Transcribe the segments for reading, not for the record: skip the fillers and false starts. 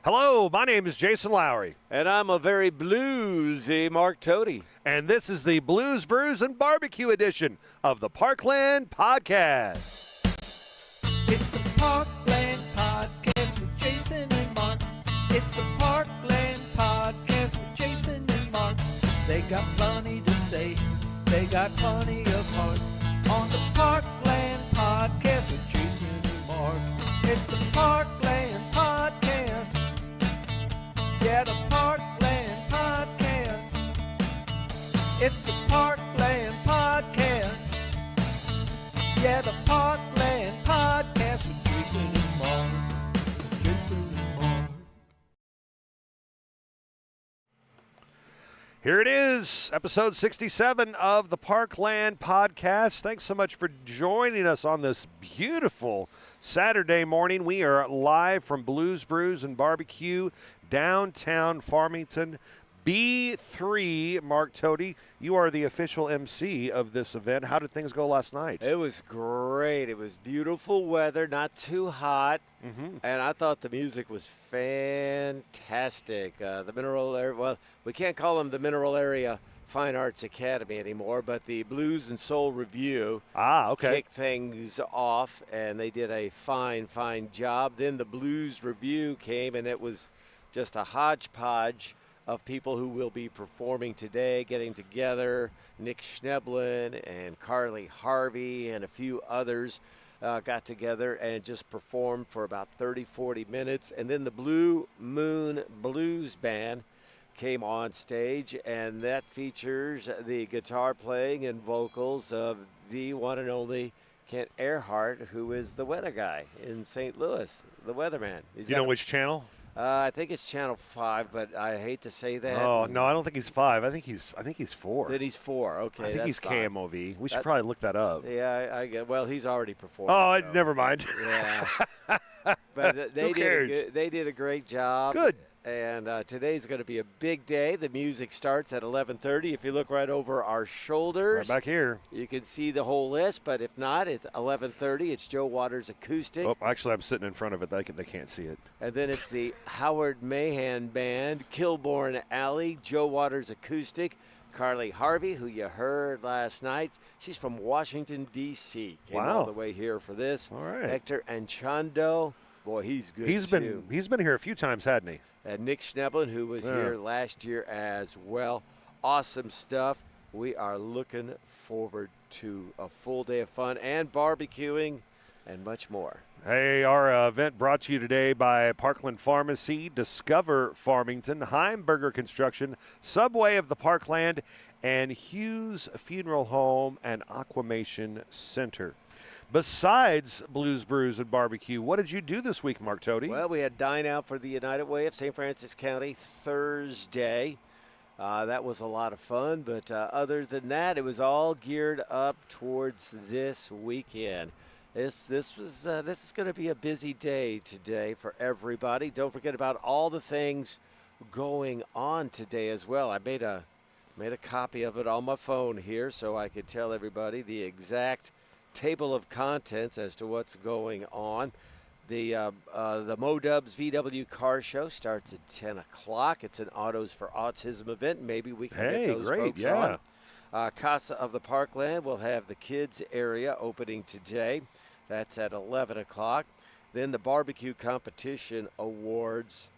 Hello, my name is Jason Lowry. And I'm a very bluesy Mark Toady. And this is the Blues, Brews, and Barbecue edition of the Parkland Podcast. It's the Parkland Podcast with Jason and Mark. It's the Parkland Podcast with Jason and Mark. They got plenty to say. They got plenty of heart. On the Parkland Podcast with Jason and Mark. It's the Parkland Podcast. Yeah, the Parkland Podcast. It's the Parkland Podcast. Yeah, the Parkland Podcast with Jason and Mark. Jason and Mark. Here it is, episode 67 of the Parkland Podcast. Thanks so much for joining us on this beautiful Saturday morning. We are live from Blues, Brews, and Barbecue, downtown Farmington. B3, Mark Toady, you are the official MC of this event. How did things go last night? It was great. It was beautiful weather, not too hot. And I thought the music was fantastic. The Mineral Area, well, we can't call them the Mineral Area Fine Arts Academy anymore, but the Blues and Soul Review kicked things off, and they did a fine job. Then the Blues Review came, and it was just a hodgepodge of people who will be performing today, getting together. Nick Schneblin and Carly Harvey and a few others got together and just performed for about 30-40 minutes. And then the Blue Moon Blues Band came on stage, and that features the guitar playing and vocals of the one and only Kent Earhart, who is the weather guy in St. Louis, the weatherman. You know which channel? I think it's Channel 5, but I hate to say that. Oh, no, I don't think he's 5. I think he's 4. Then he's 4. Okay, I think he's fine. KMOV. We should probably look that up. Yeah, I get. Well, he's already performed. Oh, so. never mind. Yeah. But Who cares? they did a great job. Good. And today's going to be a big day. The music starts at 11:30. If you look right over our shoulders, Right back here. you can see the whole list. But if not, it's 11:30. It's Joe Waters Acoustic. Oh, actually, I'm sitting in front of it. They can't see it. And then it's the Howard Mahan Band, Kilbourne Alley, Joe Waters Acoustic, Carly Harvey, who you heard last night. She's from Washington, D.C. Came all the way here for this. All right. Hector Anchondo. Boy, he's good, He's too. been here a few times, hadn't he? And Nick Schneblin, who was here last year as well. Awesome stuff. We are looking forward to a full day of fun and barbecuing and much more. Hey, our event brought to you today by Parkland Pharmacy, Discover Farmington, Heimburger Construction, Subway of the Parkland, and Hughes Funeral Home and Aquamation Center. Besides Blues, Brews, and Barbecue, what did you do this week, Mark Toady? Well, we had Dine Out for the United Way of St. Francis County Thursday. That was a lot of fun, but other than that, it was all geared up towards this weekend. This is going to be a busy day today for everybody. Don't forget about all the things going on today as well. I made a copy of it on my phone here so I could tell everybody the exact table of contents as to what's going on. The Modubs VW Car Show starts at 10 o'clock. It's an Autos for Autism event. Maybe we can get those folks on. Casa of the Parkland will have the kids area opening today. That's at 11 o'clock. Then the Barbecue Competition Awards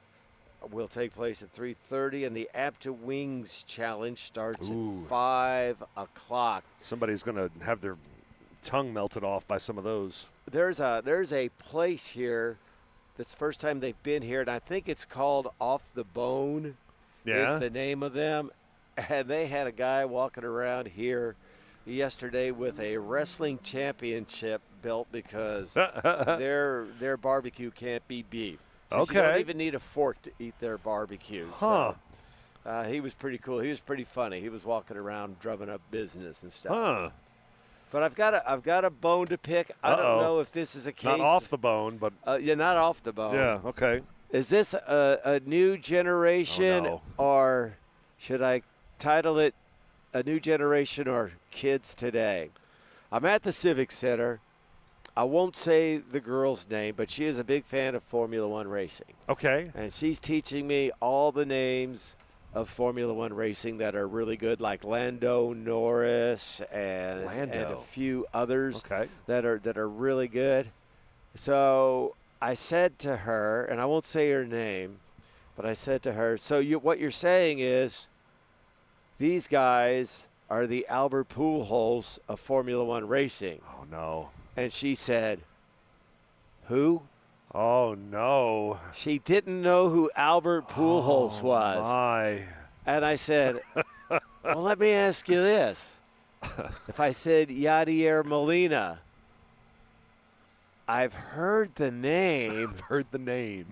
will take place at 3:30, and the Apta Wings Challenge starts at 5 o'clock. Somebody's going to have their tongue melted off by some of those. There's a place here that's the first time they've been here, and I think it's called Off the Bone. Yeah. Is the name of them. And they had a guy walking around here yesterday with a wrestling championship belt because their barbecue can't be beat. So you don't even need a fork to eat their barbecue. Huh. So, he was pretty cool. He was pretty funny. He was walking around drumming up business and stuff. Huh. But I've got a bone to pick. I don't know if this is a case. Not off the bone, but not off the bone. Yeah. Okay. Is this a new generation, or should I title it "A New Generation" or "Kids Today"? I'm at the Civic Center. I won't say the girl's name, but she is a big fan of Formula One racing. Okay. And she's teaching me all the names of Formula One racing that are really good, like Lando Norris and a few others that are really good. So I said to her, and I won't say her name, but I said to her, so what you're saying is these guys are the Albert Pujols of Formula One racing. Oh, no. And she said, who? Oh, no. She didn't know who Albert Pujols was. My. And I said, well, let me ask you this. If I said Yadier Molina, I've heard the name. I've heard the name.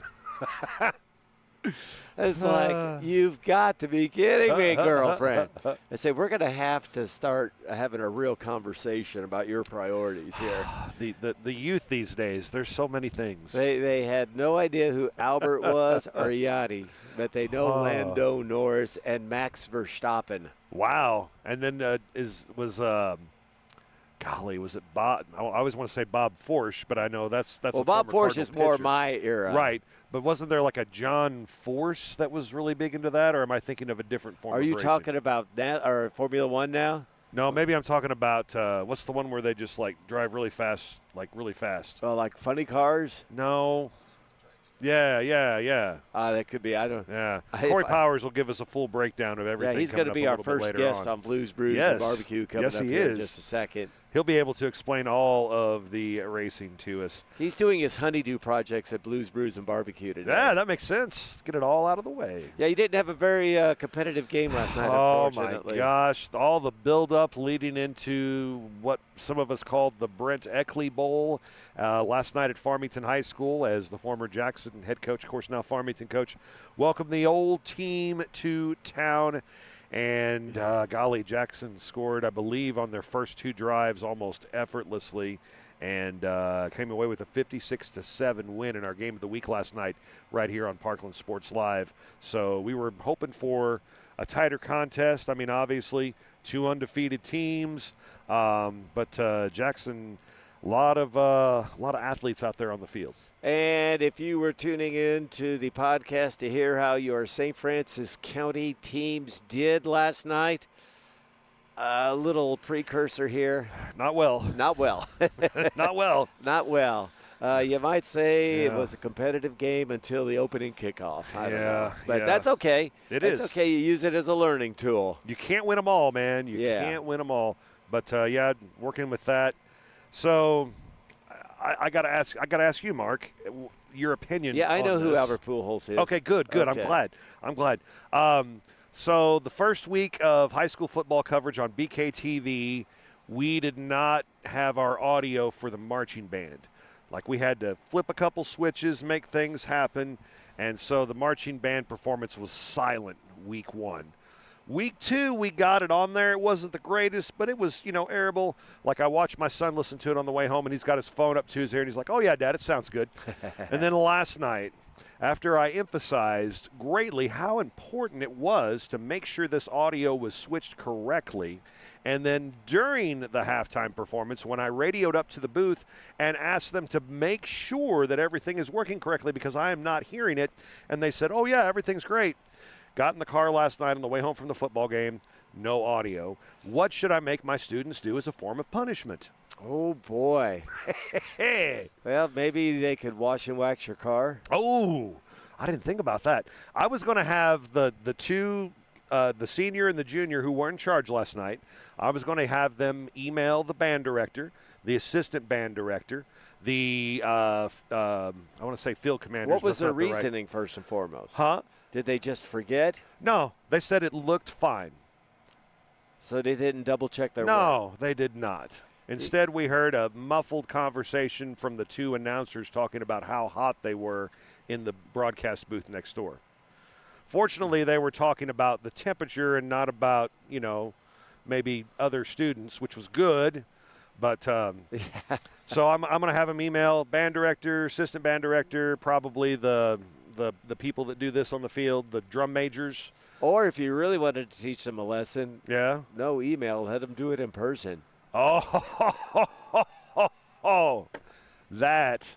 It's like, you've got to be kidding me, girlfriend. I said, we're going to have to start having a real conversation about your priorities here. The youth these days, there's so many things. They had no idea who Albert was or Yachty, but they know Lando Norris and Max Verstappen. Wow. And then was it Bob? I always want to say Bob Forsch, but I know that's well, a Bob former Forsch is Cardinal more pitcher. my era. Right. But wasn't there like a John Force that was really big into that, or am I thinking of a different form Are of you racing? talking about that or Formula One now? No, maybe I'm talking about what's the one where they just like drive really fast, Oh, like funny cars? No. Yeah. That could be. I don't. Yeah. Corey Powers will give us a full breakdown of everything. Yeah, he's going to be our first guest on Blues, Brews, and Barbecue coming up here in just a second. He'll be able to explain all of the racing to us. He's doing his honeydew projects at Blues, Brews, and Barbecue today. Yeah, that makes sense. Get it all out of the way. Yeah, you didn't have a very competitive game last night, unfortunately. Oh, my gosh. All the buildup leading into what some of us called the Brent Eckley Bowl last night at Farmington High School as the former Jackson head coach, of course now Farmington coach, welcomed the old team to town. And, golly, Jackson scored, I believe, on their first two drives almost effortlessly and came away with a 56-7 win in our game of the week last night right here on Parkland Sports Live. So we were hoping for a tighter contest. I mean, obviously, two undefeated teams. But Jackson, a lot of athletes out there on the field. And if you were tuning in to the podcast to hear how your St. Francis County teams did last night, a little precursor here. Not well. Not well. Not well. Not well. You might say it was a competitive game until the opening kickoff. I don't know. But that's okay. It's okay. You use it as a learning tool. You can't win them all, man. You can't win them all. But, working with that. So I got to ask you, Mark, your opinion. Yeah, I know on who this. Albert Pujols is. Okay, good. Okay. I'm glad. So the first week of high school football coverage on BKTV, we did not have our audio for the marching band. Like, we had to flip a couple switches, make things happen, and so the marching band performance was silent week one. Week two, we got it on there. It wasn't the greatest, but it was, airable. Like, I watched my son listen to it on the way home, and he's got his phone up to his ear, and he's like, oh, yeah, Dad, it sounds good. And then last night, after I emphasized greatly how important it was to make sure this audio was switched correctly, and then during the halftime performance, when I radioed up to the booth and asked them to make sure that everything is working correctly because I am not hearing it, and they said, oh, yeah, everything's great. Got in the car last night on the way home from the football game, no audio. What should I make my students do as a form of punishment? Oh, boy. Well, maybe they could wash and wax your car. Oh, I didn't think about that. I was going to have the two, the senior and the junior who were in charge last night, I was going to have them email the band director, the assistant band director, the, I want to say field commanders. What was their reasoning, first and foremost? Huh? Did they just forget? No, they said it looked fine. So they didn't double-check their work? No, they did not. Instead, we heard a muffled conversation from the two announcers talking about how hot they were in the broadcast booth next door. Fortunately, they were talking about the temperature and not about, maybe other students, which was good. But so I'm going to have them email band director, assistant band director, probably the people that do this on the field, the drum majors. Or if you really wanted to teach them a lesson, no email, let them do it in person. Oh, That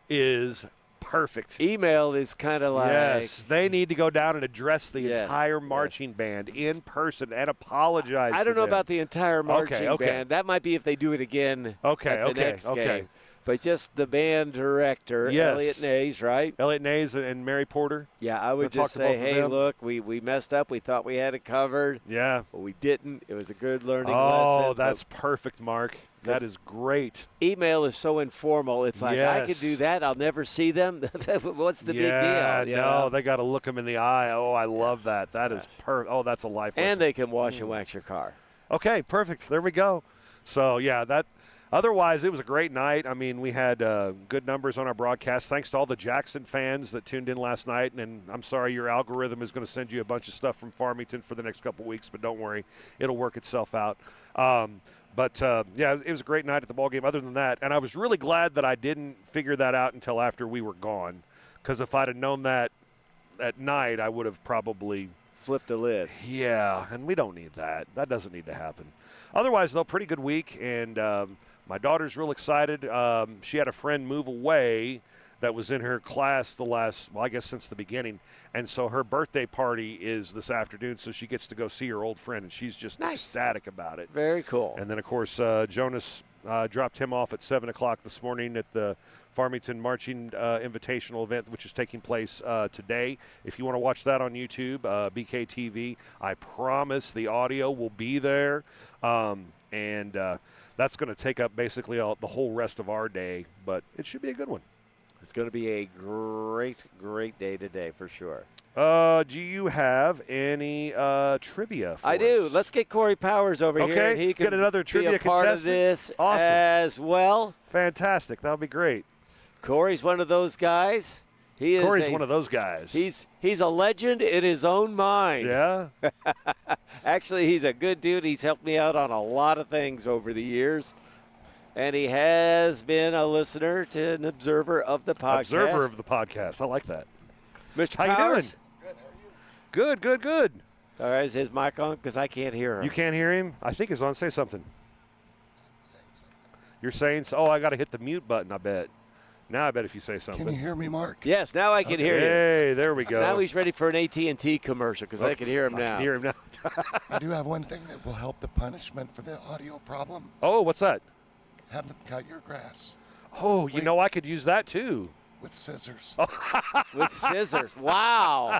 is perfect. Email is kind of like. Yes, they need to go down and address the Yes, entire yes. marching band in person and apologize. I don't to know them. about the entire marching okay. band. That might be if they do it again at the next game. But just the band director, Yes. Elliot Nays, right? Elliot Nays and Mary Porter. Yeah, I would We'll just talk to both say, of hey, them. look, we messed up. We thought we had it covered, Yeah. but we didn't. It was a good learning lesson. Oh, but that's perfect, Mark. That is great. email is so informal. It's like, I could do that. I'll never see them. What's the big deal? Yeah, you no, know? they got to look them in the eye. Oh, I love that. That is perfect. Oh, that's a life lesson. And they can wash and wax your car. Okay, perfect. There we go. So, yeah, that. Otherwise, it was a great night. I mean, we had good numbers on our broadcast. Thanks to all the Jackson fans that tuned in last night. And I'm sorry, your algorithm is going to send you a bunch of stuff from Farmington for the next couple weeks, but don't worry, it'll work itself out. But yeah, it was a great night at the ball game. Other than that, and I was really glad that I didn't figure that out until after we were gone, because if I'd have known that at night, I would have probably Flipped a lid. Yeah, and we don't need that. That doesn't need to happen. Otherwise, though, pretty good week, and my daughter's real excited. She had a friend move away that was in her class I guess since the beginning. And so her birthday party is this afternoon, so she gets to go see her old friend, and she's just ecstatic about it. Very cool. And then, of course, Jonas dropped him off at 7 o'clock this morning at the Farmington Marching Invitational event, which is taking place today. If you want to watch that on YouTube, BKTV, I promise the audio will be there. And that's going to take up basically the whole rest of our day, but it should be a good one. It's going to be a great, great day today for sure. Do you have any trivia for I do. us? Let's get Corey Powers over here. Okay, And he can get another trivia be a part of contestant. this Awesome. as well. Fantastic. That'll be great. Corey's one of those guys. Corey's one of those guys. He's a legend in his own mind. Yeah? Actually, he's a good dude. He's helped me out on a lot of things over the years. And he has been a listener to an observer of the podcast. Observer of the podcast. I like that. Mr. How Powers? you doing? Good, good, good. All right, is his mic on? Because I can't hear him. You can't hear him? I think he's on. Say something. You're saying so? Oh, I got to hit the mute button, I bet. Now I bet if you say something. Can you hear me, Mark? Yes, now I can hear you. Hey, there we go. Now he's ready for an AT&T commercial because I can hear him I now. can hear him now. I do have one thing that will help the punishment for the audio problem. Oh, what's that? Have them cut your grass Oh, you know, I could use that too. with scissors. With scissors. Wow.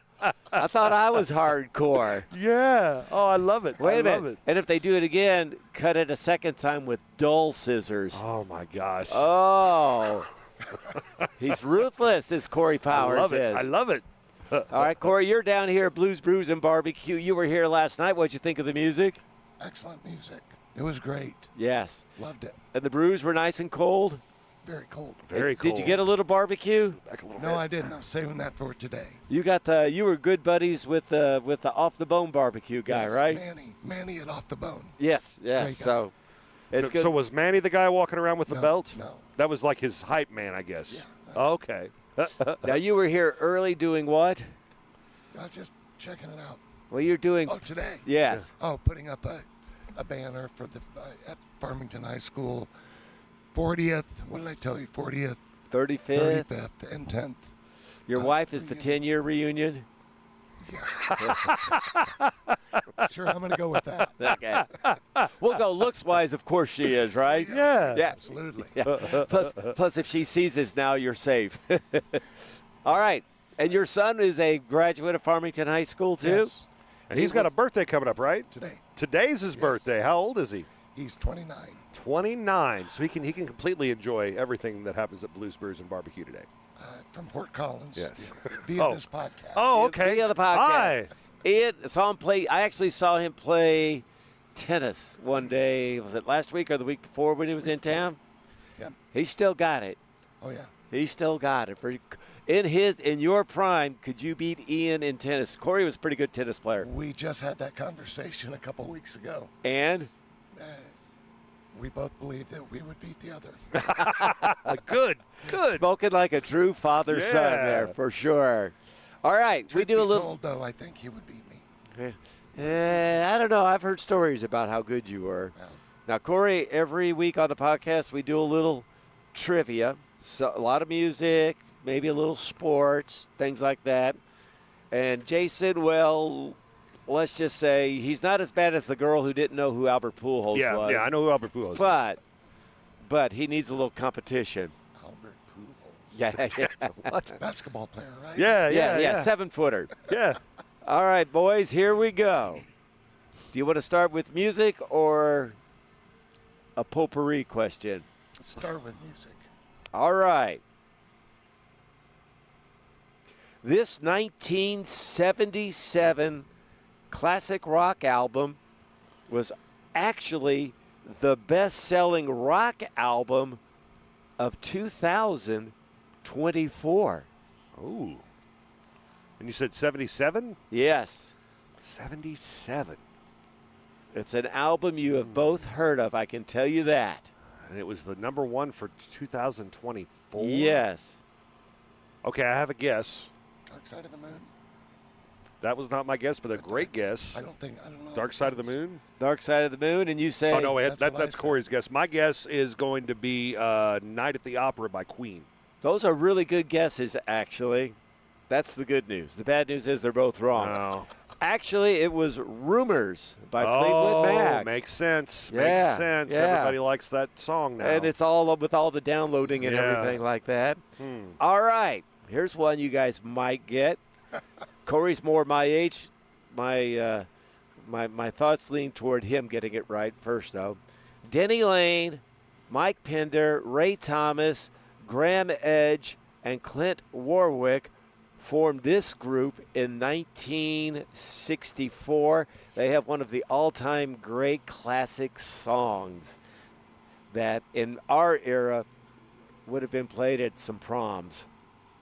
I thought I was hardcore. Yeah. Oh, I love it. Wait I a minute. love it. And if they do it again, cut it a second time with dull scissors. Oh, my gosh. Oh. He's ruthless, this Corey Powers I love it. is. I love it. All right, Corey, you're down here at Blues, Brews, and Barbecue. You were here last night. What'd you think of the music? Excellent music. It was great. Yes. Loved it. And the brews were nice and cold? Very cold. Very cool. Did you get a little barbecue? Back a little No, bit. I didn't. I'm saving that for today. You were good buddies with the off the bone barbecue guy, Yes, right? Manny it off the bone. Yes, yes. Great guy. So it's good. So was Manny the guy walking around with the No, belt? no. That was like his hype man, I guess. Yeah. Okay. Now you were here early doing what? I was just checking it out. Well, you're doing. Oh, today? Yes. Oh, putting up a banner for the at Farmington High School 40th. What did I tell you? 40th, 35th. 35th, and 10th. Your wife is the 10-year reunion. Sure, I'm going to go with that. Okay. We'll go looks-wise. Of course she is, right? Yeah. Yeah. Absolutely. Yeah. Plus, if she sees this now, you're safe. All right. And your son is a graduate of Farmington High School, too? Yes. And he's got a birthday coming up, right? Today. Today's his birthday. How old is he? He's 29. 29. So he can completely enjoy everying that happens at Blues, Brews, and Barbecue today. From Fort Collins. Yes. Via Oh. this podcast. Oh, okay. Via the podcast. Hi. Saw him play. I actually saw him play tennis one day. Was it last week or the week before when he was in town? Yeah. He still got it. Oh, yeah. He still got it. In your prime, could you beat Ian in tennis? Corey was a pretty good tennis player. We just had that conversation a couple weeks ago. And We both believed that we would beat the other. Good. Good. spoken like a true father-son Yeah. there, for sure. All right, we Truth do a be little. told, though, I think he would beat me. I don't know. I've heard stories about how good you were. Well, Now, Corey, every week on the podcast, we do a little trivia. So a lot of music, maybe a little sports, things like that. And Jason, well, let's just say he's not as bad as the girl who didn't know who Albert Pujols was. Yeah, I know who Albert Pujols is. But he needs a little competition. Albert Pujols. Yeah. What? Basketball player, right? Yeah, 7-footer. Yeah. All right, boys, here we go. Do you want to start with music or a potpourri question? Start with music. All right. This 1977 classic rock album was actually the best-selling rock album of 2024. Ooh. And you said 77? Yes. 77. It's an album you have both heard of, I can tell you that. And it was the number one for 2024? Yes. Okay, I have a guess. Dark Side of the Moon. That was not my guess, but a great guess. I don't know. Dark Side of the Moon? Dark Side of the Moon, and you say... Oh, no, wait, That's what I that's said. Corey's guess. My guess is going to be Night at the Opera by Queen. Those are really good guesses, actually. That's the good news. The bad news is they're both wrong. No. Actually, it was Rumors by Fleetwood Mac. Makes sense. Yeah, Makes sense. yeah. Everybody likes that song now. And it's all up with all the downloading and Yeah. everything like that. All right. Here's one you guys might get. Corey's more my age. My thoughts lean toward him getting it right first, though. Denny Lane, Mike Pinder, Ray Thomas, Graham Edge, and Clint Warwick formed this group in 1964. They have one of the all-time great classic songs that in our era would have been played at some proms,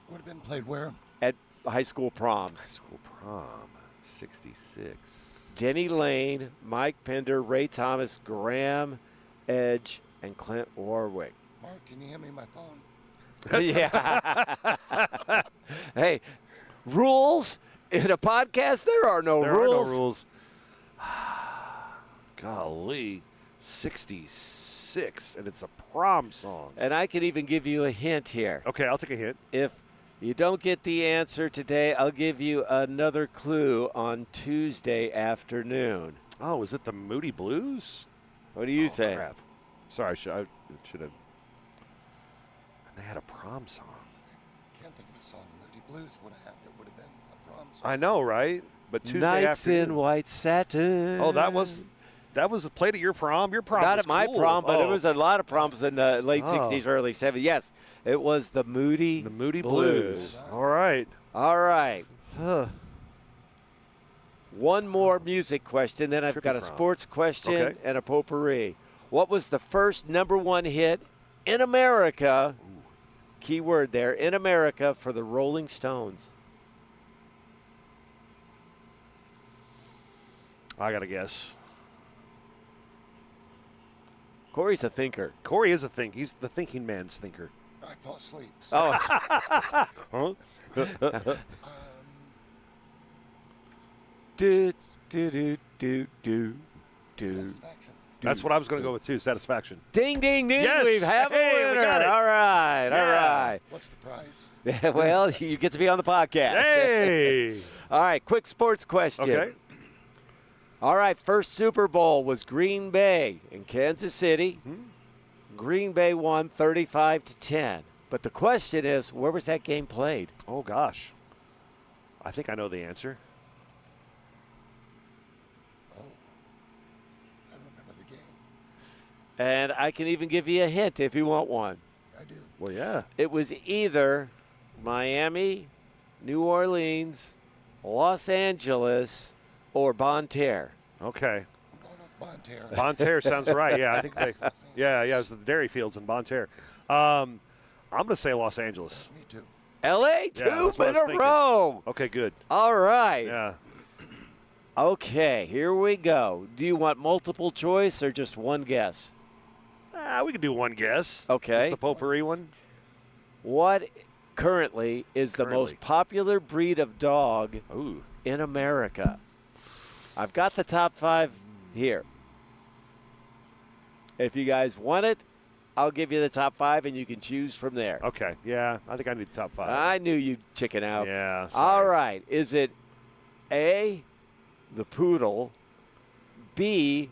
Would have been played where? at high school proms. School prom, 66. Denny Lane, Mike Pinder, Ray Thomas, Graham Edge, and Clint Warwick. Mark, can you hand me my phone? Yeah. Hey, rules in a podcast? There are no There rules. are no rules. Golly, 66, and it's a prom song. And I can even give you a hint here. Okay, I'll take a hint. If you don't get the answer today, I'll give you another clue on Tuesday afternoon. Oh, is it the Moody Blues? What do you say? Crap. Sorry, I should have. They had a prom song. Can't think of a song Moody Blues would have had that would have been a prom song. I know, right? But Tuesday Nights afternoon. in White Satin. Oh, that was played at your prom. Your prom Not was at my cool. prom, but Oh. there was a lot of proms in the late Oh. 60s, early 70s. Yes, it was the Moody Blues. All right. All right. Huh. One more music question, then I've Trippy got a prom. sports question Okay. and a potpourri. What was the first #1 hit in America? Key word there, in America, for the Rolling Stones. I got to guess. Corey's a thinker. Corey is a think. He's the thinking man's thinker. I fall asleep. Oh, Huh? do do do do do do. Satisfaction. That's what I was going to go with too. Satisfaction. Ding ding ding! Yes! We have Hey, a we winner. got it. All right, Yeah. all right. What's the prize? Well, you get to be on the podcast. Hey. All right, quick sports question. Okay. All right, first Super Bowl was Green Bay in Kansas City. Green Bay won 35-10. But the question is, where was that game played? Oh gosh. I think I know the answer. Oh, I remember the game. And I can even give you a hint if you want one. I do. Well, yeah. It was either Miami, New Orleans, Los Angeles, or Bonne Terre. Okay. I'm going with Bonterra. Bonne Terre sounds right. Yeah, I think they. Yeah, it was the dairy fields in Bonne Terre. I'm going to say Los Angeles. Me too. L.A. Yeah, two that's what I in was a thinking. row. Okay, good. All right. Yeah. Okay, here we go. Do you want multiple choice or just one guess? We can do one guess. Okay. Just the potpourri one. What currently is the most popular breed of dog Ooh. in America? I've got the top 5 here. If you guys want it, I'll give you the top 5, and you can choose from there. Okay. Yeah, I think I need the top 5. I knew you'd chicken out. Yeah. All sorry. right. Is it A, the poodle, B,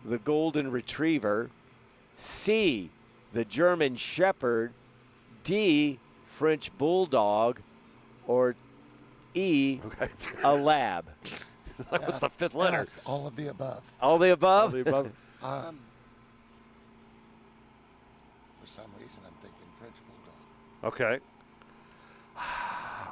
the golden retriever, C, the German shepherd, D, French bulldog, or E, Okay. a lab? What's the 5th letter? F, all of the above. All the above? All the above. For some reason, I'm thinking French bulldog. Okay.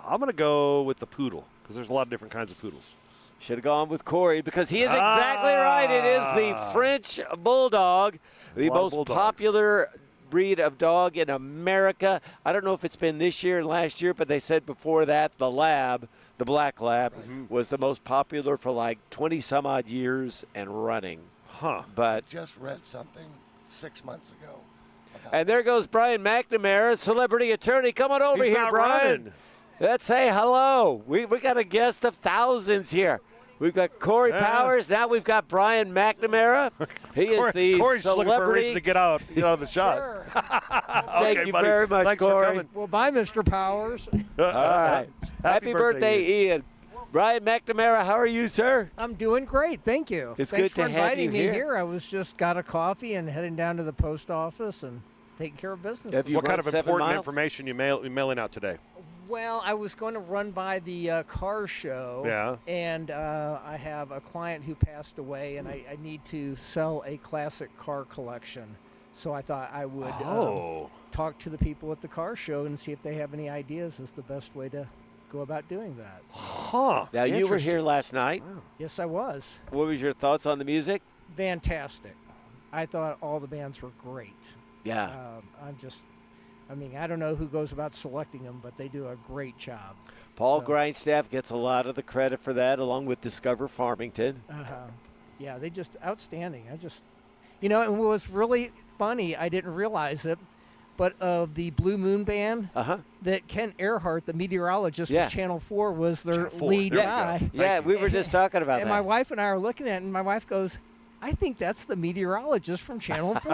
I'm going to go with the poodle because there's a lot of different kinds of poodles. Should have gone with Corey because he is exactly right. It is the French bulldog, the A lot of most bulldogs. popular breed of dog in America. I don't know if it's been this year and last year, but they said before that the lab, the black lab, was the most popular for like 20 some odd years and running. Huh. But Just read something 6 months ago. About and there goes Brian McNamara, celebrity attorney. Come on over He's here, not Brian. running. Let's say hello. We got a guest of thousands here. We've got Corey Powers. Now we've got Brian McNamara. He is the Corey's just looking for a reason celebrity. to get out of the shot. Sure. Thank Okay, you buddy. very much, Thanks for Corey. coming. Well, bye, Mr. Powers. All right. Happy birthday, Ian. Brian McNamara, how are you, sir? I'm doing great, thank you. It's Thanks good for to have inviting you me here. I was just got a coffee and heading down to the post office and taking care of business. Have you What kind run of 7 important miles? information you mailing out today? Well, I was going to run by the car show. Yeah. And I have a client who passed away, and I need to sell a classic car collection. So I thought I would talk to the people at the car show and see if they have any ideas as the best way to go about doing that. So, Huh. Now, you were here last night. yes, I was. What was your thoughts on the music? Fantastic. I thought all the bands were great. Yeah. I don't know who goes about selecting them, but they do a great job. Paul so- Grindstaff gets a lot of the credit for that, along with Discover Farmington. Yeah, they just outstanding. And what was really funny, I didn't realize it, but of the Blue Moon Band, that Ken Earhart, the meteorologist Yeah. with Channel 4, was their Channel 4, lead there we go. guy. Yeah, we were just talking about And that. my wife and I are looking at it, and my wife goes, I think that's the meteorologist from Channel 4.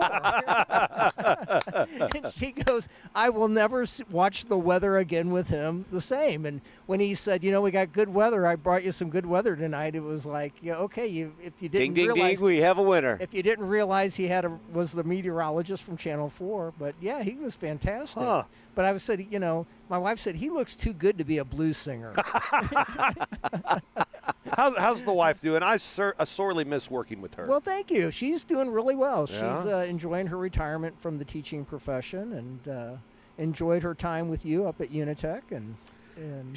And she goes, I will never watch the weather again with him the same. And when he said, we got good weather, I brought you some good weather tonight, it was like, yeah, okay, if you Ding, didn't ding, realize, ding, we have a winner. if you didn't realize he was the meteorologist from Channel 4, but yeah, he was fantastic. Huh. But I said, my wife said he looks too good to be a blues singer. How's the wife doing? I sorely miss working with her. Well, thank you. She's doing really well. Yeah? She's enjoying her retirement from the teaching profession and enjoyed her time with you up at Unitech. And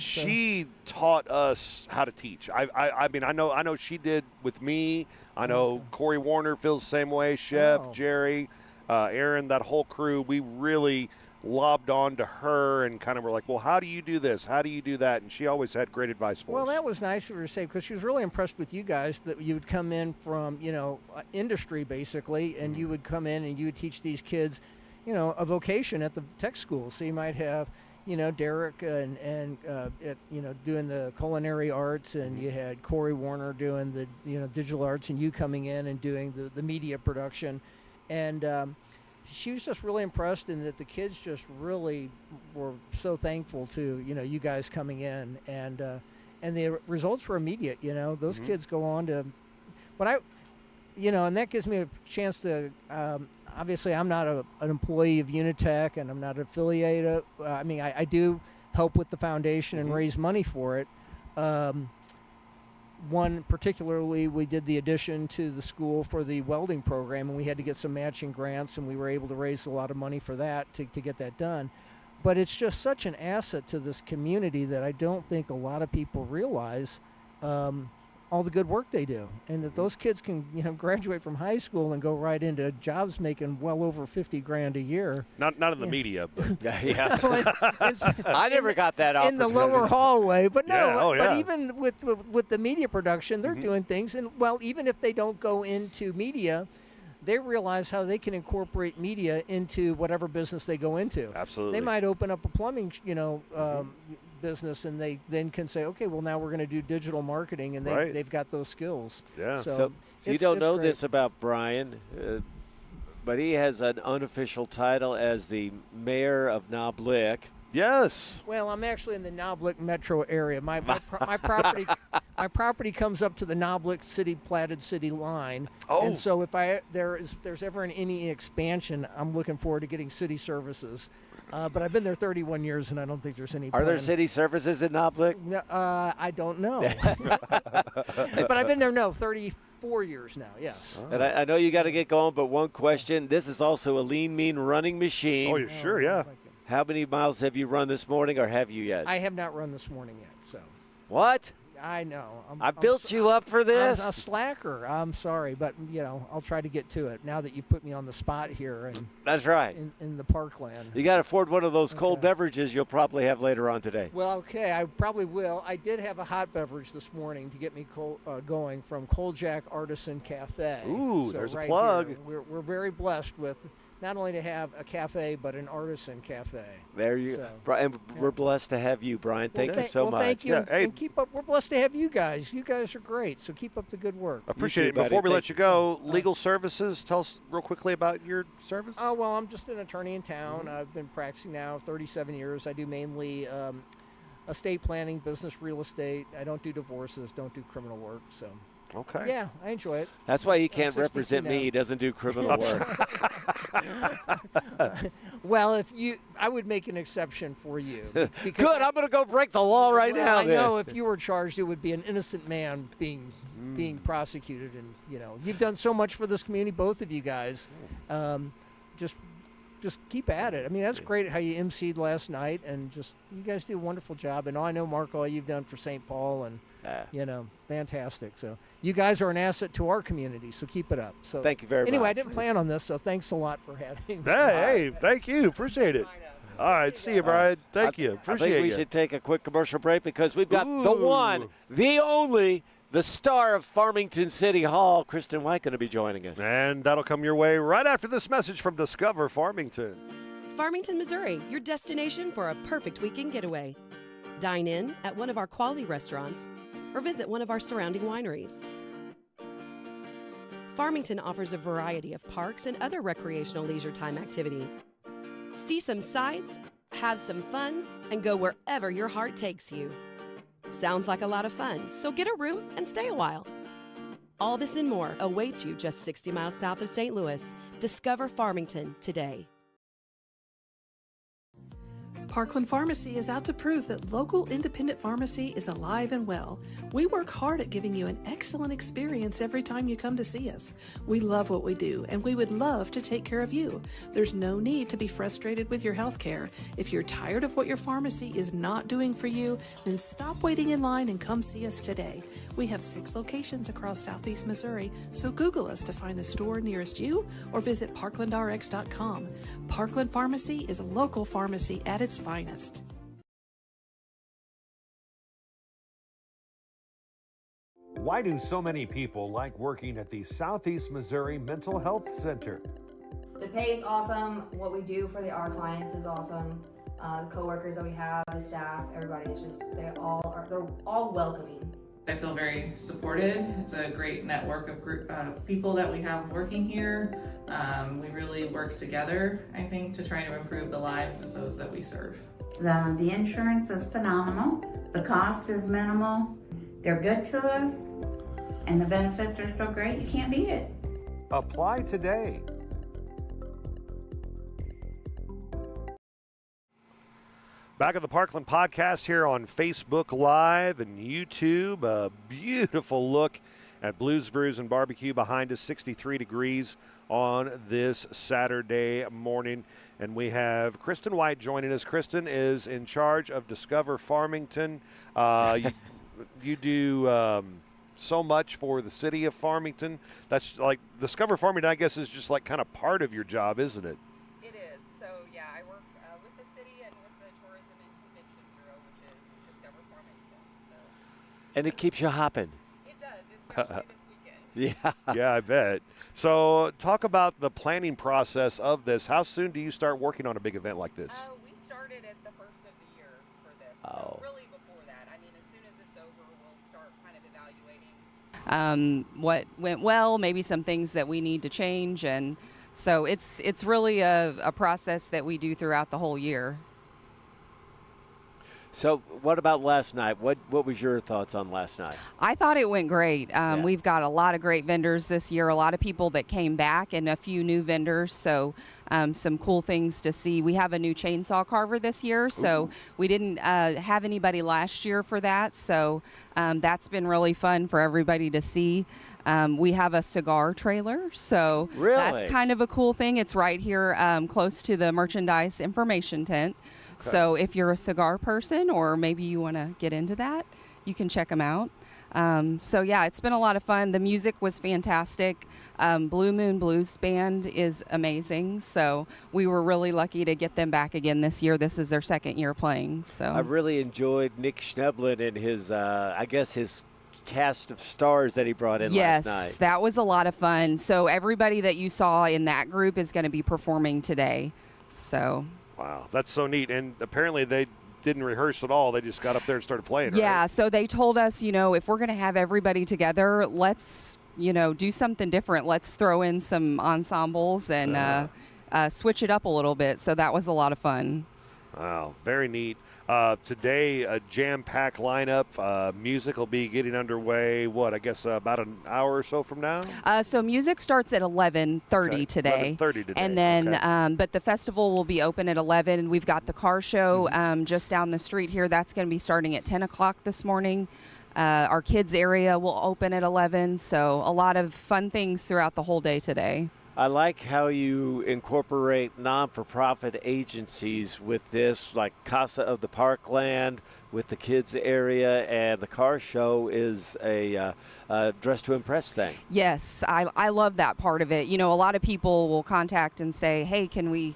so- she taught us how to teach. I mean, I know she did with me. I know Corey Warner feels the same way. Chef, Oh. Jerry, Aaron, that whole crew. We really lobbed on to her and kind of were like, well, how do you do this? How do you do that? And she always had great advice for Well, us. that was nice of her to say because she was really impressed with you guys that you would come in from, industry basically, and you would come in and you would teach these kids, a vocation at the tech school. So you might have, Derek and doing the culinary arts, and you had Corey Warner doing the, digital arts, and you coming in and doing the media production. And she was just really impressed in that the kids just really were so thankful to, you guys coming in. And the results were immediate, Those kids go on to – and that gives me a chance to obviously, I'm not an employee of Unitech, and I'm not affiliated. I do help with the foundation and raise money for it. One particularly, we did the addition to the school for the welding program, and we had to get some matching grants, and we were able to raise a lot of money for that to get that done. But it's just such an asset to this community that I don't think a lot of people realize all the good work they do, and that those kids can graduate from high school and go right into jobs making well over $50,000 a year. Not in the media, but Yeah. It's I never got that in the opportunity. lower hallway, but no. Yeah, oh, yeah. But even with the media production, they're doing things, and even if they don't go into media, they realize how they can incorporate media into whatever business they go into. absolutely. They might open up a plumbing, business, and they then can say, okay, well, now we're going to do digital marketing, and Right. they've got those skills. Yeah. So you it's- don't it's know great. this about Brian. But he has an unofficial title as the mayor of Knoblich. Yes. Well, I'm actually in the Knoblich metro area. My property comes up to the Knoblich city platted city line. Oh. And so if there's ever any expansion, I'm looking forward to getting city services. But I've been there 31 years, and I don't think there's any. Are there plan. city services in Knoblich? No, I don't know. But I've been there 34 years now. Yes. And I know you got to get going, but one question: this is also a lean, mean running machine. Oh, you're sure? Yeah. How many miles have you run this morning, or have you yet? I have not run this morning yet. So. What? I know. I built you up for this. I'm a slacker. I'm sorry, but I'll try to get to it now that you put me on the spot here. And that's right. In the Parkland. You got to afford one of those cold beverages you'll probably have later on today. Well, okay, I probably will. I did have a hot beverage this morning to get me going from Cold Jack Artisan Cafe. Ooh, So there's a right plug. here, we're very blessed with not only to have a cafe, but an artisan cafe. There you go. And we're blessed to have you, Brian. Thank you so much. Thank you. Yeah, hey. And keep up. We're blessed to have you guys. You guys are great. So keep up the good work. Appreciate too, it. buddy. Before we Thank let you go, legal services, tell us real quickly about your service. Oh, well, I'm just an attorney in town. I've been practicing now 37 years. I do mainly estate planning, business real estate. I don't do divorces, don't do criminal work. So, Okay. yeah, I enjoy it. That's why he I'm can't 62 represent me. now. He doesn't do criminal work. Well, I would make an exception for you. because Good. I'm going to go break the law right well, now. I then. know if you were charged, it would be an innocent man being prosecuted, and you've done so much for this community, both of you guys. Just keep at it. I mean, that's great how you emceed last night, and you guys do a wonderful job. And I know, Mark, all you've done for St. Paul, and fantastic. So you guys are an asset to our community. So keep it up. So Thank you very much. Anyway, I didn't plan on this, so thanks a lot for having me. Hey, thank you. Appreciate it. All right, see you, Brian. Thank you. I Appreciate think we you. should take a quick commercial break because we've got the Ooh. one, the only, the star of Farmington City Hall, Kristen White, going to be joining us. And that'll come your way right after this message from Discover Farmington. Farmington, Missouri, your destination for a perfect weekend getaway. Dine in at one of our quality restaurants or visit one of our surrounding wineries. Farmington offers a variety of parks and other recreational leisure time activities. See some sights, have some fun, and go wherever your heart takes you. Sounds like a lot of fun, so get a room and stay a while. All this and more awaits you just 60 miles south of St. Louis. Discover Farmington today. Parkland Pharmacy is out to prove that local independent pharmacy is alive and well. We work hard at giving you an excellent experience every time you come to see us. We love what we do, and we would love to take care of you. There's no need to be frustrated with your health care. If you're tired of what your pharmacy is not doing for you, then stop waiting in line and come see us today. We have 6 locations across Southeast Missouri, so Google us to find the store nearest you or visit parklandrx.com. Parkland Pharmacy is a local pharmacy at its finest. Why do so many people like working at the Southeast Missouri Mental Health Center? The pay is awesome. What we do for our clients is awesome. The coworkers that we have, the staff, everybody is just, they're all welcoming. I feel very supported. It's a great network of people that we have working here. We really work together, I think, to try to improve the lives of those that we serve. The insurance is phenomenal. The cost is minimal. They're good to us. And the benefits are so great, you can't beat it. Apply today. Back at the Parkland podcast here on Facebook Live and YouTube. A beautiful look at Blues, Brews, and Barbecue behind us, 63 degrees on this Saturday morning. And we have Kristen White joining us. Kristen is in charge of Discover Farmington. You do so much for the city of Farmington. That's like Discover Farmington, I guess, is just like kind of part of your job, isn't it? It is. So, yeah, I work with the city and with the Tourism and Convention Bureau, which is Discover Farmington. So. And it keeps you hopping. It does, especially this weekend. Yeah. Yeah, I bet. So talk about the planning process of this. How soon do you start working on a big event like this? We started at the first of the year for this. Oh. So really before that. I mean, as soon as it's over, we'll start kind of evaluating. What went well, maybe some things that we need to change, and So it's really a process that we do throughout the whole year. So what about last night? What was your thoughts on last night? I thought it went great. We've got a lot of great vendors this year, a lot of people that came back and a few new vendors. So some cool things to see. We have a new chainsaw carver this year. So we didn't have anybody last year for that. So that's been really fun for everybody to see. We have a cigar trailer. So that's kind of a cool thing. It's right here close to the merchandise information tent. Okay. So if you're a cigar person or maybe you want to get into that, you can check them out. So yeah, it's been a lot of fun. The music was fantastic. Blue Moon Blues Band is amazing. So we were really lucky to get them back again this year. This is their second year playing. So I really enjoyed Nick Schneblin and his, I guess his cast of stars that he brought in last night. Yes, that was a lot of fun. So everybody that you saw in that group is going to be performing today. So. Wow, that's so neat. And apparently they didn't rehearse at all. They just got up there and started playing, Yeah, right? So they told us, if we're going to have everybody together, let's, do something different. Let's throw in some ensembles and switch it up a little bit. So that was a lot of fun. Wow, very neat. Today, a jam-packed lineup. Music will be getting underway, I guess about an hour or so from now? So music starts at 11:30 today. 11:30 today. And then, but the festival will be open at 11. We've got the car show just down the street here. That's going to be starting at 10 o'clock this morning. Our kids area will open at 11. So a lot of fun things throughout the whole day today. I like how you incorporate non-for-profit agencies with this, like Casa of the Parkland, with the kids area, and the car show is a dress to impress thing. Yes, I love that part of it. A lot of people will contact and say, hey, can we,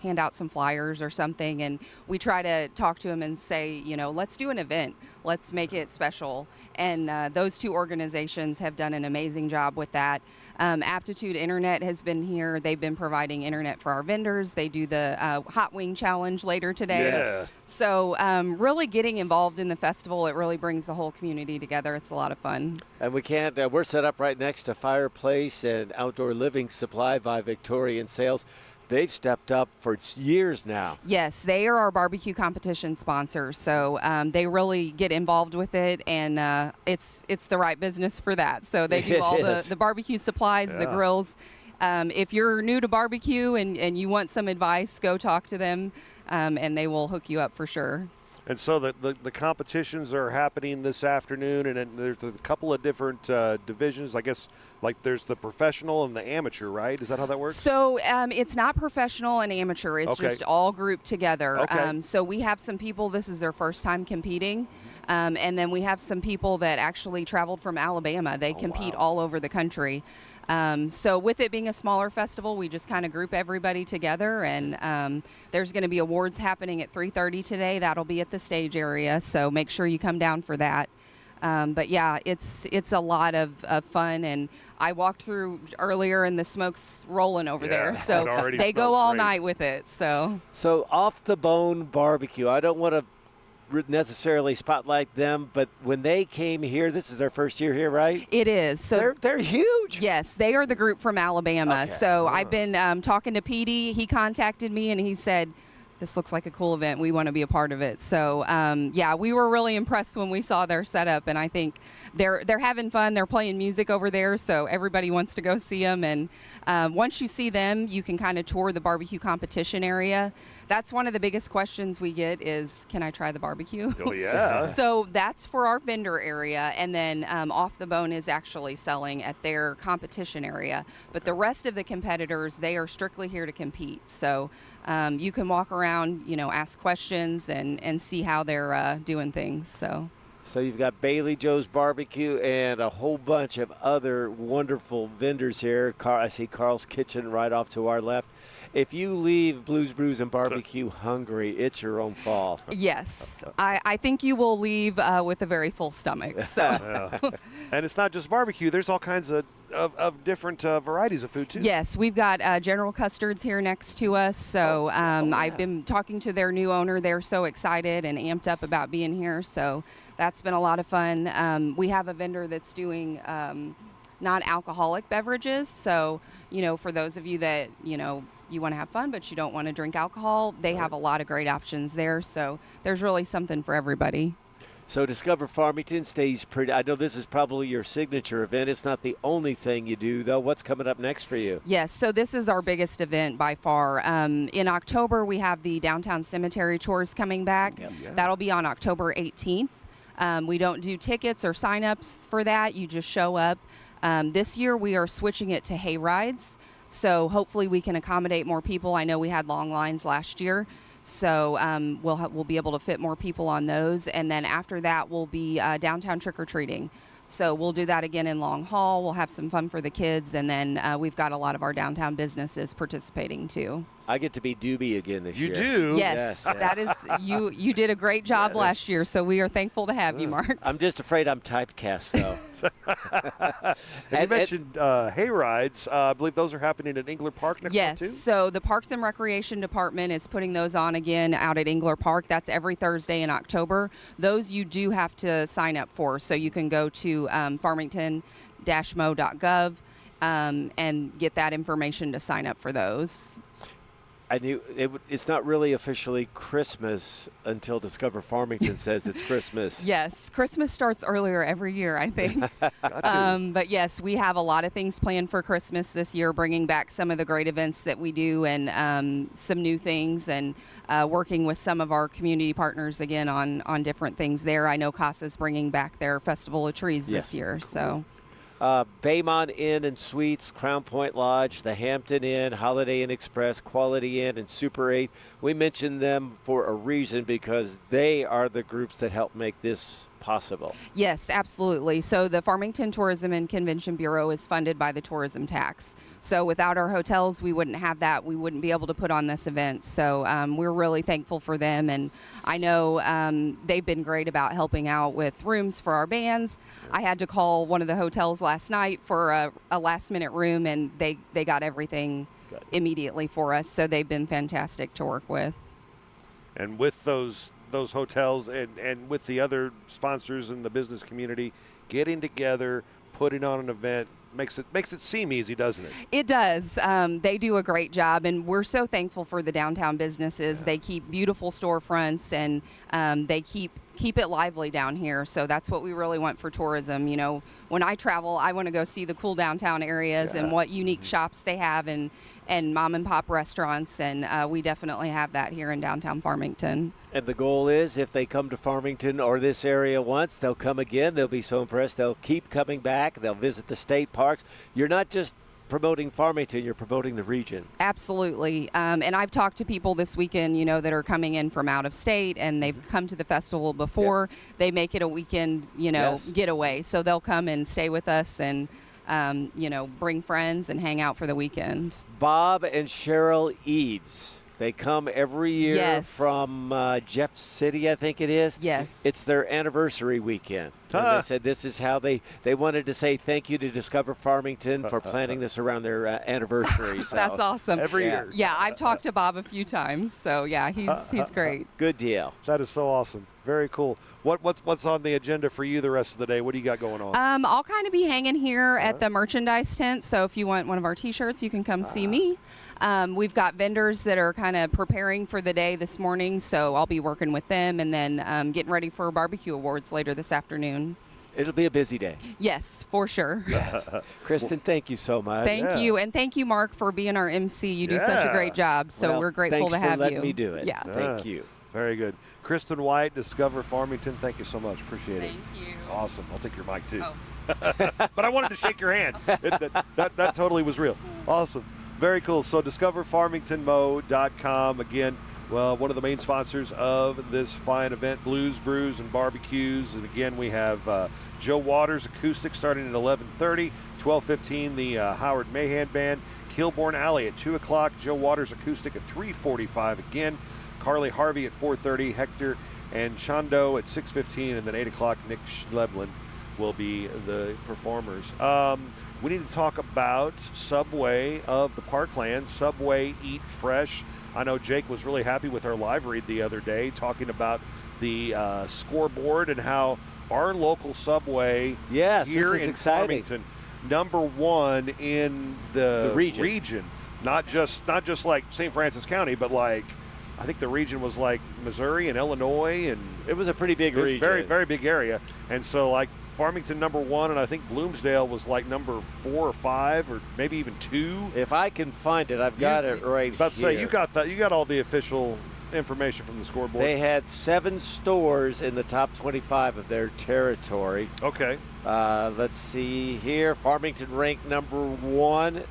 hand out some flyers or something, and we try to talk to them and say, let's do an event, let's make it special. And those two organizations have done an amazing job with that. Aptitude Internet has been here. They've been providing internet for our vendors. They do the Hot Wing Challenge later today. Yeah. So really getting involved in the festival, it really brings the whole community together. It's a lot of fun. And we're set up right next to Fireplace and Outdoor Living Supply by Victorian Sales. They've stepped up for years now. Yes, they are our barbecue competition sponsor, so they really get involved with it, and it's the right business for that. So they do all the barbecue supplies, the grills. If you're new to barbecue and you want some advice, go talk to them, and they will hook you up for sure. And so the competitions are happening this afternoon, and then there's a couple of different divisions. I guess, like there's the professional and the amateur, right? Is that how that works? So it's not professional and amateur. It's just all grouped together. Okay. So we have some people, this is their first time competing. And then we have some people that actually traveled from Alabama. They compete all over the country. So with it being a smaller festival, we just kind of group everybody together, and there's going to be awards happening at 3:30 today. That'll be at the stage area, so make sure you come down for that. But yeah, it's a lot of fun, and I walked through earlier and the smoke's rolling over there, so they go all night with it. So Off the Bone Barbecue, I don't want to necessarily spotlight them, but when they came here, this is their first year here, right? It is. So they're huge. Yes, they are the group from Alabama. Okay. So I've been talking to Petey. He contacted me and he said, this looks like a cool event. We want to be a part of it. So, yeah, we were really impressed when we saw their setup, and I think they're having fun. They're playing music over there, so everybody wants to go see them. And once you see them, you can kind of tour the barbecue competition area. That's one of the biggest questions we get is, can I try the barbecue? Oh, yeah. So that's for our vendor area, and then Off the Bone is actually selling at their competition area. But the rest of the competitors, they are strictly here to compete. So you can walk around, ask questions and see how they're doing things. So you've got Bailey Joe's Barbecue and a whole bunch of other wonderful vendors here. I see Carl's Kitchen right off to our left. If you leave Blues, Brews, and Barbecue hungry, it's your own fault. Yes. I think you will leave with a very full stomach. So. Yeah. And it's not just barbecue. There's all kinds of different varieties of food, too. Yes. We've got General Custards here next to us. So I've been talking to their new owner. They're so excited and amped up about being here. So that's been a lot of fun. We have a vendor that's doing non-alcoholic beverages. So, for those of you that, you want to have fun, but you don't want to drink alcohol, they have a lot of great options there. So there's really something for everybody. So Discover Farmington stays pretty. I know this is probably your signature event. It's not the only thing you do, though. What's coming up next for you? Yes, so this is our biggest event by far. In October, we have the Downtown Cemetery Tours coming back. Yep. Yeah. That'll be on October 18th. We don't do tickets or sign-ups for that. You just show up. This year, we are switching it to hay rides. So hopefully we can accommodate more people. I know we had long lines last year. So we'll be able to fit more people on those. And then after that, we'll be downtown trick-or-treating. So we'll do that again in Long Hall. We'll have some fun for the kids. And then we've got a lot of our downtown businesses participating, too. I get to be Doobie again this year. You do? Yes. That is, you did a great job last year. So we are thankful to have you, Mark. I'm just afraid I'm typecast, though. And you mentioned hay rides. I believe those are happening at Engler Park next month, too? Yes. So the Parks and Recreation Department is putting those on again out at Engler Park. That's every Thursday in October. Those you do have to sign up for. So you can go to farmington-mo.gov and get that information to sign up for those. I knew it's not really officially Christmas until Discover Farmington says it's Christmas. Yes, Christmas starts earlier every year, I think. But yes, we have a lot of things planned for Christmas this year, bringing back some of the great events that we do and some new things, and working with some of our community partners again on different things there. I know CASA's bringing back their Festival of Trees this year. So. Baymont Inn and Suites, Crown Point Lodge, the Hampton Inn, Holiday Inn Express, Quality Inn, and Super 8. We mention them for a reason because they are the groups that help make this possible. Yes, absolutely. So the Farmington Tourism and Convention Bureau is funded by the tourism tax. So without our hotels, we wouldn't have that. We wouldn't be able to put on this event. So we're really thankful for them. And I know they've been great about helping out with rooms for our bands. I had to call one of the hotels last night for a last-minute room, and they got everything immediately for us. So they've been fantastic to work with. And with those hotels and with the other sponsors in the business community, getting together, putting on an event, makes it seem easy, doesn't it? It does. They do a great job, and we're so thankful for the downtown businesses. Yeah. They keep beautiful storefronts, and they keep it lively down here. So that's what we really want for tourism. When I travel, I want to go see the cool downtown areas and what unique shops they have and mom and pop restaurants, and we definitely have that here in downtown Farmington. And the goal is, if they come to Farmington or this area once, they'll come again. They'll be so impressed. They'll keep coming back. They'll visit the state parks. You're not just promoting Farmington, you're promoting the region. Absolutely. And I've talked to people this weekend, that are coming in from out of state, and they've come to the festival before. Yep. They make it a weekend, getaway. So they'll come and stay with us and bring friends and hang out for the weekend. Bob and Sherrill Eads. They come every year from Jeff City, I think it is. Yes. It's their anniversary weekend. And they said this is how they wanted to say thank you to Discover Farmington for planning this around their anniversary. So. That's awesome. Every year. Yeah, I've talked to Bob a few times. So, yeah, he's great. Good deal. That is so awesome. Very cool. What's on the agenda for you the rest of the day? What do you got going on? I'll kind of be hanging here at the merchandise tent. So if you want one of our T-shirts, you can come see me. We've got vendors that are kind of preparing for the day this morning, so I'll be working with them and then getting ready for barbecue awards later this afternoon. It'll be a busy day. Yes, for sure. Kristen, thank you so much. Thank you, and thank you, Mark, for being our MC. You do such a great job, so we're grateful to have you. Thanks for letting you. me do it. Yeah. Thank you. Very good. Kristen White, Discover Farmington, thank you so much. Appreciate it. Thank you. It's awesome. I'll take your mic, too. Oh. But I wanted to shake your hand. That totally was real. Awesome. Very cool. So discoverfarmingtonmo.com. Again, one of the main sponsors of this fine event, Blues, Brews, and Barbecues. And again, we have Joe Waters Acoustic starting at 11:30, 12:15 the Howard Mahan Band, Kilbourne Alley at 2 o'clock, Joe Waters Acoustic at 3:45 again, Carly Harvey at 4:30, Hector and Chando at 6:15, and then 8 o'clock Nick Schleblin will be the performers. We need to talk about Subway of the Parkland, Subway Eat Fresh. I know Jake was really happy with our live read the other day, talking about the scoreboard and how our local Subway here in exciting. Farmington number one in the region. Not just like St. Francis County, but like I think the region was like Missouri and Illinois, and it was a pretty big region. Very, very big area. And so like Farmington number one, and I think Bloomsdale was like number 4 or 5 or maybe even 2. If I can find it, I've got it right about here. To say, you got that. You got all the official information from the scoreboard. They had 7 stores in the top 25 of their territory. Okay. Let's see here. Farmington ranked number 1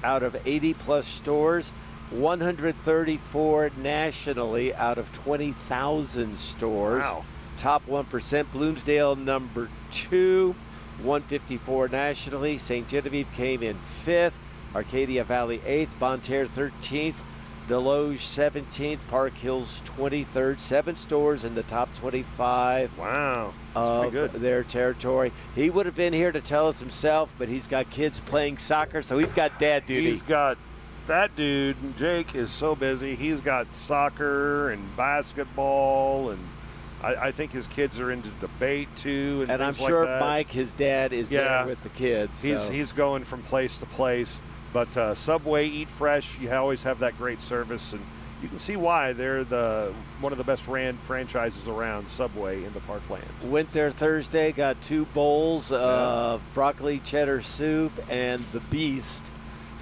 out of 80-plus stores. 134 nationally out of 20,000 stores. Wow. Top 1%. Bloomsdale number 2, 154 nationally. St. Genevieve came in 5th. Arcadia Valley 8th. Bonne Terre 13th. Deloge 17th. Park Hills 23rd. 7 stores in the top 25. Wow. That's pretty good. Their territory. He would have been here to tell us himself, but he's got kids playing soccer, so he's got dad duty. He's got that dude. Jake is so busy. He's got soccer and basketball, and I think his kids are into debate too. And I'm sure like Mike, his dad, is there with the kids. He's going from place to place. But Subway, Eat Fresh, you always have that great service, and you can see why they're one of the best ran franchises around, Subway in the Parkland. Went there Thursday, got 2 bowls of broccoli cheddar soup and the Beast.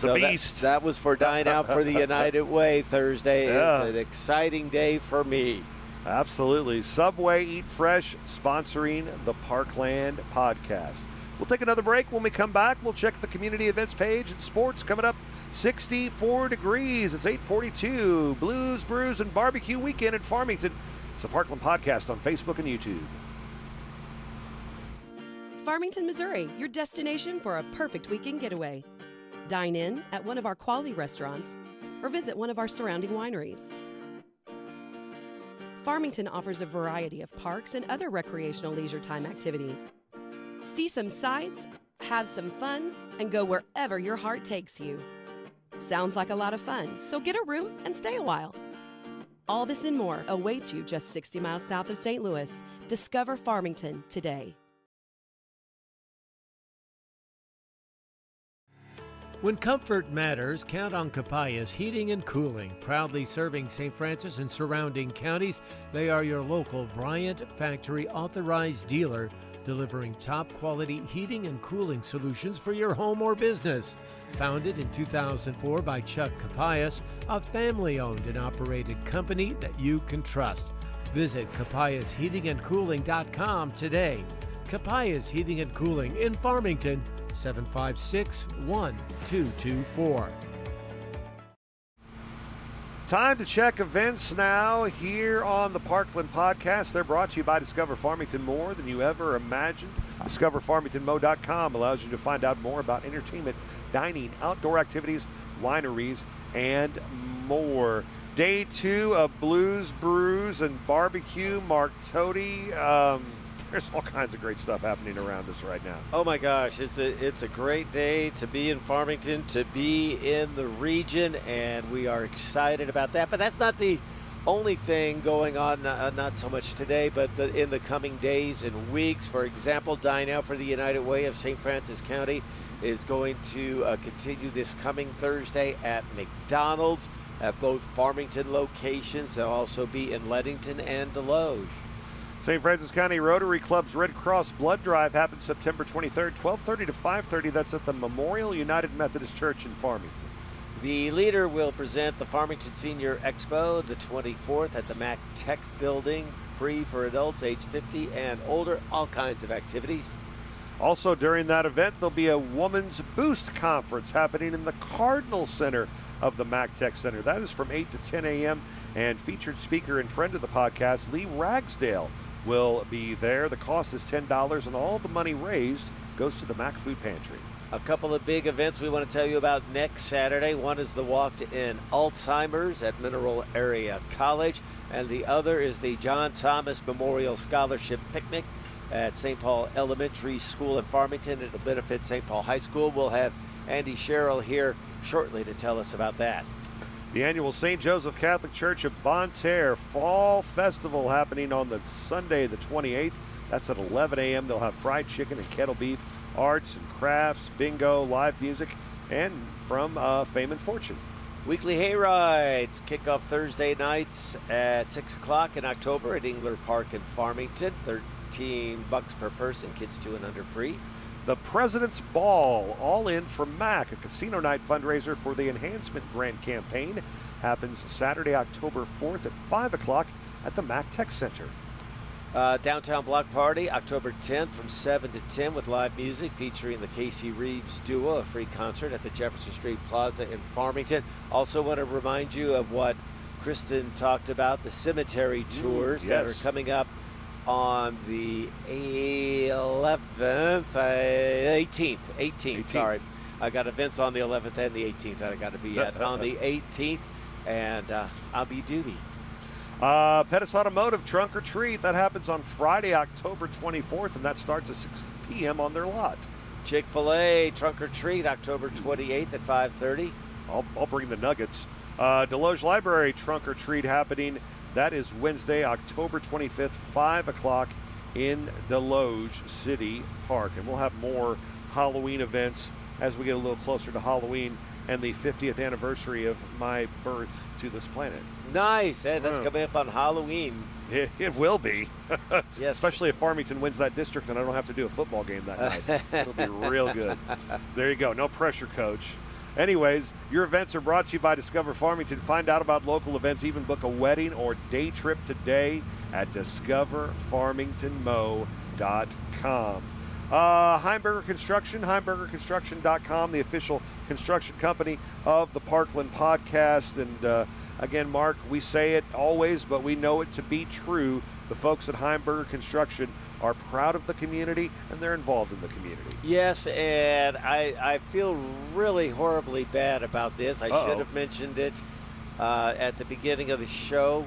That was for Dine Out for the United Way Thursday. Yeah. It's an exciting day for me. Absolutely. Subway, Eat Fresh, sponsoring the Parkland podcast. We'll take another break. When we come back, we'll check the community events page and sports coming up. 64 degrees. It's 8:42. Blues, Brews, and Barbecue Weekend in Farmington. It's the Parkland podcast on Facebook and YouTube. Farmington, Missouri, your destination for a perfect weekend getaway. Dine in at one of our quality restaurants or visit one of our surrounding wineries. Farmington offers a variety of parks and other recreational leisure time activities. See some sights, have some fun, and go wherever your heart takes you. Sounds like a lot of fun, so get a room and stay a while. All this and more awaits you just 60 miles south of St. Louis. Discover Farmington today. When comfort matters, count on Capaya's Heating and Cooling. Proudly serving St. Francis and surrounding counties, they are your local Bryant Factory authorized dealer, delivering top-quality heating and cooling solutions for your home or business. Founded in 2004 by Chuck Capayas, a family-owned and operated company that you can trust. Visit capayasheatingandcooling.com today. Capayas Heating and Cooling in Farmington, 756-1224. Time to check events now here on the Parkland podcast. They're brought to you by Discover Farmington more than you ever imagined. DiscoverFarmingtonMo.com allows you to find out more about entertainment, dining, outdoor activities, wineries, and more. Day 2 of Blues, Brews, and Barbecue. Mark Tody. There's all kinds of great stuff happening around us right now. Oh my gosh, it's a great day to be in Farmington, to be in the region, and we are excited about that. But that's not the only thing going on, not so much today, but in the coming days and weeks. For example, Dine Out for the United Way of St. Francis County is going to continue this coming Thursday at McDonald's at both Farmington locations. They'll also be in Leadington and Deloge. St. Francis County Rotary Club's Red Cross Blood Drive happens September 23rd, 12:30 to 5:30. That's at the Memorial United Methodist Church in Farmington. The leader will present the Farmington Senior Expo the 24th at the Mac Tech Building, free for adults age 50 and older, all kinds of activities. Also during that event, there'll be a Woman's Boost Conference happening in the Cardinal Center of the Mac Tech Center. That is from 8 to 10 a.m. And featured speaker and friend of the podcast, Lee Ragsdale, will be there. The cost is $10, and all the money raised goes to the Mac Food Pantry. A couple of big events we want to tell you about next Saturday. One is the Walk to End Alzheimer's at Mineral Area College, and the other is the John Thomas Memorial Scholarship Picnic at St. Paul Elementary School in Farmington. It'll benefit St. Paul High School. We'll have Andy Sherrill here shortly to tell us about that. The annual St. Joseph Catholic Church of Bonne Terre Fall Festival happening on the Sunday the 28th. That's at 11 a.m. They'll have fried chicken and kettle beef arts and crafts, bingo, live music, and from Fame and Fortune. Weekly hay rides kick off Thursday nights at 6 o'clock in October at Engler Park in Farmington. $13 per person, kids 2 and under free. The President's Ball, all in for MAC, a casino night fundraiser for the Enhancement Grant Campaign, happens Saturday, October 4th at 5 o'clock at the MAC Tech Center. Downtown Block Party, October 10th from 7 to 10 with live music featuring the Casey Reeves Duo, a free concert at the Jefferson Street Plaza in Farmington. Also want to remind you of what Kristen talked about, the cemetery tours that are coming up on the 18th. Sorry. I got events on the 11th and the 18th that I got to be at on the 18th, and I'll be doobie. Pettis Automotive Trunk or Treat, that happens on Friday, October 24th, and that starts at 6 p.m. on their lot. Chick-fil-A Trunk or Treat, October 28th at 5:30. I'll bring the nuggets. Deloge Library Trunk or Treat happening. That is Wednesday, October 25th, 5 o'clock in Deloge City Park. And we'll have more Halloween events as we get a little closer to Halloween and the 50th anniversary of my birth to this planet. Nice. Hey, that's coming up on Halloween. It will be. Yes. Especially if Farmington wins that district and I don't have to do a football game that night. It'll be real good. There you go. No pressure, Coach. Anyways, your events are brought to you by Discover Farmington. Find out about local events, even book a wedding or day trip today at discoverfarmingtonmo.com. Heimburger Construction, heimburgerconstruction.com, the official construction company of the Parkland podcast. And again, Mark, we say it always, but we know it to be true. The folks at Heimburger Construction are proud of the community, and they're involved in the community. Yes, and I feel really horribly bad about this. I should have mentioned it at the beginning of the show,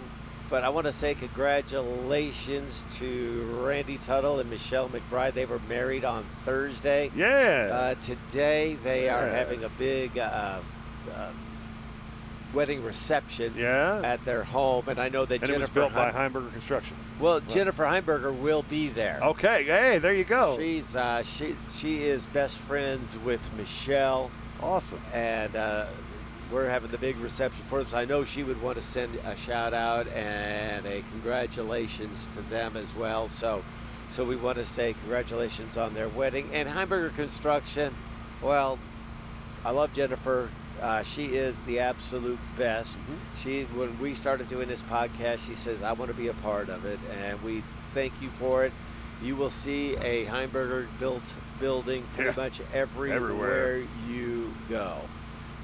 but I want to say congratulations to Randy Tuttle and Michelle McBride. They were married on Thursday. Yeah. Today they are having a big wedding reception at their home, and I know that and Jennifer it was built by Heimburger Construction. Well, Jennifer Heimburger will be there. Okay, hey, there you go. She's she is best friends with Michelle. Awesome. And we're having the big reception for them. So I know she would want to send a shout out and a congratulations to them as well. So we want to say congratulations on their wedding. And Heimburger Construction, well, I love Jennifer. She is the absolute best. When we started doing this podcast, she says, I want to be a part of it, and we thank you for it. You will see a Heimburger built building pretty much everywhere you go.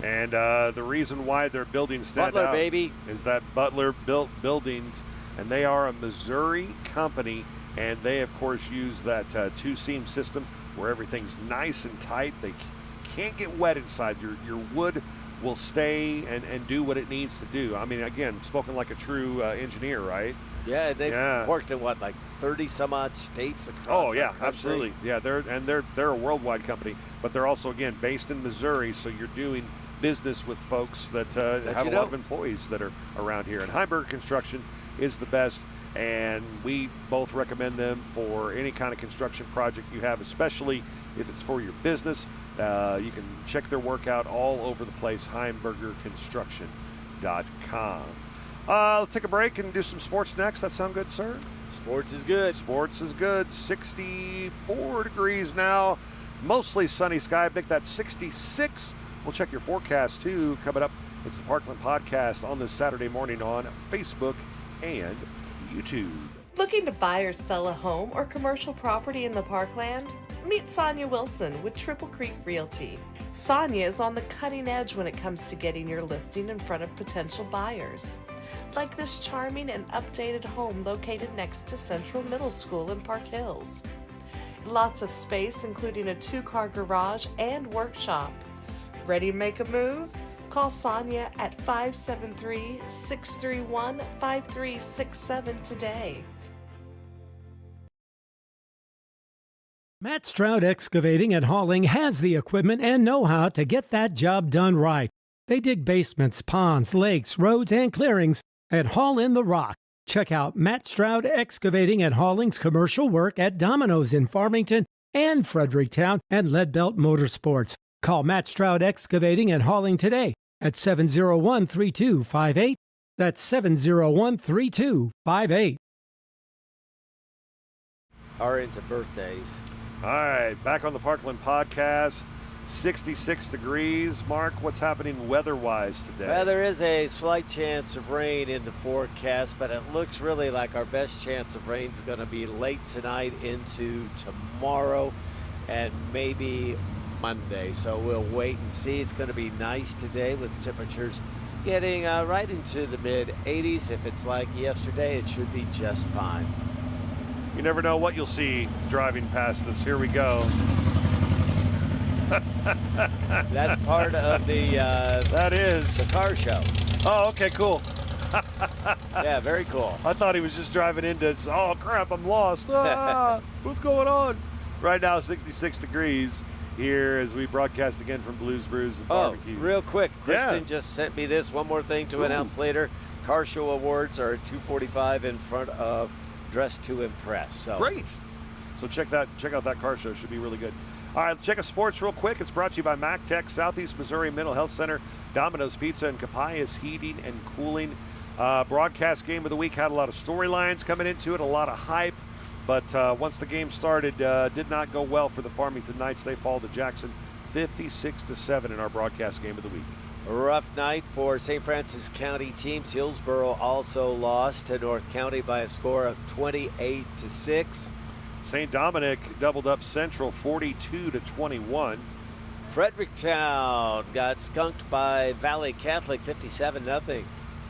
And the reason why their buildings stand Butler, out baby. is that Butler built buildings, and they are a Missouri company, and they, of course, use that two-seam system where everything's nice and tight. They can't get wet inside. Your wood will stay and do what it needs to do. I mean, again, spoken like a true engineer, right? Yeah, they've worked in like 30 some odd states across. Oh yeah, the country. absolutely. Yeah, they're a worldwide company, but they're also again based in Missouri. So you're doing business with folks that have a lot of employees that are around here. And Heimburger Construction is the best, and we both recommend them for any kind of construction project you have, especially if it's for your business. You can check their work out all over the place, heimburgerconstruction.com. Let's take a break and do some sports next. That sound good, sir? Sports is good. Sports is good. 64 degrees now. Mostly sunny sky. Make that 66. We'll check your forecast, too. Coming up, it's the Parkland Podcast on this Saturday morning on Facebook and YouTube. Looking to buy or sell a home or commercial property in the Parkland? Meet Sonia Wilson with Triple Creek Realty. Sonia is on the cutting edge when it comes to getting your listing in front of potential buyers. Like this charming and updated home located next to Central Middle School in Park Hills. Lots of space, including a 2-car garage and workshop. Ready to make a move? Call Sonia at 573-631-5367 today. Matt Stroud Excavating and Hauling has the equipment and know-how to get that job done right. They dig basements, ponds, lakes, roads, and clearings and haul in the rock. Check out Matt Stroud Excavating and Hauling's commercial work at Domino's in Farmington and Fredericktown and Leadbelt Motorsports. Call Matt Stroud Excavating and Hauling today at 701-3258. That's 701-3258. Are into birthdays. All right, back on the Parkland podcast. 66 degrees. Mark, what's happening weather-wise today? Well, there is a slight chance of rain in the forecast, but it looks really like our best chance of rain is going to be late tonight into tomorrow and maybe Monday. So we'll wait and see. It's going to be nice today with temperatures getting right into the mid-80s. If it's like yesterday, it should be just fine. You never know what you'll see driving past us. Here we go. That's part of the the car show. Oh, okay, cool. Yeah, very cool. I thought he was just driving into, oh crap, I'm lost. What's going on? Right now, 66 degrees here as we broadcast again from Blues, Brews, and Barbecue. Real quick, Kristen just sent me this. One more thing to Ooh. announce later. Car show awards are at 2:45 in front of Dress to Impress. So Great. So check out that car show. Should be really good. All right, check out sports real quick. It's brought to you by MacTech, Southeast Missouri Mental Health Center, Domino's Pizza, and Capayas Heating and Cooling. Broadcast game of the week had a lot of storylines coming into it, a lot of hype. But once the game started, did not go well for the Farmington Knights. They fall to Jackson 56-7 in our broadcast game of the week. a rough night for St. Francis County teams. Hillsborough also lost to North County by a score of 28-6. St. Dominic doubled up Central 42-21. Fredericktown got skunked by Valley Catholic 57-0.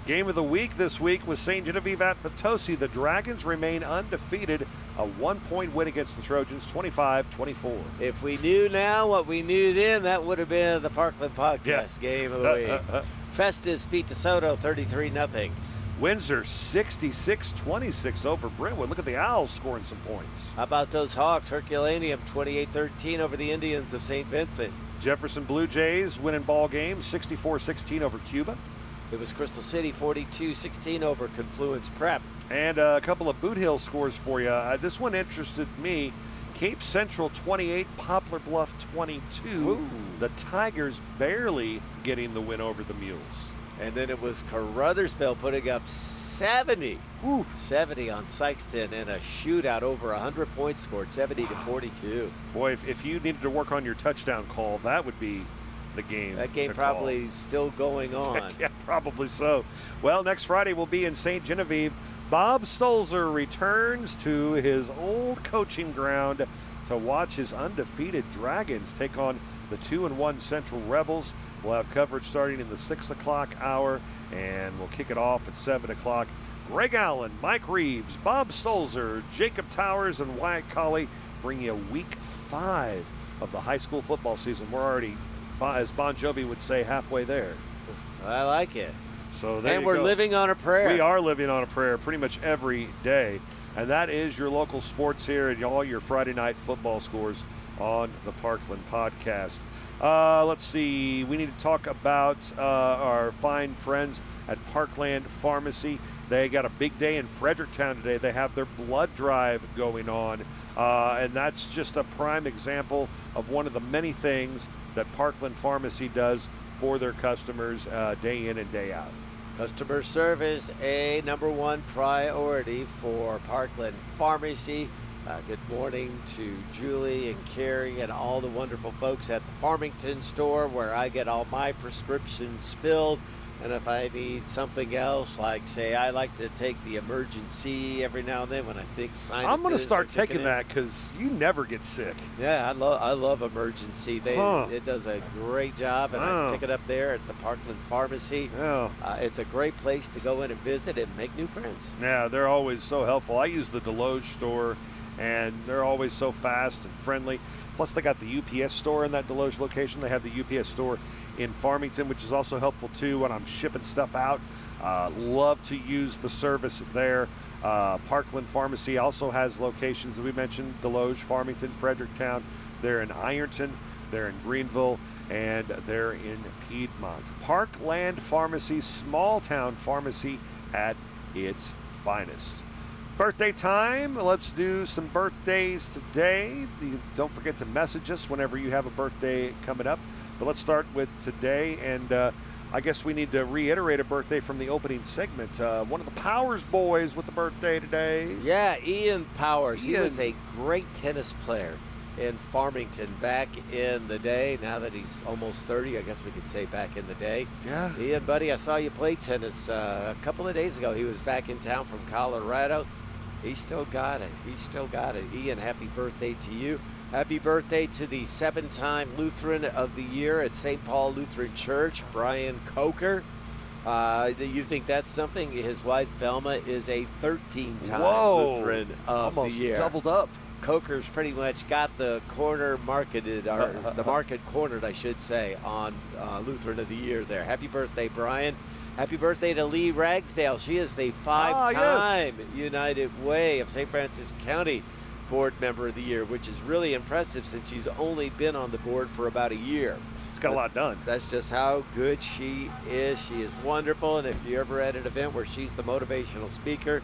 Game of the week this week was St. Genevieve at Potosi. The Dragons remain undefeated. A 1-point win against the Trojans, 25-24. If we knew now what we knew then, that would have been the Parkland Podcast game of the week. Festus beat DeSoto 33-0. Windsor 66-26 over Brentwood. Look at the Owls scoring some points. How about those Hawks? Herculaneum 28-13 over the Indians of St. Vincent. Jefferson Blue Jays winning ball game 64-16 over Cuba. It was Crystal City 42-16 over Confluence Prep. And a couple of Boot Hill scores for you. This one interested me. Cape Central 28, Poplar Bluff 22. Ooh. The Tigers barely getting the win over the Mules. And then it was Caruthersville putting up 70. Ooh. 70 on Sykeston in a shootout, over 100 points scored, 70-42. Boy, if you needed to work on your touchdown call, that would be the game. That game probably still going on. Yeah, probably so. Well, next Friday we'll be in St. Genevieve. Bob Stolzer returns to his old coaching ground to watch his undefeated Dragons take on the 2-1 Central Rebels. We'll have coverage starting in the 6 o'clock hour, and we'll kick it off at 7 o'clock. Greg Allen, Mike Reeves, Bob Stolzer, Jacob Towers, and Wyatt Colley bring you week 5 of the high school football season. We're already, as Bon Jovi would say, halfway there. I like it. So there and you we're go. living on a prayer. We are living on a prayer pretty much every day. And that is your local sports here and all your Friday night football scores on the Parkland Podcast. Let's see. We need to talk about our fine friends at Parkland Pharmacy. They got a big day in Fredericktown today. They have their blood drive going on. And that's just a prime example of one of the many things that Parkland Pharmacy does for their customers day in and day out. Customer service, a #1 priority for Parkland Pharmacy. Good morning to Julie and Carrie and all the wonderful folks at the Farmington store where I get all my prescriptions filled. And if I need something else, like say I like to take the Emergency every now and then when I think sinuses. I'm going to start are kicking taking that because you never get sick. Yeah, I love Emergency. It does a great job, and I pick it up there at the Parkland Pharmacy. Yeah. It's a great place to go in and visit and make new friends. Yeah, they're always so helpful. I use the Deloge store, and they're always so fast and friendly. Plus, they got the UPS store in that Deloge location. They have the UPS store in Farmington, which is also helpful, too, when I'm shipping stuff out. Love to use the service there. Parkland Pharmacy also has locations that we mentioned, Deloge, Farmington, Fredericktown. They're in Ironton, they're in Greenville, and they're in Piedmont. Parkland Pharmacy, small town pharmacy at its finest. Birthday time. Let's do some birthdays today. Don't forget to message us whenever you have a birthday coming up. But let's start with today, and I guess we need to reiterate a birthday from the opening segment. One of the Powers boys with the birthday today. Yeah, Ian Powers. He Ian. was a great tennis player in Farmington back in the day. Now that he's almost 30, I guess we could say back in the day. Yeah. Ian, buddy, I saw you play tennis a couple of days ago. He was back in town from Colorado. He still got it. He still got it. Ian, happy birthday to you. Happy birthday to the 7-time Lutheran of the Year at St. Paul Lutheran Church, Brian Coker. You think that's something? His wife, Velma, is a 13-time Lutheran of the Year. Almost doubled up. Coker's pretty much got the corner marketed, or the market cornered, I should say, on Lutheran of the Year there. Happy birthday, Brian. Happy birthday to Lee Ragsdale. She is the 5-time United Way of St. Francis County Board Member of the Year, which is really impressive since she's only been on the board for about a year. She's got a lot done. That's just how good she is. She is wonderful, and if you're ever at an event where she's the motivational speaker,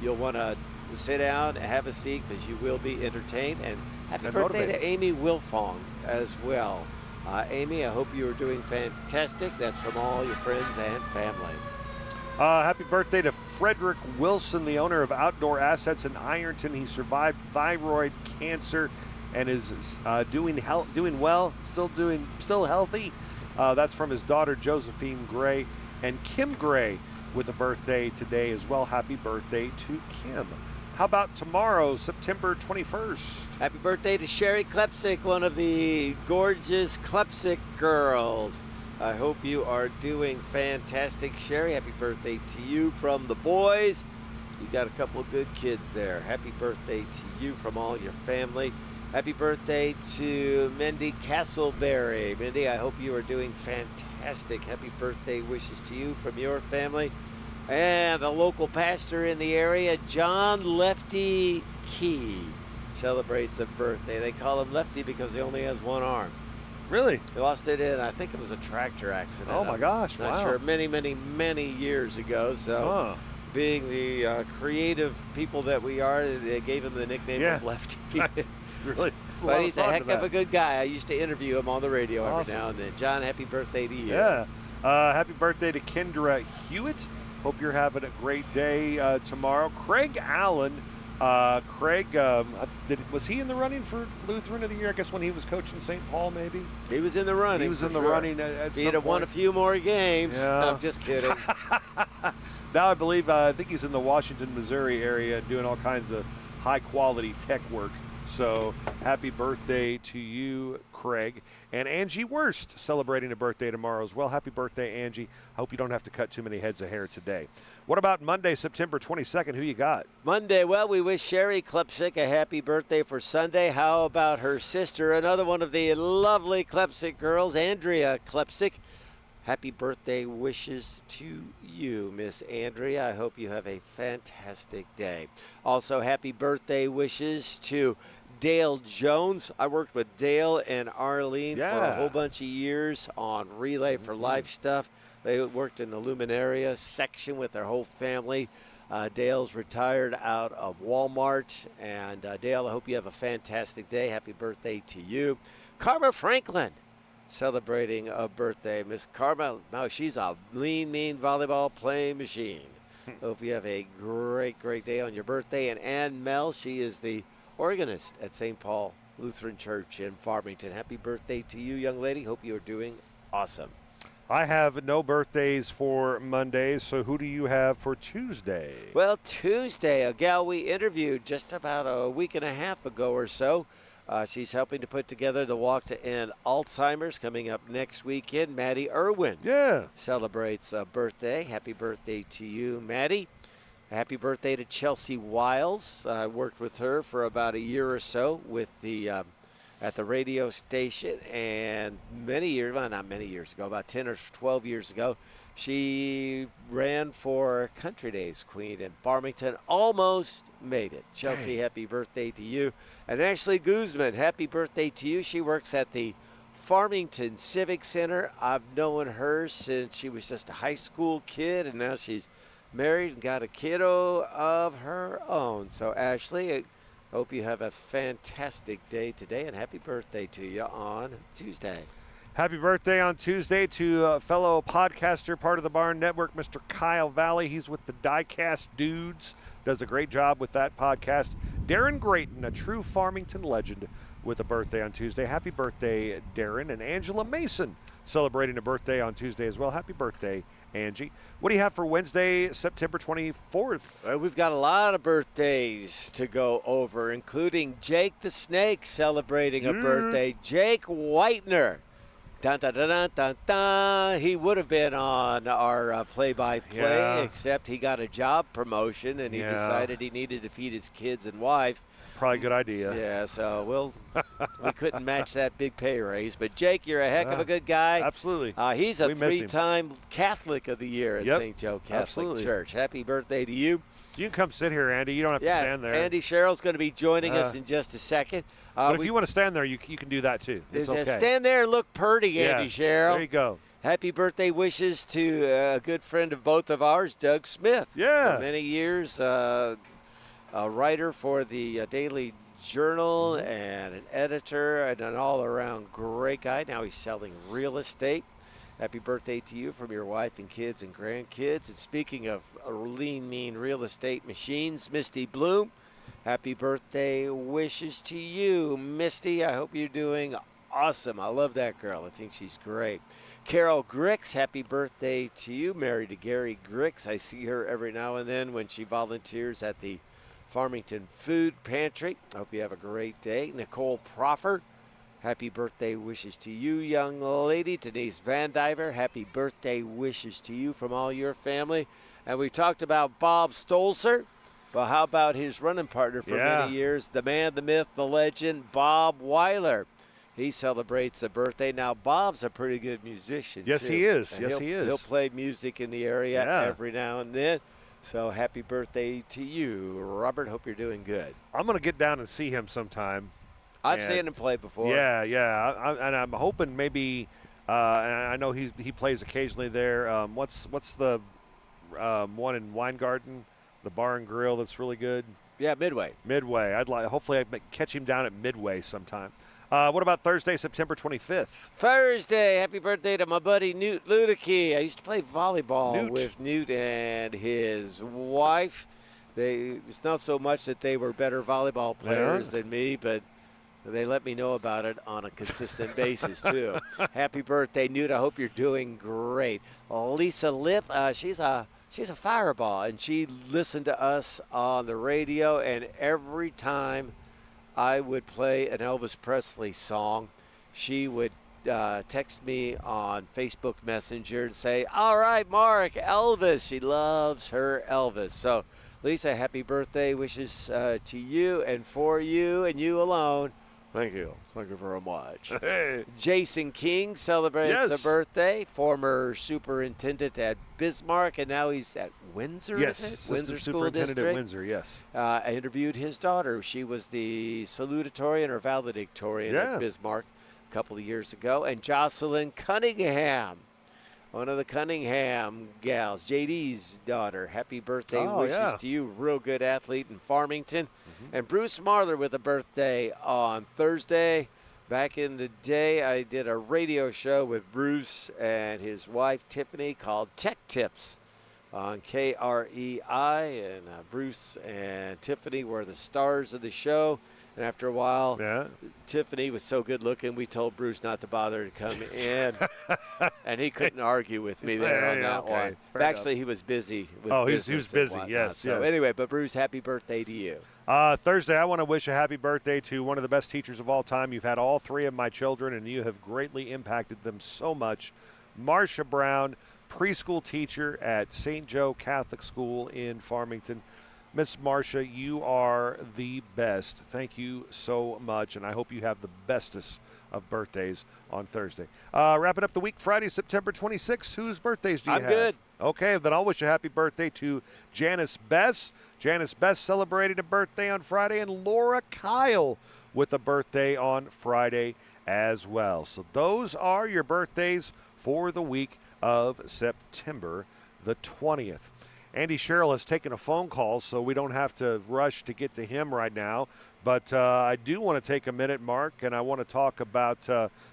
you'll want to sit down and have a seat because you will be entertained. And happy birthday to Amy Wilfong as well. Amy, I hope you are doing fantastic. That's from all your friends and family. Happy birthday to Frederick Wilson, the owner of Outdoor Assets in Ironton. He survived thyroid cancer and is doing well, still healthy. That's from his daughter Josephine Gray, and Kim Gray with a birthday today as well. Happy birthday to Kim. How about tomorrow, September 21st? Happy birthday to Sherry Klepsick, one of the gorgeous Klepsick girls. I hope you are doing fantastic, Sherry. Happy birthday to you from the boys. You got a couple of good kids there. Happy birthday to you from all your family. Happy birthday to Mindy Castleberry. Mindy, I hope you are doing fantastic. Happy birthday wishes to you from your family. And a local pastor in the area, John Lefty Key, celebrates a birthday. They call him Lefty because he only has one arm. Really? He lost it in, I think it was a tractor accident. Oh, my gosh. Not sure, many years ago. So, being the creative people that we are, they gave him the nickname of Lefty. Really, but he's a heck of a good guy. I used to interview him on the radio every now and then. John, happy birthday to you. Yeah. Happy birthday to Kendra Hewitt. Hope you're having a great day tomorrow. Craig Allen. Was he in the running for Lutheran of the Year? I guess when he was coaching St. Paul, maybe? He was in the running. He was in the running at He'd have won a few more games. Yeah. No, I'm just kidding. Now I believe, I think he's in the Washington, Missouri area doing all kinds of high-quality tech work. So happy birthday to you, Craig. And Angie Wurst celebrating a birthday tomorrow as well. Happy birthday, Angie. Hope you don't have to cut too many heads of hair today. What about Monday, September 22nd? Who you got? Monday, well, we wish Sherry Klepsick a happy birthday for Sunday. How about her sister, another one of the lovely Klepsick girls, Andrea Klepsick? Happy birthday wishes to you, Miss Andrea. I hope you have a fantastic day. Also, happy birthday wishes to Dale Jones. I worked with Dale and Arlene for a whole bunch of years on Relay for Life stuff. They worked in the Luminaria section with their whole family. Dale's retired out of Walmart. And Dale, I hope you have a fantastic day. Happy birthday to you. Karma Franklin celebrating a birthday. Miss Karma, now she's a mean volleyball playing machine. Hope you have a great day on your birthday. And Ann Mel, she is the organist at St. Paul Lutheran Church in Farmington. Happy birthday to you, young lady. Hope you are doing awesome. I have no birthdays for Monday, so who do you have for Tuesday? Well, Tuesday, a gal we interviewed just about a week and a half ago or so. She's helping to put together the Walk to End Alzheimer's coming up next weekend. Maddie Irwin celebrates a birthday. Happy birthday to you, Maddie. Happy birthday to Chelsea Wiles. I worked with her for about a year or so with the at the radio station, and not many years ago, about 10 or 12 years ago, she ran for Country Days Queen in Farmington. Almost made it. Chelsea, happy birthday to you. And Ashley Guzman, happy birthday to you. She works at the Farmington Civic Center. I've known her since she was just a high school kid, and now she's married and got a kiddo of her own. So, Ashley, I hope you have a fantastic day today, and happy birthday to you on Tuesday. Happy birthday on Tuesday to fellow podcaster, part of the Barn Network, Mr. Kyle Valley. He's with the Diecast Dudes. Does a great job with that podcast. Darren Grayton, a true Farmington legend, with a birthday on Tuesday. Happy birthday, Darren. And Angela Mason celebrating a birthday on Tuesday as well. Happy birthday, Angie. What do you have for Wednesday, September 24th? Well, we've got a lot of birthdays to go over, including Jake the Snake celebrating a birthday. Jake Whitener. Dun, dun, dun, dun, dun, dun. He would have been on our play-by-play, except he got a job promotion, and he decided he needed to feed his kids and wife. Probably a good idea. Yeah, so we couldn't match that big pay raise. But, Jake, you're a heck of a good guy. Absolutely. He's a three-time Catholic of the Year at St. Joe Catholic Church. Happy birthday to you. You can come sit here, Andy. You don't have to stand there. Andy Sherrill's going to be joining us in just a second. But if you want to stand there, you can do that too. It's okay. Stand there and look purty, Andy Sherrill. There you go. Happy birthday wishes to a good friend of both of ours, Doug Smith. Yeah. For many years, a writer for the Daily Journal and an editor and an all-around great guy. Now he's selling real estate. Happy birthday to you from your wife and kids and grandkids. And speaking of lean, mean real estate machines, Misty Bloom, happy birthday wishes to you, Misty. I hope you're doing awesome. I love that girl. I think she's great. Carol Grix, happy birthday to you. Married to Gary Grix. I see her every now and then when she volunteers at the Farmington Food Pantry. I hope you have a great day. Nicole Proffer, happy birthday wishes to you, young lady. Denise Van Diver, happy birthday wishes to you from all your family. And we talked about Bob Stolzer. Well, how about his running partner for many years, the man, the myth, the legend, Bob Weiler. He celebrates a birthday. Now, Bob's a pretty good musician, Yes, too. he is. And Yes, he is. He'll play music in the area every now and then. So happy birthday to you, Robert. Hope you're doing good. I'm going to get down and see him sometime. I've seen him play before. Yeah. And I'm hoping maybe, and I know he plays occasionally there. What's the one in Weingarten, the bar and grill that's really good? Yeah, Midway. Hopefully I catch him down at Midway sometime. What about Thursday, September 25th? Thursday, happy birthday to my buddy Newt Ludicky. I used to play volleyball with Newt and his wife. It's not so much that they were better volleyball players than me, but they let me know about it on a consistent basis, too. Happy birthday, Newt. I hope you're doing great. Lisa Lip, she's a fireball, and she listened to us on the radio, and every time I would play an Elvis Presley song, she would text me on Facebook Messenger and say, all right, Mark, Elvis. She loves her Elvis. So, Lisa, happy birthday wishes to you and for you and you alone. Thank you. Thank you very much. Hey. Jason King celebrates a birthday, former superintendent at Bismarck, and now he's at Windsor, yes, is it? Windsor School superintendent District. at Windsor, yes. I interviewed his daughter. She was the salutatorian or valedictorian at Bismarck a couple of years ago. And Jocelyn Cunningham, one of the Cunningham gals, JD's daughter. Happy birthday wishes to you. Real good athlete in Farmington. And Bruce Marler with a birthday on Thursday. Back in the day, I did a radio show with Bruce and his wife, Tiffany, called Tech Tips on KREI. And Bruce and Tiffany were the stars of the show. And after a while, Tiffany was so good looking, we told Bruce not to bother to come in. And he couldn't argue with me there on that one. Actually, he was busy. With he was busy, yes. So anyway, but Bruce, happy birthday to you. Thursday, I want to wish a happy birthday to one of the best teachers of all time. You've had all three of my children, and you have greatly impacted them so much. Marcia Brown, preschool teacher at St. Joe Catholic School in Farmington. Miss Marcia, you are the best. Thank you so much, and I hope you have the bestest of birthdays on Thursday. Wrapping up the week, Friday, September 26th. Whose birthdays do you have? I'm good. Okay, then I'll wish a happy birthday to Janice Bess. Janice Bess celebrated a birthday on Friday, and Laura Kyle with a birthday on Friday as well. So those are your birthdays for the week of September the 20th. Andy Sherrill has taken a phone call, so we don't have to rush to get to him right now. But I do want to take a minute, Mark, and I want to talk about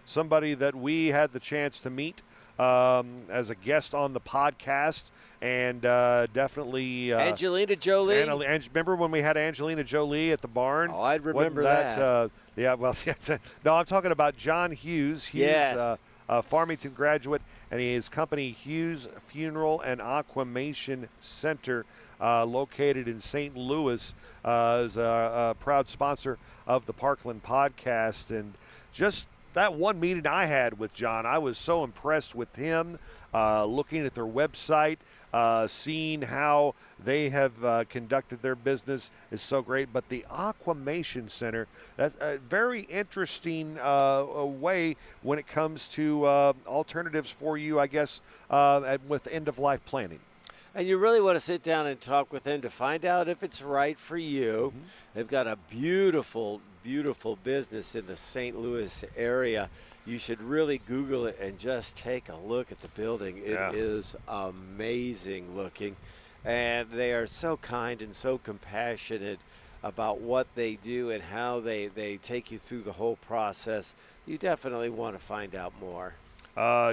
somebody that we had the chance to meet as a guest on the podcast, and definitely Angelina Jolie. Remember when we had Angelina Jolie at the barn? Oh, I'd remember that. Yeah, well, no, I'm talking about John Hughes. Yes. Farmington graduate, and his company Hughes Funeral and Aquamation Center, located in St. Louis, is a proud sponsor of the Parkland podcast. And just that one meeting I had with John, I was so impressed with him, looking at their website, seeing how they have conducted their business is so great. But the Aquamation Center, that's a very interesting way when it comes to alternatives for you, I guess, with end-of-life planning. And you really want to sit down and talk with them to find out if it's right for you. Mm-hmm. They've got a beautiful, beautiful business in the St. Louis area. You should really Google it and just take a look at the building. It is amazing looking. And they are so kind and so compassionate about what they do and how they take you through the whole process. You definitely want to find out more.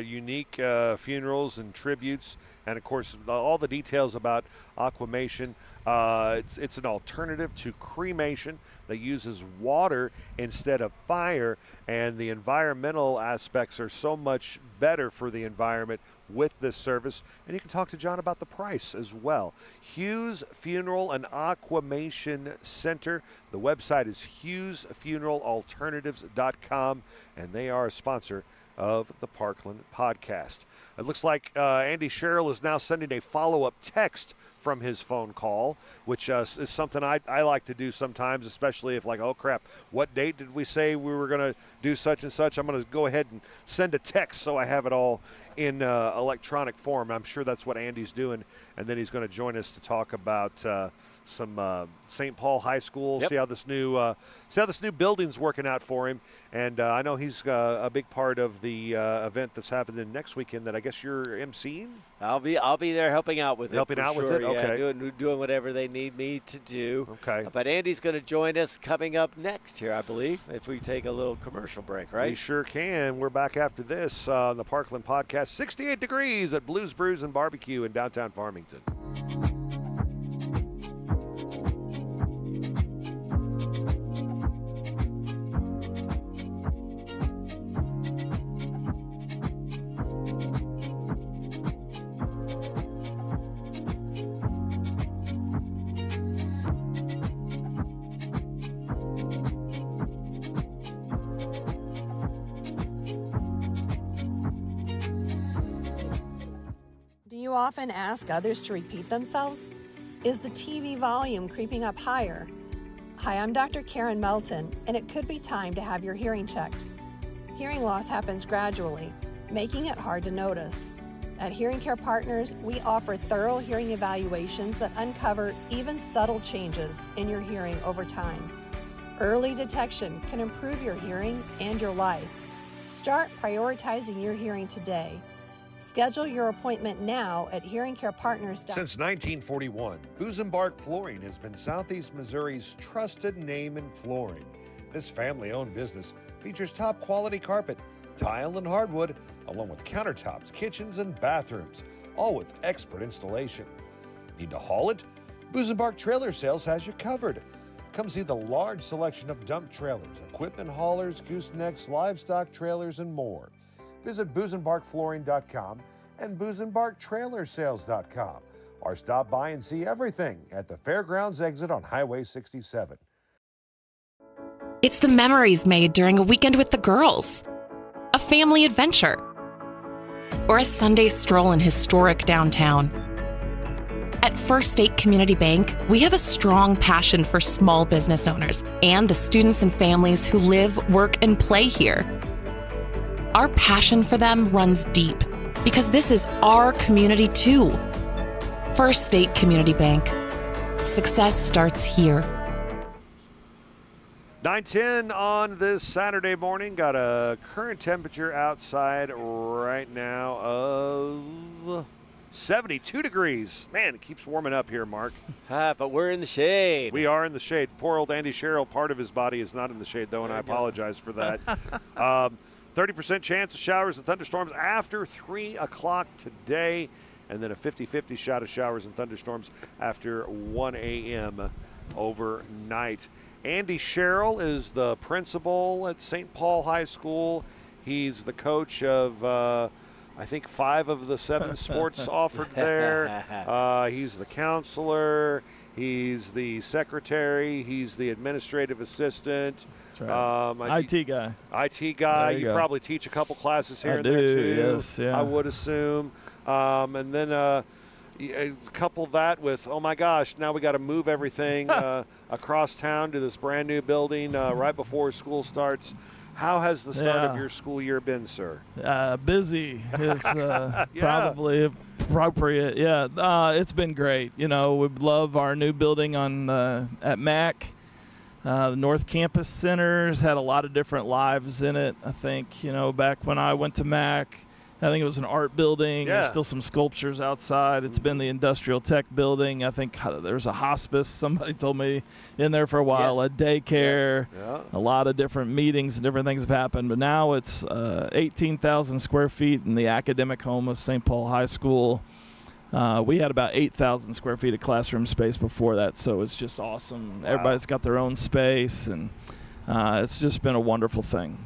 Unique funerals and tributes, and of course all the details about Aquamation. It's an alternative to cremation that uses water instead of fire, and the environmental aspects are so much better for the environment with this service. And you can talk to John about the price as well. Hughes Funeral and Aquamation Center. The website is HughesFuneralAlternatives.com, and they are a sponsor of the Parkland podcast. It looks like Andy Sherirll is now sending a follow-up text from his phone call, which is something I like to do sometimes, especially if, like, oh crap, what date did we say we were going to do such and such? I'm going to go ahead and send a text so I have it all in electronic form. I'm sure that's what Andy's doing, and then he's going to join us to talk about some St. Paul High School. Yep. See how this new building's working out for him. And I know he's a big part of the event that's happening next weekend that I guess you're emceeing. I'll be there helping out with it. Helping out with it. Okay. Yeah, doing whatever they need me to do. Okay. But Andy's going to join us coming up next here, I believe, if we take a little commercial break, right? We sure can. We're back after this on the Parkland podcast. 68 degrees at Blues, Brews, and Barbecue in downtown Farmington. Do you often ask others to repeat themselves? Is the TV volume creeping up higher? Hi, I'm Dr. Karen Melton, and it could be time to have your hearing checked. Hearing loss happens gradually, making it hard to notice. At Hearing Care Partners, we offer thorough hearing evaluations that uncover even subtle changes in your hearing over time. Early detection can improve your hearing and your life. Start prioritizing your hearing today. Schedule your appointment now at hearingcarepartners.com. Since 1941, Booz & Bark Flooring has been Southeast Missouri's trusted name in flooring. This family-owned business features top-quality carpet, tile, and hardwood, along with countertops, kitchens, and bathrooms, all with expert installation. Need to haul it? Booz & Bark Trailer Sales has you covered. Come see the large selection of dump trailers, equipment haulers, goosenecks, livestock trailers, and more. Visit boozandbarkflooring.com and boozandbarktrailersales.com, or stop by and see everything at the Fairgrounds exit on Highway 67. It's the memories made during a weekend with the girls, a family adventure, or a Sunday stroll in historic downtown. At First State Community Bank, we have a strong passion for small business owners and the students and families who live, work, and play here. Our passion for them runs deep because this is our community too. First State Community Bank. Success starts here. 9:10 on this Saturday morning. Got a current temperature outside right now of 72 degrees. Man, it keeps warming up here, Mark. But we're in the shade. We are in the shade. Poor old Andy Sherrill, part of his body is not in the shade, though, and I apologize for that. 30% chance of showers and thunderstorms after 3 o'clock today, and then a 50-50 shot of showers and thunderstorms after 1 a.m. overnight. Andy Sherrill is the principal at St. Paul High School. He's the coach of, I think, 5 of the 7 sports offered there. He's the counselor. He's the secretary. He's the administrative assistant. That's right. IT guy. IT guy. You probably teach a couple classes here and there, too. Yes, yeah. I would assume. And then couple that with, oh, my gosh, now we got to move everything across town to this brand-new building right before school starts. How has the start of your school year been, sir? Busy is probably appropriate. Yeah, it's been great. You know, we love our new building on at Mac. The North Campus Center's had a lot of different lives in it. I think, you know, back when I went to Mac, I think it was an art building. Yeah. There's still some sculptures outside. It's been the industrial tech building. I think there's a hospice, somebody told me, in there for a while, a daycare. Yeah. A lot of different meetings and different things have happened. But now it's 18,000 square feet in the academic home of St. Paul High School. We had about 8,000 square feet of classroom space before that, so it's just awesome. Wow. Everybody's got their own space, and it's just been a wonderful thing.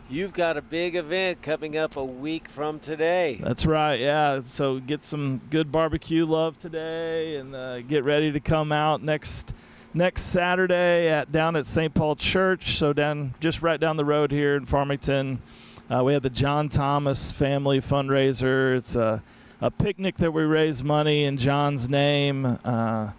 You've got a big event coming up a week from today. That's right, yeah. So get some good barbecue love today, and get ready to come out next Saturday down at St. Paul Church. So just right down the road here in Farmington, we have the John Thomas Family Fundraiser. It's a picnic that we raise money in John's name. You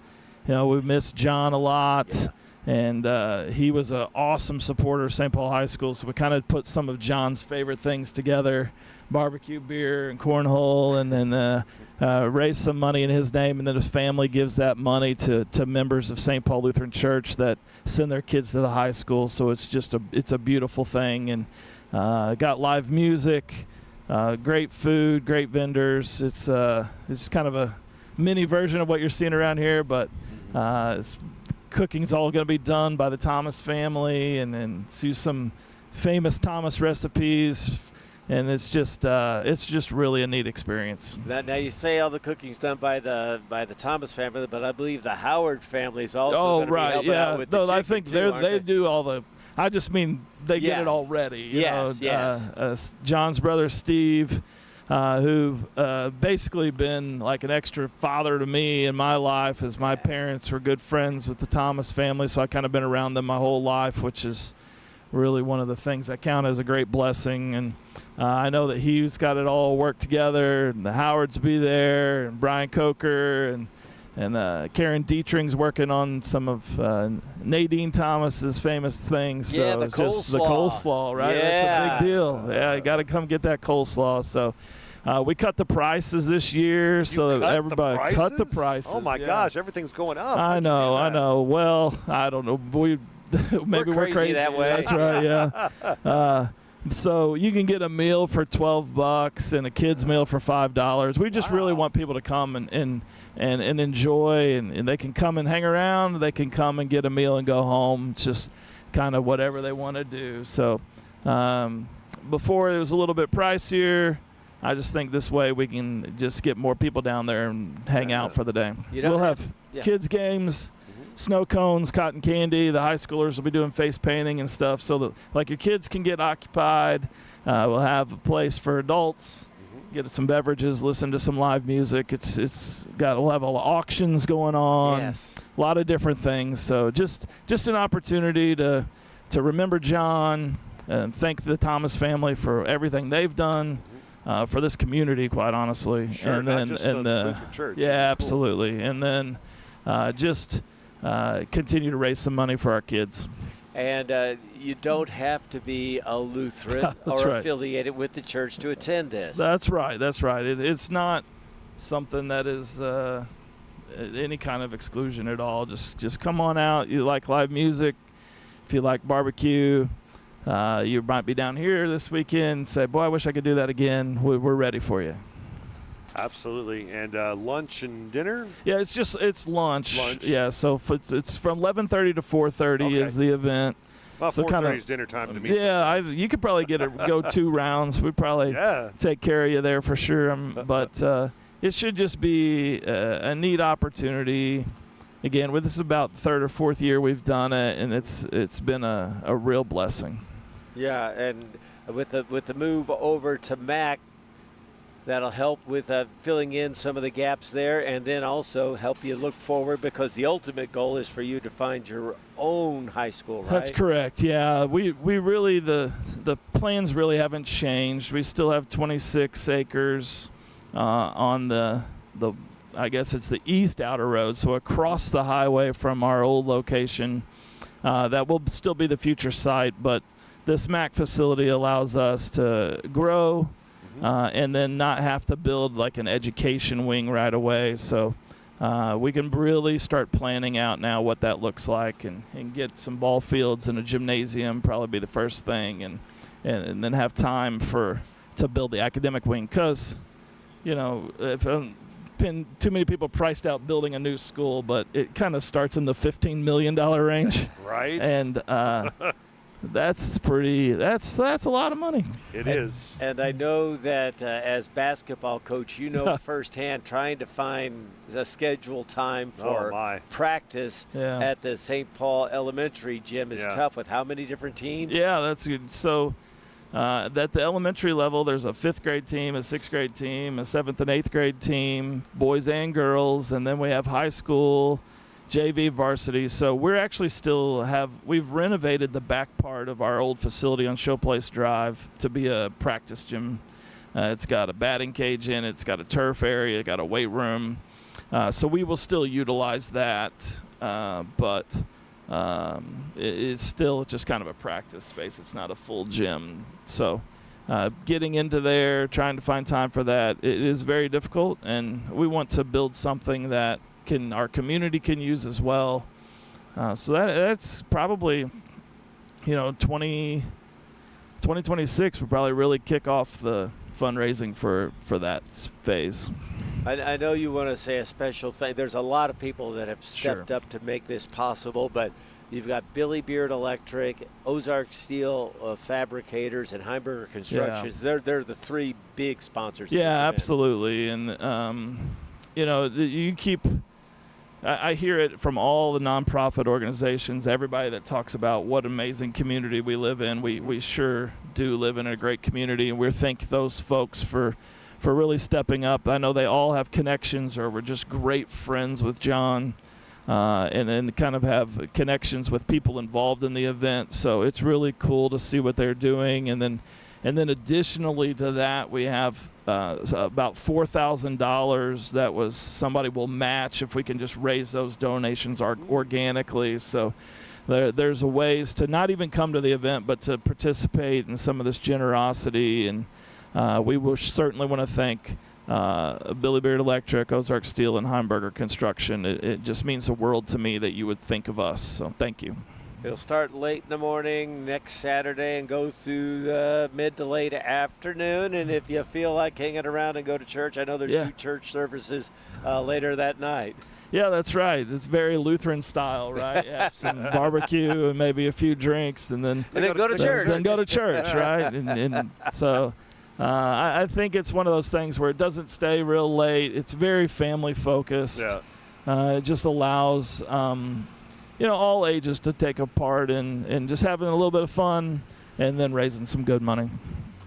know, we miss John a lot. Yeah. And he was an awesome supporter of St. Paul High School, so we kind of put some of John's favorite things together, barbecue, beer, and cornhole, and then raise some money in his name, and then his family gives that money to members of St. Paul Lutheran Church that send their kids to the high school. So it's just it's a beautiful thing, and got live music, great food, great vendors. It's kind of a mini version of what you're seeing around here, but cooking's all going to be done by the Thomas family, and then use some famous Thomas recipes, and it's just really a neat experience. Now you say all the cooking's done by the Thomas family, but I believe the Howard family is also going to be helping out with the chicken I think too, they do all the. I just mean they get it all ready. Yes. John's brother Steve, who basically been like an extra father to me in my life, as my parents were good friends with the Thomas family, so I kind of been around them my whole life, which is really one of the things that count as a great blessing. And I know that he's got it all worked together, and the Howards be there, and Brian Coker, and Karen Dietring's working on some of Nadine Thomas's famous things. So yeah, the it's coleslaw. just the coleslaw, right? Yeah. That's a big deal. Yeah, you got to come get that coleslaw. So we cut the prices this year, so that everybody cut the prices. Oh my gosh, everything's going up. I know. Well, I don't know. Maybe we're crazy that way. That's right. Yeah. So you can get a meal for $12 and a kid's meal for $5. We just really want people to come and enjoy, and they can come and hang around. They can come and get a meal and go home. It's just kind of whatever they want to do. So before it was a little bit pricier. I just think this way we can just get more people down there and hang out for the day. We'll have kids games, snow cones, cotton candy. The high schoolers will be doing face painting and stuff, so that like your kids can get occupied. We'll have a place for adults, get some beverages, listen to some live music. We'll have all the auctions going on. Yes. A lot of different things. So just an opportunity to remember John and thank the Thomas family for everything they've done. For this community, quite honestly. Sure, and not then just the Lutheran Church. Yeah, absolutely. And then just continue to raise some money for our kids. And you don't have to be a Lutheran or affiliated with the church to attend this. That's right. It's not something that is any kind of exclusion at all. Just come on out. You like live music, if you like barbecue. You might be down here this weekend and say, boy, I wish I could do that again. We're ready for you. Absolutely. And lunch and dinner? Yeah, it's lunch. Lunch. Yeah, so it's from 11:30 to 4:30 is the event. Well, so 4:30 is dinner time to me. Yeah, you could probably go 2 rounds. We'd probably take care of you there for sure. But it should just be a neat opportunity. Again, this is about the 3rd or 4th year we've done it, and it's been a real blessing. Yeah, and with the move over to Mac, that'll help with filling in some of the gaps there, and then also help you look forward, because the ultimate goal is for you to find your own high school, right? That's correct. Yeah, we really the plans really haven't changed. We still have 26 acres on the I guess it's the east outer road, so across the highway from our old location. That will still be the future site, but this MAC facility allows us to grow and then not have to build like an education wing right away. So we can really start planning out now what that looks like, and get some ball fields and a gymnasium, probably be the first thing, and then have time to build the academic wing. Because, if been too many people priced out building a new school, but it kind of starts in the $15 million range. Right. And that's a lot of money. It is. And I know that as basketball coach, firsthand trying to find a scheduled time for practice at the St. Paul Elementary gym is tough with how many different teams? Yeah, that's good. So at the elementary level, there's a 5th grade team, a 6th grade team, a 7th and 8th grade team, boys and girls, and then we have high school, JV, varsity. So we're actually we've renovated the back part of our old facility on Showplace Drive to be a practice gym. It's got a batting cage in it, it's got a turf area, got a weight room. So we will still utilize that, but it's still just kind of a practice space. It's not a full gym. So getting into there, trying to find time for that, it is very difficult, and we want to build something that our community can use as well. So that's probably 2026 will probably really kick off the fundraising for that phase. I know you want to say a special thing. There's a lot of people that have stepped up to make this possible, but you've got Billy Beard Electric, Ozark Steel Fabricators, and Heimburger Constructions. Yeah. They're the 3 big sponsors. Yeah, absolutely. And I hear it from all the nonprofit organizations, everybody that talks about what amazing community we live in. We sure do live in a great community, and we thank those folks for really stepping up. I know they all have connections or were just great friends with John, and kind of have connections with people involved in the event. So it's really cool to see what they're doing. And then additionally to that, we have about $4,000 that somebody will match if we can just raise those donations organically. So there's ways to not even come to the event, but to participate in some of this generosity. And we will certainly want to thank Billy Beard Electric, Ozark Steel, and Heimburger Construction. It just means the world to me that you would think of us. So thank you. It'll start late in the morning next Saturday and go through the mid to late afternoon. And if you feel like hanging around and go to church, I know there's 2 church services later that night. Yeah, that's right. It's very Lutheran style, right? Yeah, some barbecue and maybe a few drinks, and then go to church. Then go to church, right? And so I think it's one of those things where it doesn't stay real late. It's very family focused. Yeah. It just allows all ages to take a part and just having a little bit of fun and then raising some good money.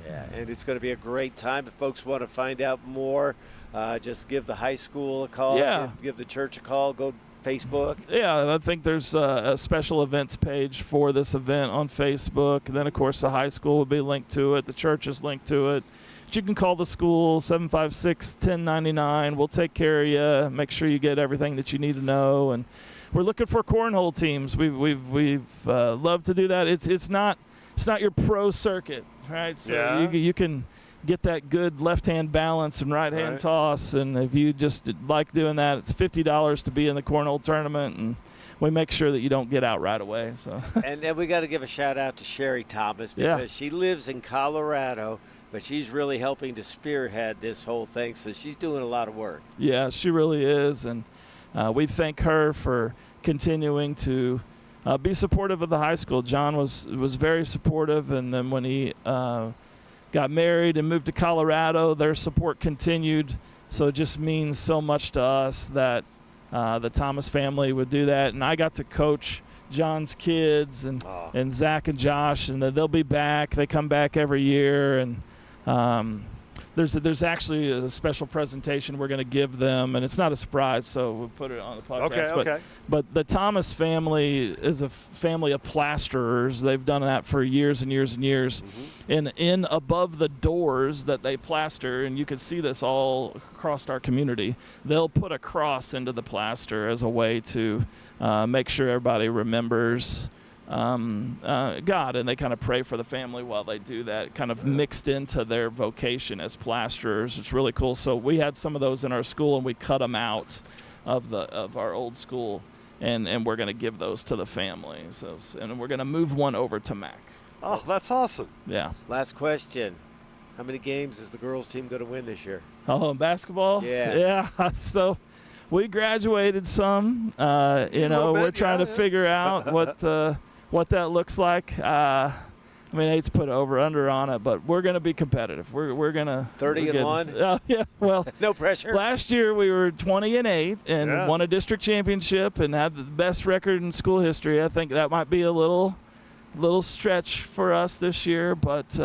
Yeah, and it's going to be a great time. If folks want to find out more, just give the high school a call. Yeah. Give the church a call. Go Facebook. Yeah, I think there's a special events page for this event on Facebook. And then, of course, the high school will be linked to it. The church is linked to it. But you can call the school, 756-1099. We'll take care of you, make sure you get everything that you need to know. And we're looking for cornhole teams. We've loved to do that. It's not your pro circuit, right? So you can get that good left-hand balance and right-hand toss, and if you just like doing that, it's $50 to be in the cornhole tournament, and we make sure that you don't get out right away. So. And then we got to give a shout out to Sherri Thomas, because she lives in Colorado. but she's really helping to spearhead this whole thing, so she's doing a lot of work. Yeah, she really is, and we thank her for continuing to be supportive of the high school. John was very supportive, and then when he got married and moved to Colorado, their support continued. So it just means so much to us that the Thomas family would do that. And I got to coach John's kids and Zach and Josh, and they'll be back. They come back every year, and there's actually a special presentation we're going to give them, and it's not a surprise, so we'll put it on the podcast. Okay. But the Thomas family is a family of plasterers. They've done that for years and years and years. And in above the doors that they plaster, and you can see this all across our community, they'll put a cross into the plaster as a way to make sure everybody remembers God, and they kind of pray for the family while they do that, kind of mixed into their vocation as plasterers. It's really cool. So we had some of those in our school, and we cut them out of our old school, and we're going to give those to the family. So, and we're going to move one over to Mac. Oh, that's awesome. Yeah. Last question. How many games is the girls' team going to win this year? Oh, basketball? Yeah. Yeah. So we graduated some. We're trying to figure out what that looks like. I hate to put over under on it, but we're going to be competitive. We're going to 30-1. Yeah. Well, no pressure. Last year we were 20-8 and won a district championship and had the best record in school history. I think that might be a little stretch for us this year, but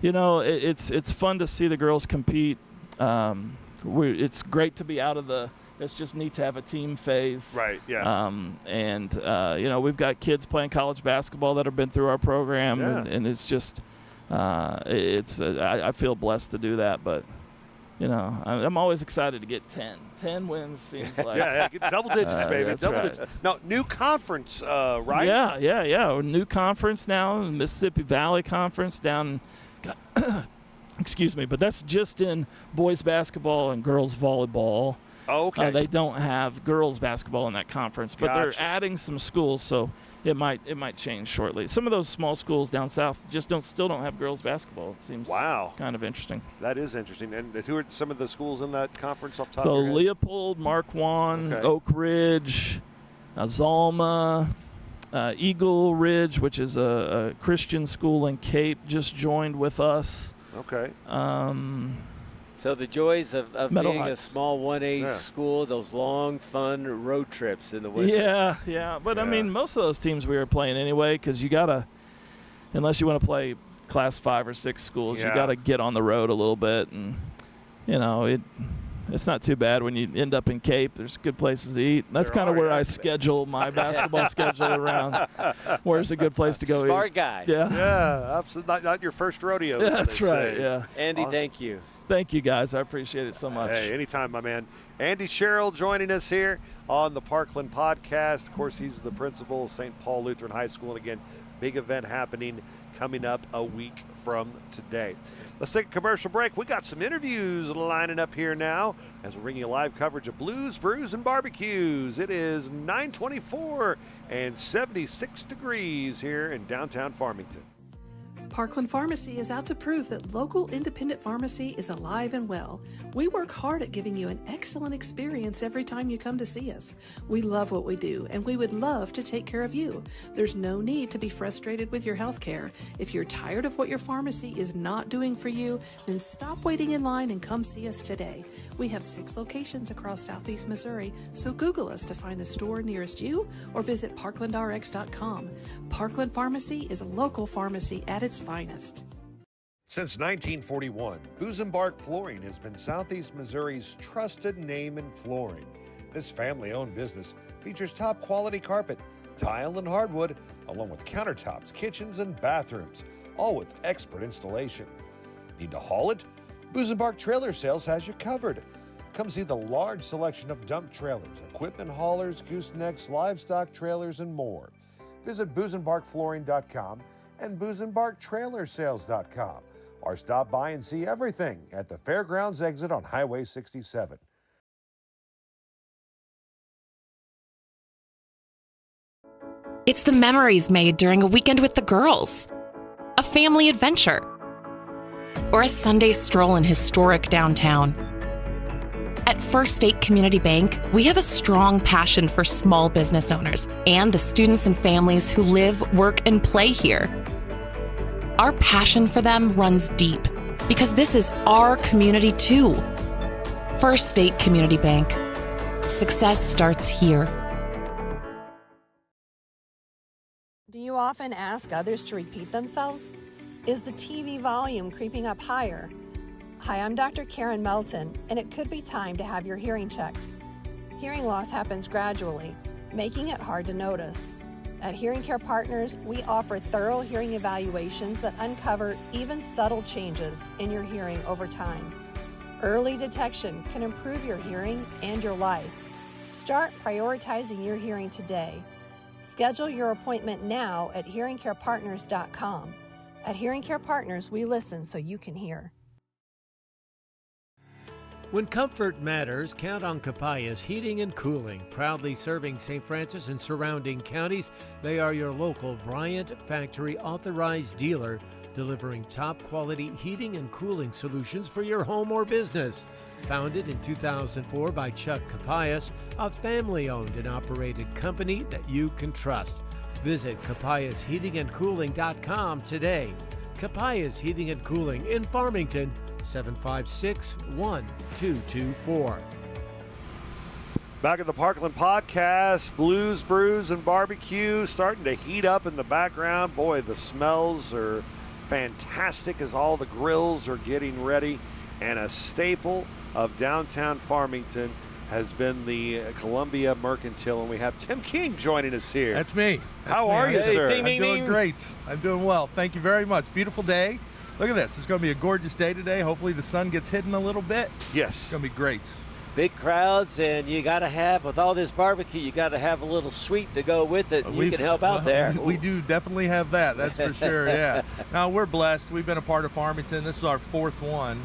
it's fun to see the girls compete. It's great to be out of the. It's just neat to have a team phase. Right, yeah. We've got kids playing college basketball that have been through our program, Yeah. and it's just, I feel blessed to do that. But, I'm always excited to get 10. 10 wins seems like. Yeah, get double digits, baby. That's Double right. digits. No, new conference, right? Yeah. New conference now, Mississippi Valley Conference down. Excuse me, but that's just in boys basketball and girls volleyball. Oh, okay. They don't have girls basketball in that conference, but they're adding some schools, so it might change shortly. Some of those small schools down south just still don't have girls basketball. It seems kind of interesting. That is interesting. And who are some of the schools in that conference off the top So of your head? Leopold, Marquand, Oak Ridge, Zalma, Eagle Ridge, which is a Christian school in Cape, just joined with us. Okay. So the joys of being Heights. a small 1A school, those long, fun road trips in the winter. Yeah. But, most of those teams we were playing anyway, because you got to, unless you want to play Class 5 or 6 schools, you got to get on the road a little bit. And, it's not too bad when you end up in Cape. There's good places to eat. That's kind of where I schedule my basketball schedule around. Where's a good place to go eat? Smart guy. Yeah, absolutely. Not your first rodeo. That's right, yeah. Andy, thank you. Thank you, guys. I appreciate it so much. Hey, anytime, my man. Andy Sherrill joining us here on the Parkland podcast. Of course, he's the principal of St. Paul Lutheran High School. And again, big event happening coming up a week from today. Let's take a commercial break. We got some interviews lining up here now as we bring you live coverage of Blues, Brews, and Barbecues. It is 9:24 and 76 degrees here in downtown Farmington. Parkland Pharmacy is out to prove that local independent pharmacy is alive and well. We work hard at giving you an excellent experience every time you come to see us. We love what we do, and we would love to take care of you. There's no need to be frustrated with your health care. If you're tired of what your pharmacy is not doing for you, then stop waiting in line and come see us today. We have 6 locations across Southeast Missouri, so Google us to find the store nearest you or visit parklandrx.com. Parkland Pharmacy is a local pharmacy at its finest. Since 1941, Booz & Bark Flooring has been Southeast Missouri's trusted name in flooring. This family-owned business features top-quality carpet, tile, and hardwood, along with countertops, kitchens, and bathrooms, all with expert installation. Need to haul it? Booz & Bark Trailer Sales has you covered. Come see the large selection of dump trailers, equipment haulers, goosenecks, livestock trailers, and more. Visit boozandbarkflooring.com and boozandbarktrailersales.com, or stop by and see everything at the Fairgrounds exit on Highway 67. It's the memories made during a weekend with the girls. A family adventure. or a Sunday stroll in historic downtown. At First State Community Bank, we have a strong passion for small business owners and the students and families who live, work, and play here. Our passion for them runs deep because this is our community too. First State Community Bank. Success starts here. Do you often ask others to repeat themselves? Is the TV volume creeping up higher? Hi, I'm Dr. Karen Melton, and it could be time to have your hearing checked. Hearing loss happens gradually, making it hard to notice. At Hearing Care Partners, we offer thorough hearing evaluations that uncover even subtle changes in your hearing over time. Early detection can improve your hearing and your life. Start prioritizing your hearing today. Schedule your appointment now at hearingcarepartners.com. At Hearing Care Partners, we listen so you can hear. When comfort matters, count on Capayas Heating and Cooling. Proudly serving St. Francis and surrounding counties, they are your local Bryant Factory authorized dealer, delivering top quality heating and cooling solutions for your home or business. Founded in 2004 by Chuck Capayas, a family-owned and operated company that you can trust. Visit capayasheatingandcooling.com today. Capayas Heating and Cooling in Farmington, 756-1224. Back at the Parkland podcast, Blues, Brews, and Barbecue starting to heat up in the background. Boy, the smells are fantastic as all the grills are getting ready. And a staple of downtown Farmington has been the Columbia Mercantile, and we have Tim King joining us here. That's me. How are you, sir? I'm doing great. I'm doing well. Thank you very much. Beautiful day. Look at this. It's going to be a gorgeous day today. Hopefully the sun gets hidden a little bit. Yes. It's going to be great. Big crowds, and you got to have, with all this barbecue, you got to have a little sweet to go with it. You can help out there. We do definitely have that. That's for sure, yeah. Now, we're blessed. We've been a part of Farmington. This is our fourth one.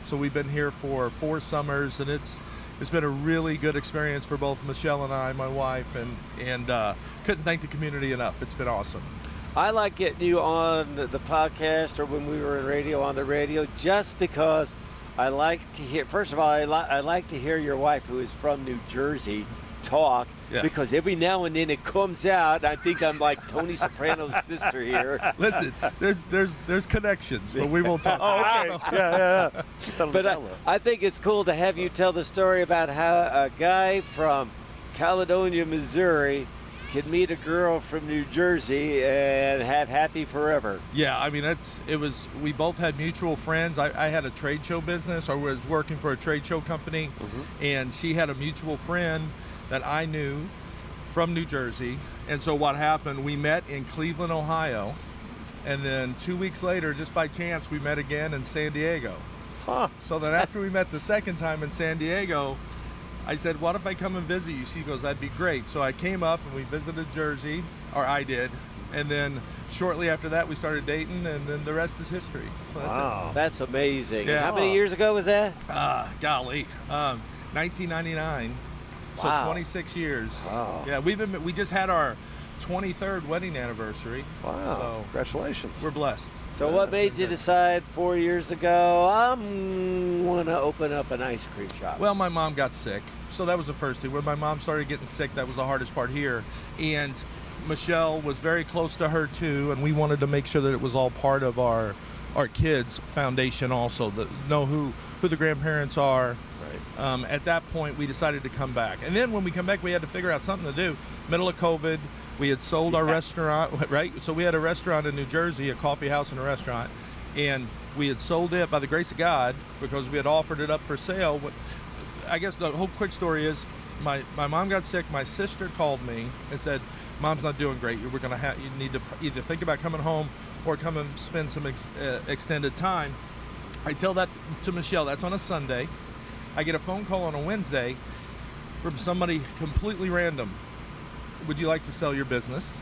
So we've been here for 4 summers, and it's been a really good experience for both Michelle and I, my wife, and couldn't thank the community enough. It's been awesome. I like getting you on the podcast or when we were in radio on the radio just because I like to hear, first of all, I like to hear your wife, who is from New Jersey, talk, because every now and then it comes out. I think I'm like Tony Soprano's sister here. Listen, there's connections, but we won't talk. Oh, okay. Yeah. But I think it's cool to have you tell the story about how a guy from Caledonia, Missouri, could meet a girl from New Jersey and have happy forever. Yeah, I mean, we both had mutual friends. I had a trade show business. I was working for a trade show company, and she had a mutual friend that I knew from New Jersey. And so what happened, we met in Cleveland, Ohio, and then 2 weeks later, just by chance, we met again in San Diego. So then after we met the second time in San Diego, I said, what if I come and visit you? She goes, that'd be great. So I came up and we visited Jersey, or I did. And then shortly after that, we started dating, and then the rest is history. So that's wow. That's amazing. Yeah. How many years ago was that? 1999. So Wow. 26 years. Wow. Yeah, we just had our 23rd wedding anniversary. Wow. So congratulations. We're blessed. So what made you decide 4 years ago, I'm going to open up an ice cream shop? Well, my mom got sick. So that was the first thing. When my mom started getting sick, that was the hardest part here. And Michelle was very close to her too, and we wanted to make sure that it was all part of our kids' foundation also, that know who the grandparents are. Right. At that point, we decided to come back. And then when we come back, we had to figure out something to do. Middle of COVID, we had sold our restaurant, right? So we had a restaurant in New Jersey, a coffee house and a restaurant, and we had sold it by the grace of God because we had offered it up for sale. I guess the whole quick story is my mom got sick. My sister called me and said, Mom's not doing great. You need to either think about coming home or come and spend some extended time. I tell that to Michelle. That's on a Sunday. I get a phone call on a Wednesday from somebody completely random. Would you like to sell your business?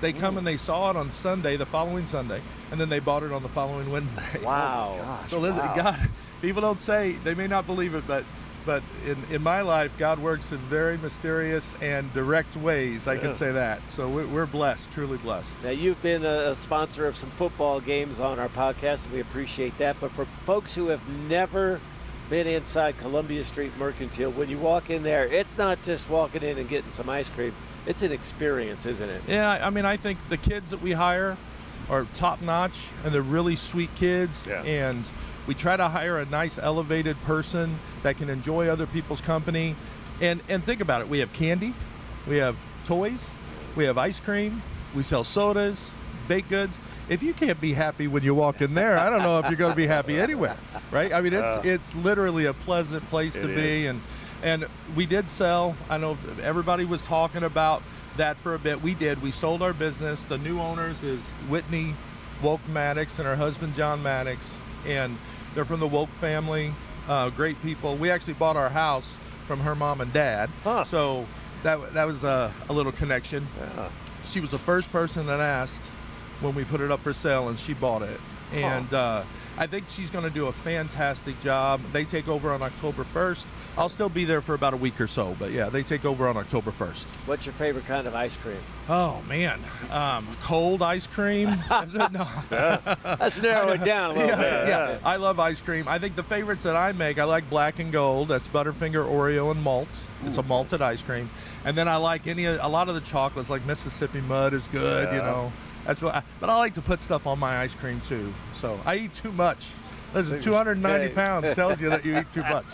They come and they saw it on Sunday, the following Sunday, and then they bought it on the following Wednesday. Wow. Oh, gosh, So listen, wow. God, people don't say, they may not believe it, but But in my life, God works in very mysterious and direct ways. I can say that. So we're blessed, truly blessed. Now, you've been a sponsor of some football games on our podcast, and we appreciate that. But for folks who have never been inside Columbia Street Mercantile, when you walk in there, it's not just walking in and getting some ice cream. It's an experience, isn't it? Yeah, I mean, I think the kids that we hire are top-notch, and they're really sweet kids. Yeah. And we try to hire a nice, elevated person that can enjoy other people's company. And think about it. We have candy. We have toys. We have ice cream. We sell sodas, baked goods. If you can't be happy when you walk in there, I don't know if you're going to be happy anywhere, right? I mean, it's literally a pleasant place to be. And we did sell. I know everybody was talking about that for a bit. We did. We sold our business. The new owners is Whitney Woke Maddox and her husband John Maddox, and they're from the Woke family. Great people. We actually bought our house from her mom and dad, so that was a little connection. Yeah. She was the first person that asked when we put it up for sale, and she bought it. And I think she's going to do a fantastic job. They take over on October 1st. I'll still be there for about a week or so, but yeah, they take over on October 1st. What's your favorite kind of ice cream? Oh, man. Cold ice cream. No. Let's narrow it down a little bit. Yeah, I love ice cream. I think the favorites that I make, I like Black and Gold. That's Butterfinger, Oreo, and malt. It's a malted ice cream. And then I like a lot of the chocolates, like Mississippi Mud is good, you know. That's what. But I like to put stuff on my ice cream too. So I eat too much. Listen, 290 pounds tells you that you eat too much.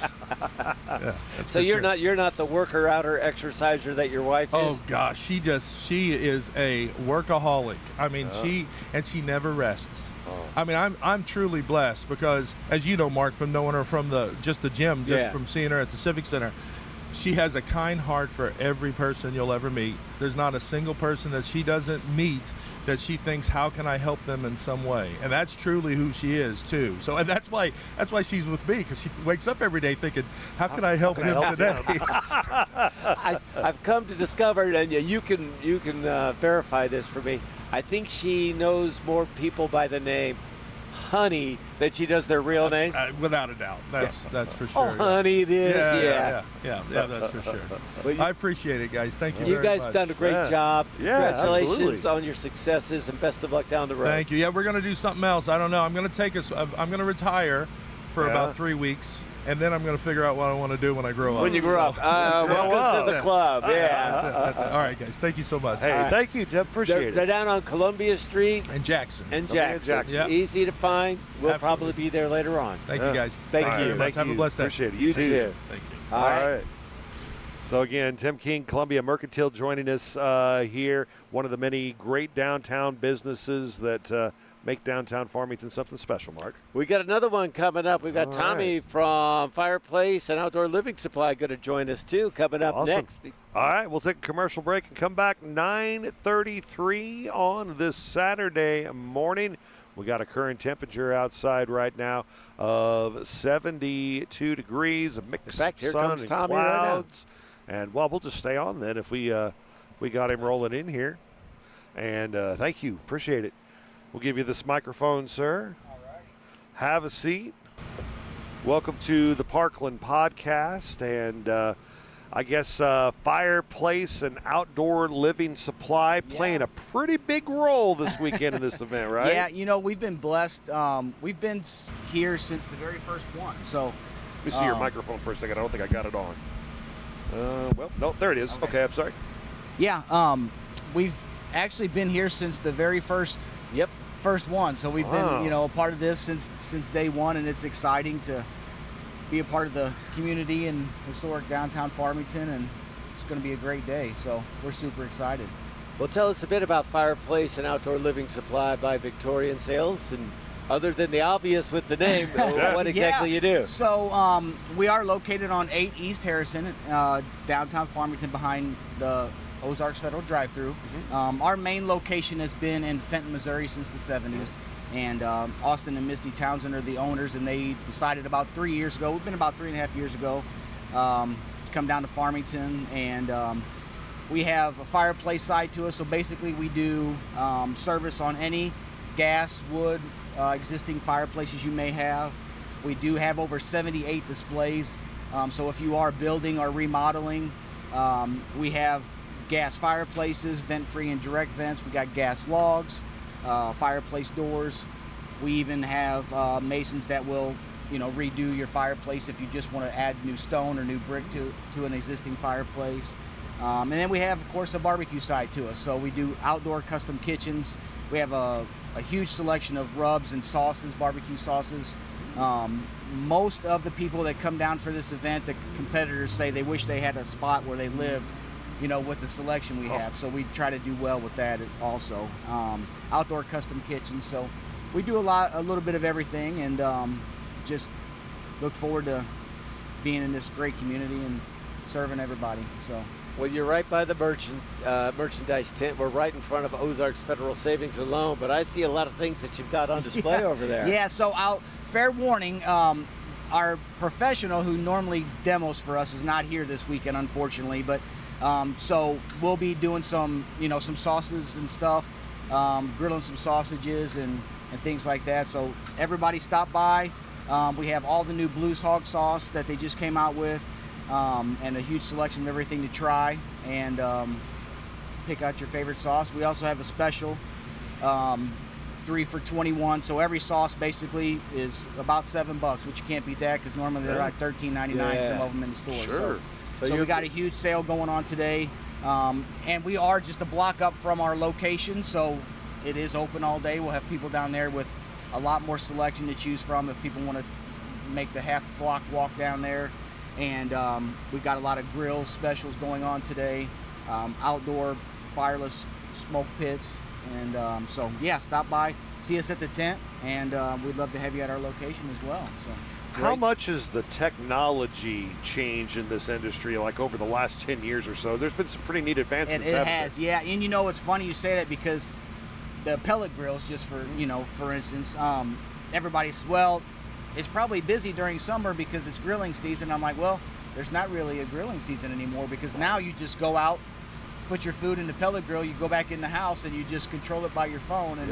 Yeah, so you're not the worker outer exerciser that your wife is? Oh gosh, she is a workaholic. I mean, she never rests. I mean, I'm truly blessed because, as you know, Mark, from knowing her from the gym, from seeing her at the Civic Center, she has a kind heart for every person you'll ever meet. There's not a single person that she doesn't meet that she thinks, how can I help them in some way? And that's truly who she is too. So, and that's why she's with me, because she wakes up every day thinking, how can I help him today? I've come to discover, and you can verify this for me, I think she knows more people by the name Honey than she does their real name. Without a doubt. That's for sure. Oh, Honey, this, yeah, that's for sure. I appreciate it, guys. Thank you very much. You guys done a great job. Yeah, congratulations on your successes, and best of luck down the road. Thank you. Yeah, we're going to do something else. I don't know. I'm going to retire for about 3 weeks, and then I'm going to figure out what I want to do when I grow up. When you grow up. Welcome to the club. Yeah. That's it. All right, guys. Thank you so much. Hey, thank you, Tim. Appreciate it. They're down on Columbia Street. And Jackson. Yep. Easy to find. We'll probably be there later on. Thank you, guys. Thank you. Let's have a blessed day. Appreciate it. You too. Thank you. All right. So again, Tim King, Columbia Mercantile, joining us here. One of the many great downtown businesses that make downtown Farmington something special, Mark. We got another one coming up. We've got Tommy from Fireplace and Outdoor Living Supply going to join us too, coming up next. All right, we'll take a commercial break and come back 9:33 on this Saturday morning. We got a current temperature outside right now of 72 degrees, a mix of sun and Tommy clouds. And well, we'll just stay on then if we got him rolling in here. And thank you, appreciate it. We'll give you this microphone, sir. All right. Have a seat. Welcome to the Parkland podcast, and I guess Fireplace and Outdoor Living Supply playing a pretty big role this weekend in this event, right? Yeah, you know, we've been blessed. We've been here since the very first one. So let me see your microphone for a second. I don't think I got it on. Well, no, there it is. Okay, I'm sorry. Yeah, we've actually been here since the very first one. So we've been, you know, a part of this since day one, and it's exciting to be a part of the community and historic downtown Farmington, and it's going to be a great day. So we're super excited. Well, tell us a bit about Fireplace and Outdoor Living Supply by Victorian Sales, and other than the obvious with the name, what exactly you do. So we are located on 8 East Harrison, downtown Farmington, behind the Ozarks Federal Drive-Thru. Our main location has been in Fenton, Missouri since the 70s. And Austin and Misty Townsend are the owners, and they decided about 3 years ago, we've been about 3.5 years ago, to come down to Farmington. And we have a fireplace side to us, so basically we do service on any gas, wood, existing fireplaces you may have. We do have over 78 displays So if you are building or remodeling, we have gas fireplaces, vent-free and direct vents. We got gas logs, fireplace doors. We even have masons that will, redo your fireplace if you just want to add new stone or new brick to an existing fireplace. And then we have, of course, a barbecue side to us. So we do outdoor custom kitchens. We have a huge selection of rubs and sauces, barbecue sauces. Most of the people that come down for this event, the competitors say they wish they had a spot where they lived, with the selection we have. So we try to do well with that also. Outdoor custom kitchens. So we do a little bit of everything, and just look forward to being in this great community and serving everybody. So. Well, you're right by the merchandise tent. We're right in front of Ozarks Federal Savings and Loan, but I see a lot of things that you've got on display over there. Yeah, so fair warning, our professional who normally demos for us is not here this weekend, unfortunately, but so we'll be doing some sauces and stuff, grilling some sausages and things like that. So everybody stop by. We have all the new Blues Hog sauce that they just came out with. And a huge selection of everything to try, and pick out your favorite sauce. We also have a special 3 for $21, so every sauce basically is about $7, which you can't beat that because normally they're like $13.99, some of them in the store. Sure. So we got a huge sale going on today, and we are just a block up from our location, so it is open all day. We'll have people down there with a lot more selection to choose from if people want to make the half block walk down there. And we've got a lot of grill specials going on today, outdoor fireless smoke pits. And so, yeah, stop by, see us at the tent, and we'd love to have you at our location as well. So, how much has the technology changed in this industry, like over the last 10 years or so? There's been some pretty neat advancements. It has, yeah. And it's funny you say that because the pellet grills, just for instance, everybody's, it's probably busy during summer because it's grilling season. I'm like, well, there's not really a grilling season anymore because now you just go out, put your food in the pellet grill, you go back in the house and you just control it by your phone. And,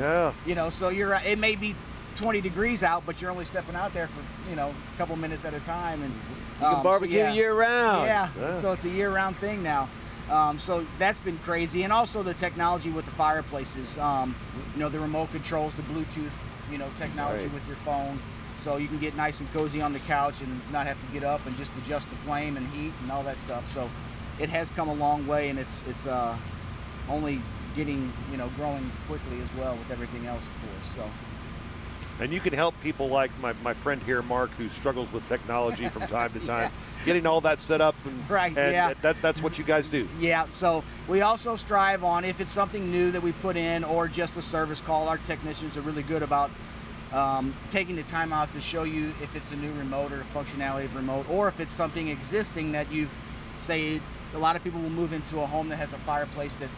so it may be 20 degrees out, but you're only stepping out there for, a couple minutes at a time. And you can barbecue year round. Yeah. So it's a year round thing now. So that's been crazy. And also the technology with the fireplaces, the remote controls, the Bluetooth, technology with your phone. So you can get nice and cozy on the couch and not have to get up and just adjust the flame and heat and all that stuff. So it has come a long way, and it's only getting, growing quickly as well with everything else, of course. So. And you can help people like my friend here, Mark, who struggles with technology from time to time, getting all that set up. That's what you guys do. Yeah, so we also strive on, if it's something new that we put in or just a service call, our technicians are really good about taking the time out to show you if it's a new remote or a functionality of remote, or if it's something existing that a lot of people will move into a home that has a fireplace that,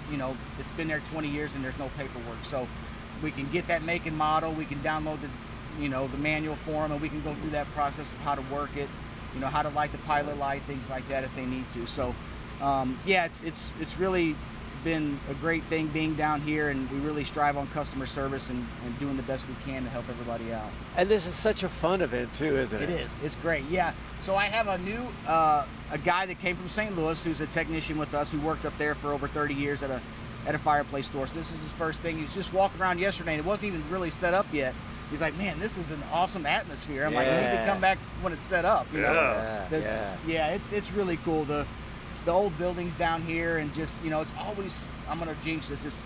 it's been there 20 years and there's no paperwork. So we can get that make and model, we can download the manual for them, and we can go through that process of how to work it, how to light the pilot light, things like that if they need to. So it's really been a great thing being down here, and we really strive on customer service and doing the best we can to help everybody out. And this is such a fun event too, isn't it? It is. It's great. Yeah. So I have a new a guy that came from St. Louis who's a technician with us who worked up there for over 30 years at a fireplace store. So this is his first thing. He was just walking around yesterday and it wasn't even really set up yet. He's like, man, this is an awesome atmosphere. I'm like, we need to come back when it's set up. It's really cool. The old buildings down here, and just, it's always, I'm going to jinx this, it's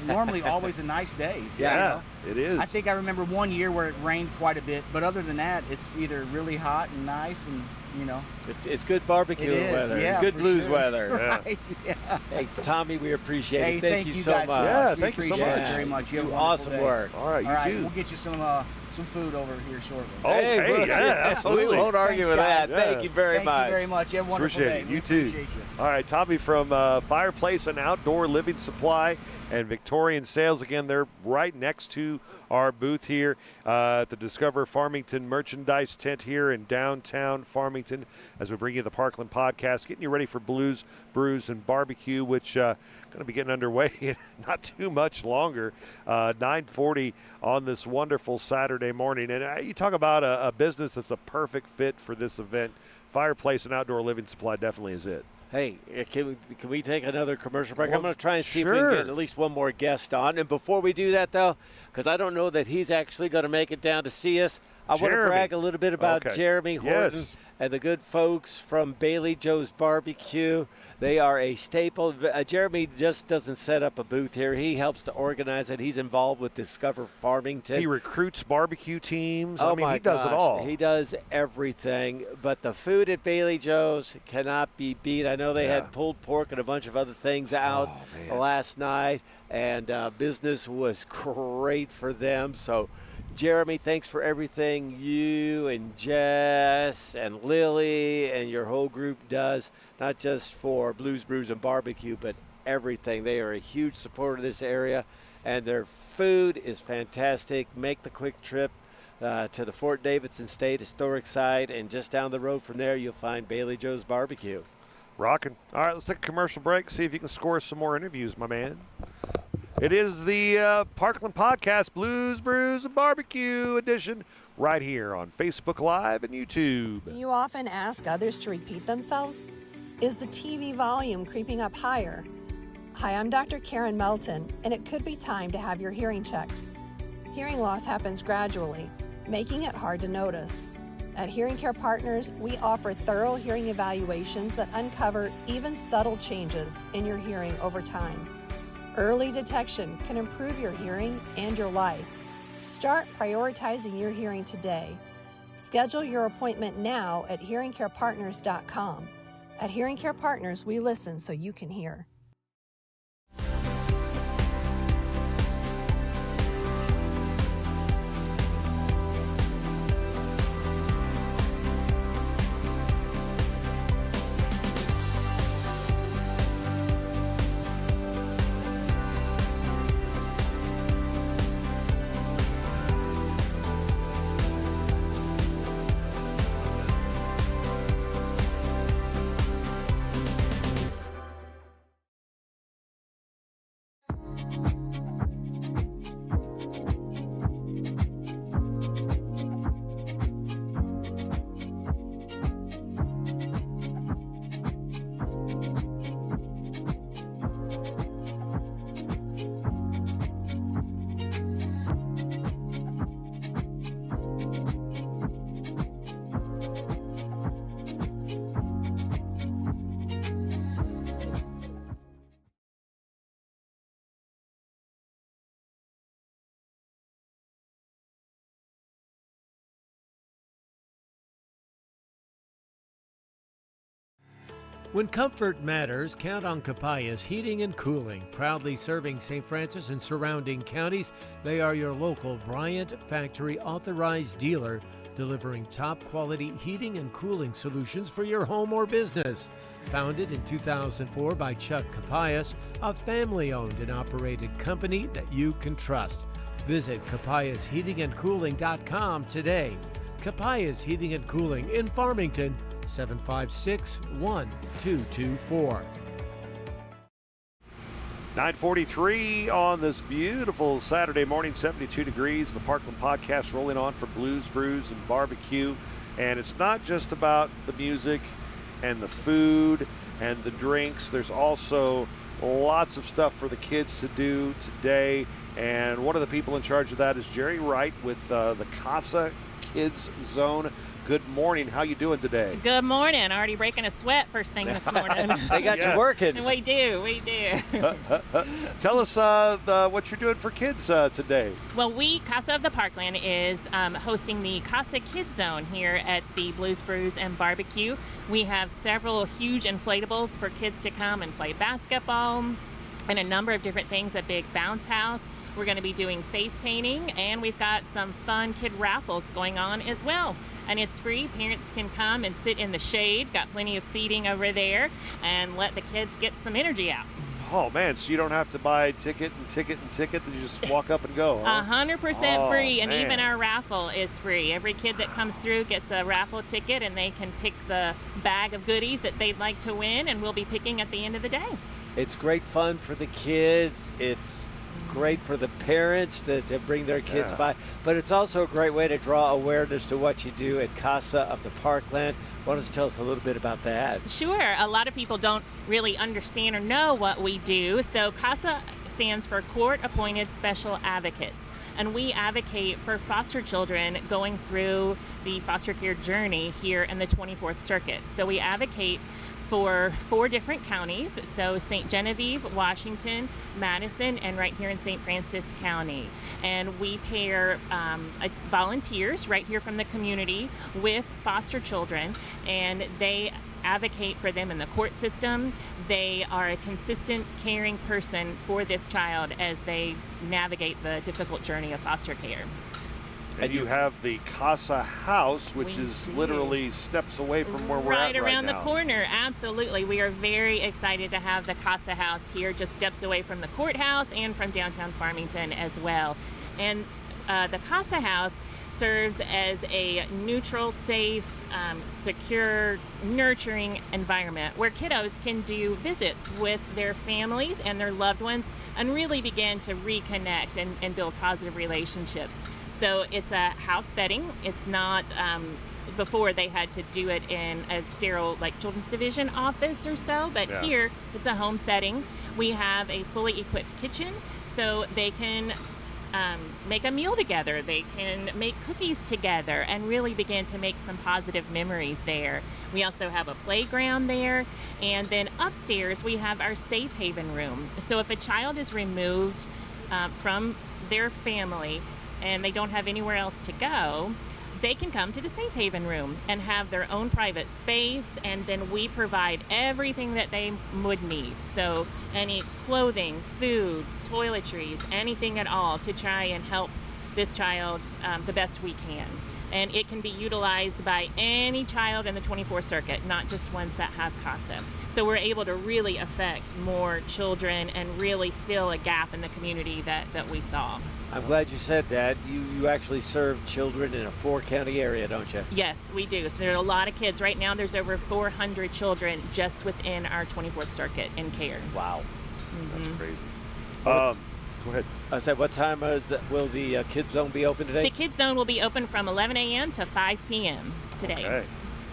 normally always a nice day. It is. I think I remember one year where it rained quite a bit, but other than that, it's either really hot and nice and, It's good barbecue weather. Yeah, good blues weather. Right, yeah. Hey, Tommy, we appreciate it. Thank you you so guys much. Yeah, thank you so much. Very much. You do have a awesome wonderful day. work. All right, you too. We'll get you some food over here shortly. Oh, hey, absolutely. We won't argue with that. Guys. Thank you very much. Thank you very much. You have a wonderful Appreciate day. it. You too. Appreciate you. All right, Tommy from Fireplace and Outdoor Living Supply and Victorian Sales. Again, they're right next to our booth here at the Discover Farmington merchandise tent here in downtown Farmington as we bring you the Parkland podcast, getting you ready for Blues, Brews, and Barbecue, which going to be getting underway in not too much longer, 9:40 on this wonderful Saturday morning. And you talk about a business that's a perfect fit for this event. fireplace and outdoor living supply definitely is it. Hey, can we take another commercial break? Well, I'm going to try and see if we can get at least one more guest on. And before we do that, though, because I don't know that he's actually going to make it down to see us, I want to brag a little bit about Jeremy Horton and the good folks from Bailey Joe's Barbecue. They are a staple. Jeremy just doesn't set up a booth here. He helps to organize it. He's involved with Discover Farmington. He recruits barbecue teams. Oh, I mean, he does it all. He does everything. But the food at Bailey Joe's cannot be beat. I know they had pulled pork and a bunch of other things out last night, and business was great for them. So, Jeremy, thanks for everything you and Jess and Lily and your whole group does, not just for Blues, Brews, and Barbecue, but everything. They are a huge supporter of this area, and their food is fantastic. Make the quick trip to the Fort Davidson State Historic Site, and just down the road from there, you'll find Bailey Joe's Barbecue. Rocking. All right, let's take a commercial break, see if you can score some more interviews, my man. It is the Parkland Podcast, Blues, Brews, and Barbecue edition, right here on Facebook Live and YouTube. Do you often ask others to repeat themselves? Is the TV volume creeping up higher? Hi, I'm Dr. Karen Melton, and it could be time to have your hearing checked. Hearing loss happens gradually, making it hard to notice. At Hearing Care Partners, we offer thorough hearing evaluations that uncover even subtle changes in your hearing over time. Early detection can improve your hearing and your life. Start prioritizing your hearing today. Schedule your appointment now at hearingcarepartners.com. At Hearing Care Partners, we listen so you can hear. When comfort matters, count on Capayas Heating and Cooling. Proudly serving St. Francis and surrounding counties, they are your local Bryant Factory authorized dealer, delivering top quality heating and cooling solutions for your home or business. Founded in 2004 by Chuck Capayas, a family-owned and operated company that you can trust. Visit capayasheatingandcooling.com today. Capayas Heating and Cooling in Farmington, 756-1224. 9:43 on this beautiful Saturday morning, 72 degrees. The Parkland Podcast rolling on for Blues, Brews, and Barbecue. And it's not just about the music and the food and the drinks. There's also lots of stuff for the kids to do today. And one of the people in charge of that is Jerri Wright with the Casa Kids Zone. Good morning. How you doing today? Good morning. Already breaking a sweat first thing this morning. They got you working. We do. Tell us what you're doing for kids today. Well, Casa of the Parkland is hosting the Casa Kids Zone here at the Blues, Brews, and Barbecue. We have several huge inflatables for kids to come and play basketball and a number of different things, a big bounce house. We're going to be doing face painting, and we've got some fun kid raffles going on as well. And it's free. Parents can come and sit in the shade. Got plenty of seating over there, and let the kids get some energy out. Oh, man, so you don't have to buy ticket. You just walk up and go, huh? 100% free, and man. even our raffle is free. Every kid that comes through gets a raffle ticket, and they can pick the bag of goodies that they'd like to win, and we'll be picking at the end of the day. It's great fun for the kids. It's great for the parents to bring their kids by, but it's also a great way to draw awareness to what you do at Casa of the Parkland. Why don't you tell us a little bit about that? Sure. A lot of people don't really understand or know what we do. So CASA stands for Court Appointed Special Advocates. And we advocate for foster children going through the foster care journey here in the 24th Circuit. So we advocate for 4 different counties, so St. Genevieve, Washington, Madison, and right here in St. Francis County. And we pair volunteers right here from the community with foster children, and they advocate for them in the court system. They are a consistent, caring person for this child as they navigate the difficult journey of foster care. And you have the Casa House, which is literally steps away from where we're at right now. Right around the corner, absolutely. We are very excited to have the Casa House here, just steps away from the courthouse and from downtown Farmington as well. And the Casa House serves as a neutral, safe, secure, nurturing environment where kiddos can do visits with their families and their loved ones and really begin to reconnect and build positive relationships. So it's a house setting. It's not, before they had to do it in a sterile, like children's division office or so, but here it's a home setting. We have a fully equipped kitchen so they can make a meal together. They can make cookies together and really begin to make some positive memories there. We also have a playground there. And then upstairs we have our safe haven room. So if a child is removed from their family and they don't have anywhere else to go, they can come to the safe haven room and have their own private space, and then we provide everything that they would need. So any clothing, food, toiletries, anything at all to try and help this child the best we can. And it can be utilized by any child in the 24th Circuit, not just ones that have CASA. So we're able to really affect more children and really fill a gap in the community that we saw. I'm glad you said that. You actually serve children in a 4-county area, don't you? Yes, we do. So there are a lot of kids. Right now there's over 400 children just within our 24th Circuit in care. Wow. That's crazy. Go ahead. I said, what time will the Kids Zone be open today? The Kids Zone will be open from 11 a.m. to 5 p.m. today. Okay.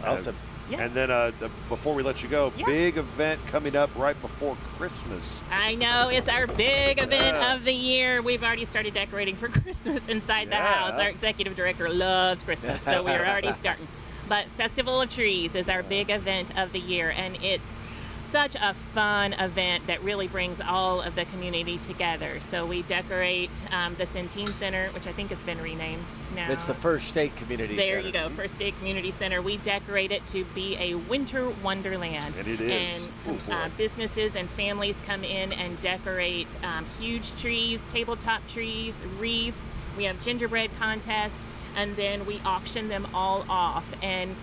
Awesome. And then before we let you go, big event coming up right before Christmas. I know, it's our big event of the year. We've already started decorating for Christmas inside the house. Our executive director loves Christmas, so we're already starting. But Festival of Trees is our big event of the year, and it's such a fun event that really brings all of the community together. So we decorate the Centene Center, which I think has been renamed now. It's the First State Community Center. There you go, First State Community Center. We decorate it to be a winter wonderland. And it is. And businesses and families come in and decorate huge trees, tabletop trees, wreaths. We have gingerbread contests, and then we auction them all off. And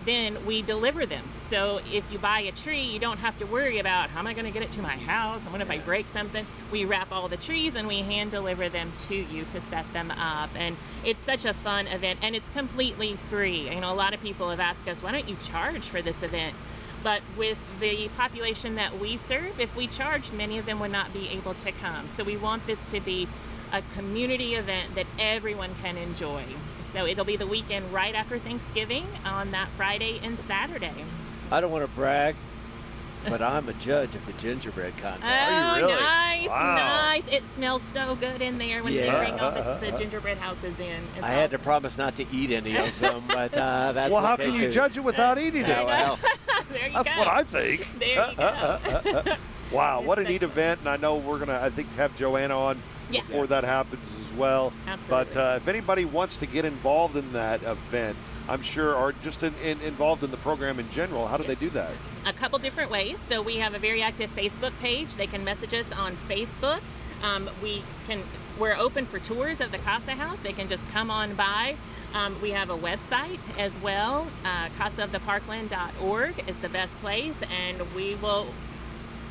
then we deliver them. So if you buy a tree, you don't have to worry about how am I going to get it to my house, and what if I break something. We wrap all the trees and we hand deliver them to you to set them up. And it's such a fun event, and it's completely free. You know, a lot of people have asked us, why don't you charge for this event? But with the population that we serve, if we charged, many of them would not be able to come. So we want this to be a community event that everyone can enjoy. So it'll be the weekend right after Thanksgiving on that Friday and Saturday. I don't want to brag, but I'm a judge of the gingerbread contest. Oh, really? nice, Wow. nice. It smells so good in there when they bring all the gingerbread houses in. It's I had to promise not to eat any of them, but that's well, how okay can you too. judge it without eating it? There you That's go. what I think. There you go. Wow, what a neat event, and I know we're going to, I think, have Joanna on before that happens as well. Absolutely. But if anybody wants to get involved in that event, I'm sure, or just involved in the program in general, how do they do that? A couple different ways. So we have a very active Facebook page. They can message us on Facebook. We're open for tours of the Casa House. They can just come on by. We have a website as well. casaoftheparkland.org is the best place, and we will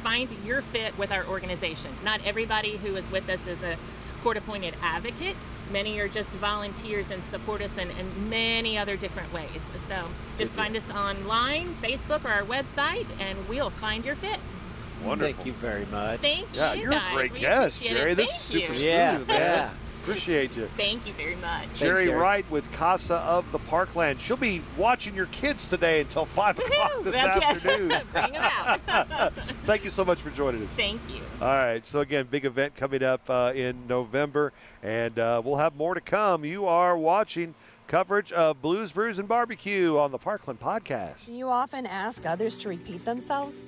find your fit with our organization. Not everybody who is with us is a court-appointed advocate. Many are just volunteers and support us in many other different ways. So just find us online, Facebook, or our website, and we'll find your fit. Wonderful. Thank you very much. Thank you. Yeah, you're guys. a great We guest, appreciate Jerry. it. This is Thank super you. smooth, Yeah, man. yeah. Appreciate you. Thank you very much. Jerri Wright with Casa of the Parkland. She'll be watching your kids today until 5 o'clock this That's it. afternoon. Bring them out. Thank you so much for joining us. Thank you. All right, so again, big event coming up in November, and we'll have more to come. You are watching coverage of Blues, Brews, and Barbecue on the Parkland Podcast. You often ask others to repeat themselves.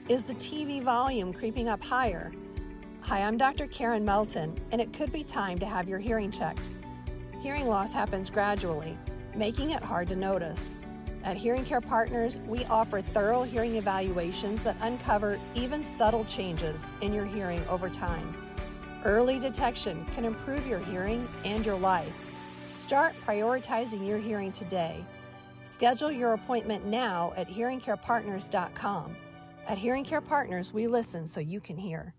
Is the TV volume creeping up higher? Hi, I'm Dr. Karen Melton, and it could be time to have your hearing checked. Hearing loss happens gradually, making it hard to notice. At Hearing Care Partners, we offer thorough hearing evaluations that uncover even subtle changes in your hearing over time. Early detection can improve your hearing and your life. Start prioritizing your hearing today. Schedule your appointment now at hearingcarepartners.com. At Hearing Care Partners, we listen so you can hear.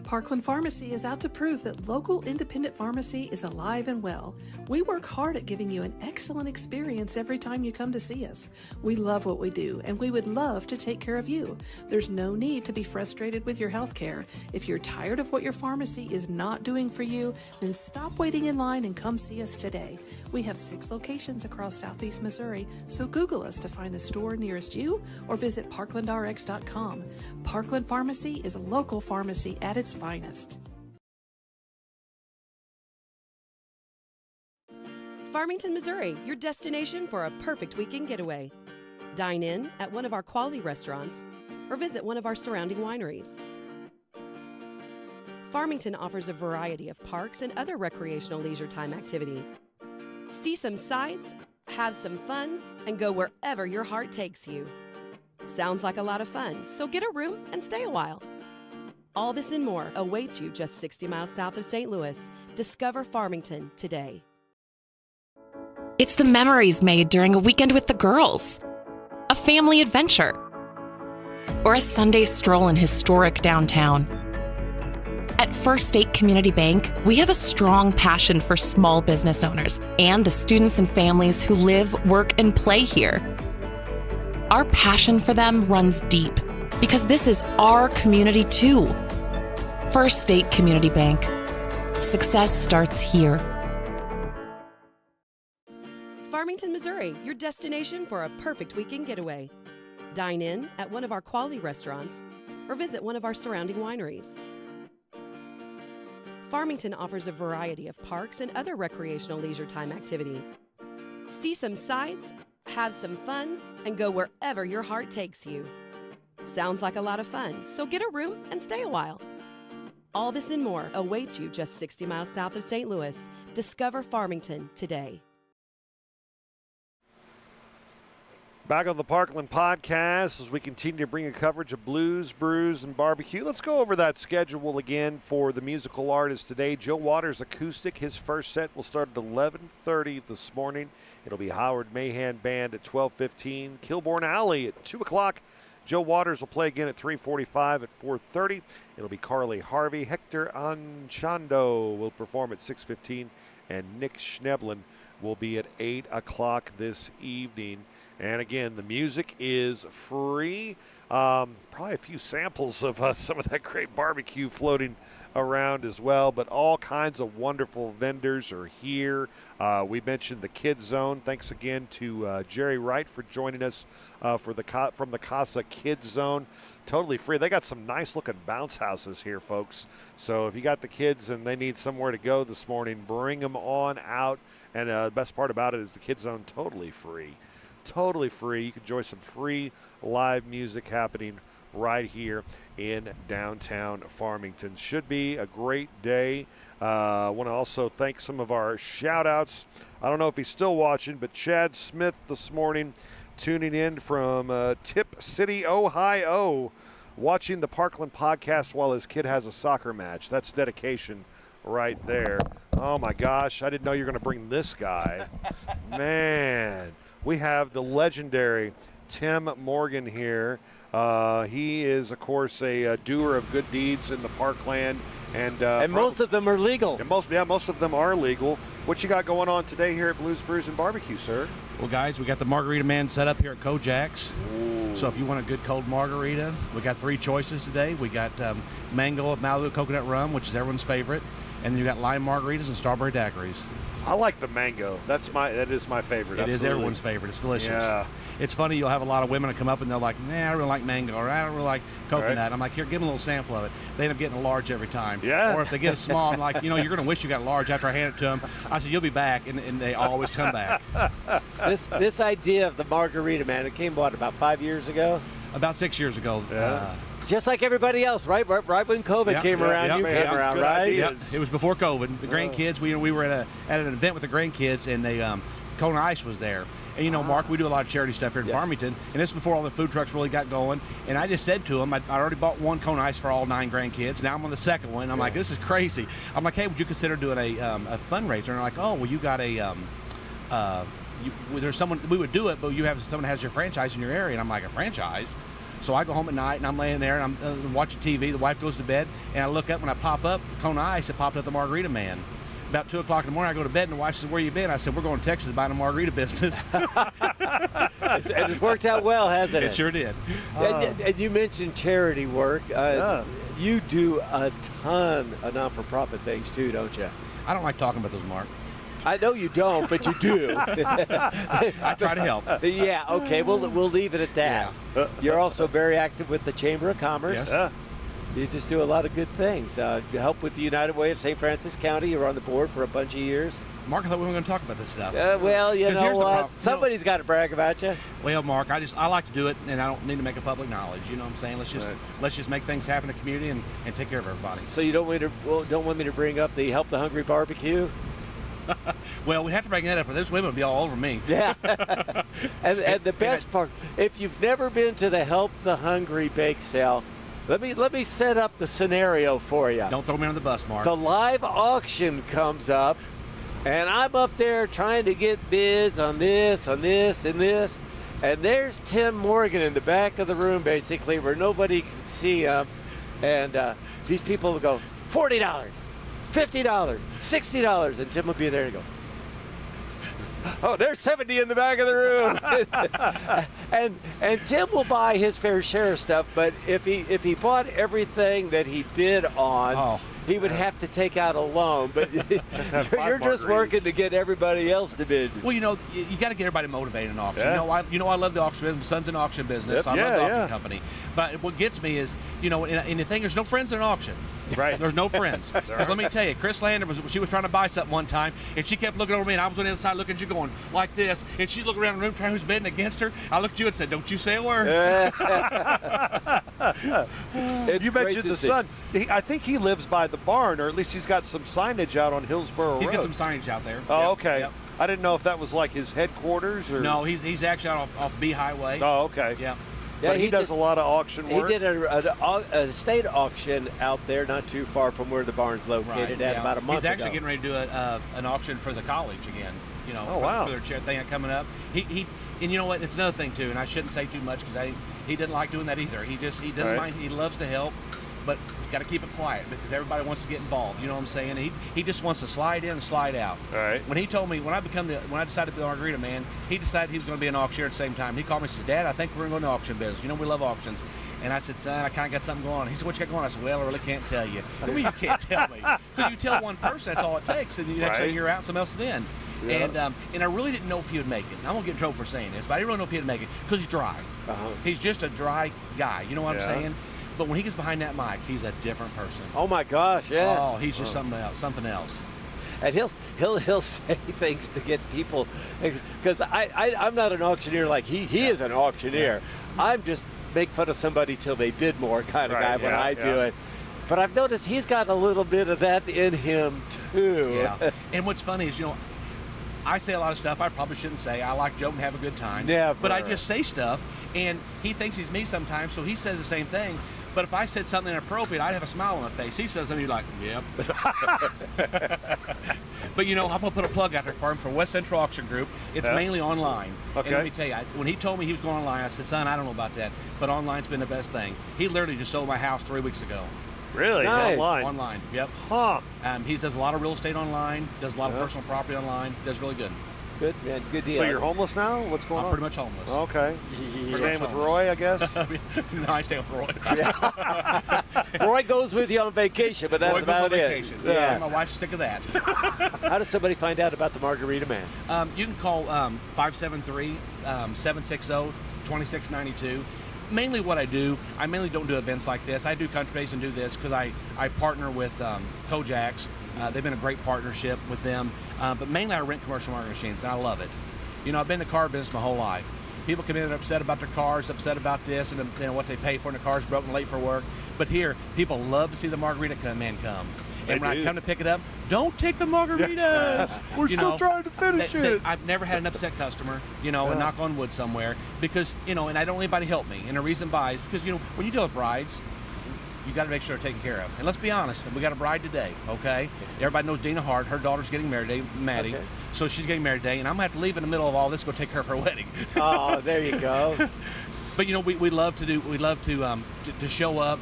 Parkland Pharmacy is out to prove that local independent pharmacy is alive and well. We work hard at giving you an excellent experience every time you come to see us. We love what we do, and we would love to take care of you. There's no need to be frustrated with your health care. If you're tired of what your pharmacy is not doing for you, then stop waiting in line and come see us today. We have 6 locations across Southeast Missouri, so Google us to find the store nearest you or visit parklandrx.com. Parkland Pharmacy is a local pharmacy at its finest. Farmington, Missouri, your destination for a perfect weekend getaway. Dine in at one of our quality restaurants or visit one of our surrounding wineries. Farmington offers a variety of parks and other recreational leisure time activities. See some sights, have some fun, and go wherever your heart takes you. Sounds like a lot of fun, so get a room and stay a while. All this and more awaits you just 60 miles south of St. Louis. Discover Farmington today. It's the memories made during a weekend with the girls, a family adventure, or a Sunday stroll in historic downtown. At First State Community Bank, we have a strong passion for small business owners and the students and families who live, work, and play here. Our passion for them runs deep because this is our community too. First State Community Bank. Success starts here. Farmington, Missouri, your destination for a perfect weekend getaway. Dine in at one of our quality restaurants or visit one of our surrounding wineries. Farmington offers a variety of parks and other recreational leisure time activities. See some sights, have some fun, and go wherever your heart takes you. Sounds like a lot of fun, so get a room and stay a while. All this and more awaits you just 60 miles south of St. Louis. Discover Farmington today. Back on the Parkland Podcast as we continue to bring you coverage of Blues, Brews, and Barbecue. Let's go over that schedule again for the musical artist today. Joe Waters Acoustic. His first set will start at 11:30 this morning. It'll be Howard Mahan Band at 12:15. Kilbourne Alley at 2 o'clock. Joe Waters will play again at 3:45 at 4:30. It'll be Carly Harvey. Hector Anchando will perform at 6:15. And Nick Schneblin will be at 8 o'clock this evening. And again, the music is free. Probably a few samples of some of that great barbecue floating around as well, but all kinds of wonderful vendors are here. We mentioned the Kids Zone. Thanks again to Jerri Wright for joining us from the Casa Kids Zone. Totally free. They got some nice looking bounce houses here, folks. So if you got the kids and they need somewhere to go this morning, bring them on out. And the best part about it is the Kids Zone totally free. Totally free. You can enjoy some free live music happening right here in downtown Farmington. Should be a great day. I want to also thank some of our shout-outs. I don't know if he's still watching, but Chad Smith this morning tuning in from Tip City, Ohio, watching the Parkland Podcast while his kid has a soccer match. That's dedication right there. Oh, my gosh. I didn't know you were going to bring this guy. Man. We have the legendary Tim Morgan here. He is, of course, a doer of good deeds in the Parkland. And most of them are legal. And most of them are legal. What you got going on today here at Blues, Brews, and Barbecue, sir? Well, guys, we got the Margarita Man set up here at Kojak's. Ooh. So if you want a good cold margarita, we got 3 choices today. We got mango Malibu coconut rum, which is everyone's favorite, and then you got lime margaritas and strawberry daiquiris. I like the mango. That is my favorite. It is absolutely. everyone's favorite. It's delicious. Yeah. It's funny, you'll have a lot of women that come up and they're like, nah, I really like mango, or I don't really like coconut. Right. I'm like, here, give them a little sample of it. They end up getting a large every time. Yeah. Or if they get a small, I'm like, you're going to wish you got a large after I hand it to them. I said, you'll be back, and they always come back. This idea of the margarita, man, it came, about 5 years ago? About 6 years ago. Yeah. Just like everybody else, right? Right when COVID came around, you came around, right? Yep. It was before COVID. The grandkids, we were at an event with the grandkids, and they Kona Ice was there. And Mark, we do a lot of charity stuff here in Farmington, and this is before all the food trucks really got going. And I just said to them, I already bought 1 Kona Ice for all 9 grandkids. Now I'm on the second one. I'm like, this is crazy. I'm like, hey, would you consider doing a fundraiser? And they're like, oh, well, you got there's someone, we would do it, but you have someone has your franchise in your area. And I'm like, a franchise? So I go home at night, and I'm laying there, and I'm watching TV. The wife goes to bed, and I look up, when I pop up, Kona Ice, it popped up the Margarita Man. About 2 o'clock in the morning, I go to bed, and the wife says, where you been? I said, we're going to Texas buying a margarita business. And it's worked out well, hasn't it? It sure did. And you mentioned charity work. You do a ton of non-for-profit things, too, don't you? I don't like talking about those, Mark. I know you don't, but you do. I try to help. Yeah, okay, we'll leave it at that. Yeah. You're also very active with the Chamber of Commerce. Yes. Yeah. You just do a lot of good things. You help with the United Way of St. Francis County. You were on the board for a bunch of years. Mark, I thought we were going to talk about this stuff. Well, you know what? Somebody's got to brag about you. Well, Mark, I like to do it, and I don't need to make a public knowledge. You know what I'm saying? Let's just make things happen in the community and take care of everybody. So you don't want me to bring up the Help the Hungry barbecue? Well, we have to bring that up, or those women will be all over me. Yeah. and the best part, if you've never been to the Help the Hungry bake sale, let me set up the scenario for you. Don't throw me on the bus, Mark. The live auction comes up, and I'm up there trying to get bids on this, and this. And there's Tim Morgan in the back of the room, basically, where nobody can see him. And these people will go, $40. $50, $60, and Tim will be there and go, oh, there's 70 in the back of the room. and Tim will buy his fair share of stuff, but if he bought everything that he bid on, he would have to take out a loan. But you're just working to get everybody else to bid. Well, you got to get everybody motivated in auction. Yeah. I love the auction business. My son's in auction business. I love the auction company. But what gets me is, in the thing, there's no friends in an auction. Right. There's no friends. Because let me tell you, Chris Lander she was trying to buy something one time, and she kept looking over me, and I was on the inside looking at you going like this, and she's looking around the room trying who's bidding against her. I looked at you and said, don't you say a word. You mentioned the son. I think he lives by the barn, or at least he's got some signage out on Hillsborough Road. He's got some signage out there. Oh, okay. Yep. I didn't know if that was like his headquarters or. No, he's actually out off B Highway. Oh, okay. Yeah. But he does a lot of auction work. He did a state auction out there, not too far from where the barn's located about a month ago. He's actually getting ready to do an auction for the college again. For their chair thing coming up. He and you know what? It's another thing too, and I shouldn't say too much because he didn't like doing that either. He doesn't mind. He loves to help, but you got to keep it quiet because everybody wants to get involved. You know what I'm saying? He just wants to slide in and slide out. All right. When he told me when I decided to be the Margarita Man, he decided he was going to be an auctioneer at the same time. He called me and says, Dad, I think we're going to go into auction business. We love auctions. And I said, son, I kind of got something going on. He said, what you got going on? I said, well, I really can't tell you. What do you mean you can't tell me? Because you tell one person, that's all it takes. And the next thing you're out and somebody else is in. Yeah. And I really didn't know if he would make it. I won't get in trouble for saying this, but I didn't really know if he would make it because he's dry. He's just a dry guy. You know what I'm saying? But when he gets behind that mic, he's a different person. Oh my gosh, yes. Oh, he's just something else. And he'll say things to get people, because I'm not an auctioneer like he is an auctioneer. Yeah. I'm just make fun of somebody till they bid more kind of guy when I do it. But I've noticed he's got a little bit of that in him too. Yeah. And what's funny is, I say a lot of stuff I probably shouldn't say. I like joke and have a good time. Never. But I just say stuff, and he thinks he's me sometimes, so he says the same thing. But if I said something inappropriate, I'd have a smile on my face. He says something like, yep. But I'm going to put a plug out there for him for West Central Auction Group. It's mainly online. Okay. And let me tell you, when he told me he was going online, I said, son, I don't know about that, but online's been the best thing. He literally just sold my house 3 weeks ago. Really? Nice. Online, yep. Huh. He does a lot of real estate online, does a lot of personal property online, does really good. Good, man. Good deal. So you're homeless now? What's going on? I'm pretty much homeless. Okay. Pretty Staying much with homeless. Roy, I guess? No, I stay with Roy. Roy goes with you on vacation, but that's Roy goes about on it. vacation. Yeah. My wife's sick of that. How does somebody find out about the Margarita Man? You can call 573-760-2692. Mainly what I do, I mainly don't do events like this. I do country days and do this because I partner with Kojak's. They've been a great partnership with them. But mainly I rent commercial margarita machines, and I love it. You know, I've been in the car business my whole life. People come in and are upset about their cars, upset about this, and what they pay for, and the car's broken, late for work. But here, people love to see the margarita man come. And when I come to pick it up, don't take the margaritas. We're still trying to finish it. I've never had an upset customer, and knock on wood somewhere, because, and I don't let anybody help me. And the reason why is because, when you deal with brides, you got to make sure they're taken care of. And let's be honest, we got a bride today, okay? Everybody knows Dina Hart. Her daughter's getting married today, Maddie. Okay. So she's getting married today, and I'm going to have to leave in the middle of all this to go take care of her wedding. Oh, there you go. But, we love to show up.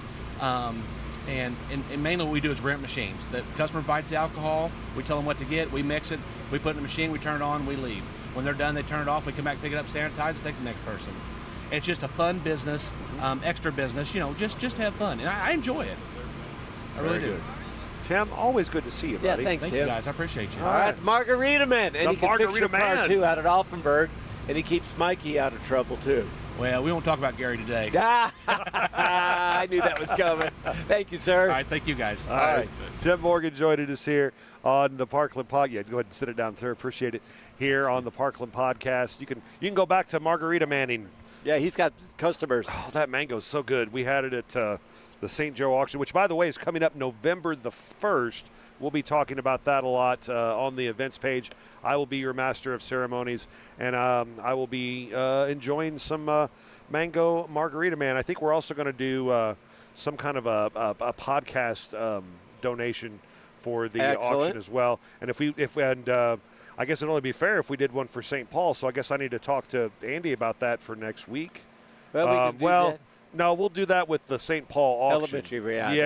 And mainly what we do is rent machines. The customer invites the alcohol, we tell them what to get, we mix it, we put it in the machine, we turn it on, we leave. When they're done, they turn it off, we come back, pick it up, sanitize it, take the next person. And it's just a fun business, extra business, just to have fun. And I enjoy it. I really do. Tim, always good to see you, buddy. Yeah, thanks, Thank Tim. you, guys. I appreciate you. All right, the Margarita Man. And The he can fix your Margarita car, Man. too, out at Offenburg. And he keeps Mikey out of trouble, too. Well, we won't talk about Gary today. I knew that was coming. Thank you, sir. All right, thank you, guys. All right. Tim Morgan joining us here on the Parkland Podcast. Yeah, go ahead and sit it down, sir. Appreciate it. Here on the Parkland Podcast. You can go back to Margarita Manning. Yeah, he's got customers. Oh, that mango's so good. We had it at the St. Joe auction, which, by the way, is coming up November the 1st. We'll be talking about that a lot on the events page. I will be your master of ceremonies, and I will be enjoying some mango margarita man. I think we're also going to do some kind of a podcast donation for the auction as well. And I guess it'd only be fair if we did one for St. Paul. So I guess I need to talk to Andy about that for next week. Well, we can do that. No, we'll do that with the St. Paul auction. Elementary reality.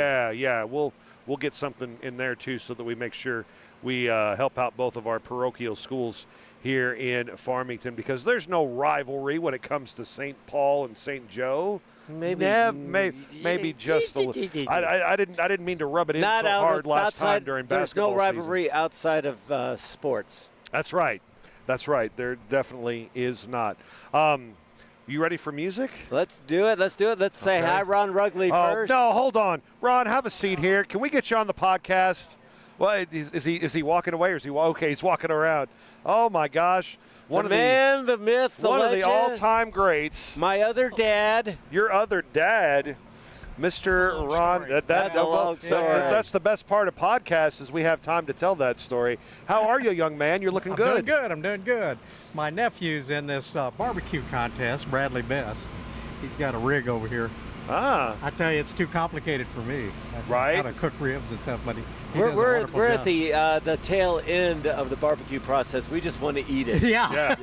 Yeah. We'll get something in there too, so that we make sure we help out both of our parochial schools here in Farmington, because there's no rivalry when it comes to St. Paul and St. Joe. Maybe just a little. I didn't mean to rub it in so hard last time during basketball season. There's no rivalry outside of sports. That's right. There definitely is not. You ready for music? Let's do it. Let's say hi, Ron Rouggly first. No, hold on. Ron, have a seat here. Can we get you on the podcast? Well, is he walking away, or is he okay? He's walking around. Oh my gosh! The man, the myth, the one legend. of the all-time greats. My other dad. Your other dad, Mr. Ron. That's a long story. That's the best part of podcasts, is we have time to tell that story. How are you, young man? You're looking good. I'm doing good. My nephew's in this barbecue contest, Bradley Best. He's got a rig over here. Ah. I tell you, it's too complicated for me. Right. How to cook ribs and stuff, but we're at the tail end of the barbecue process. We just want to eat it. Yeah.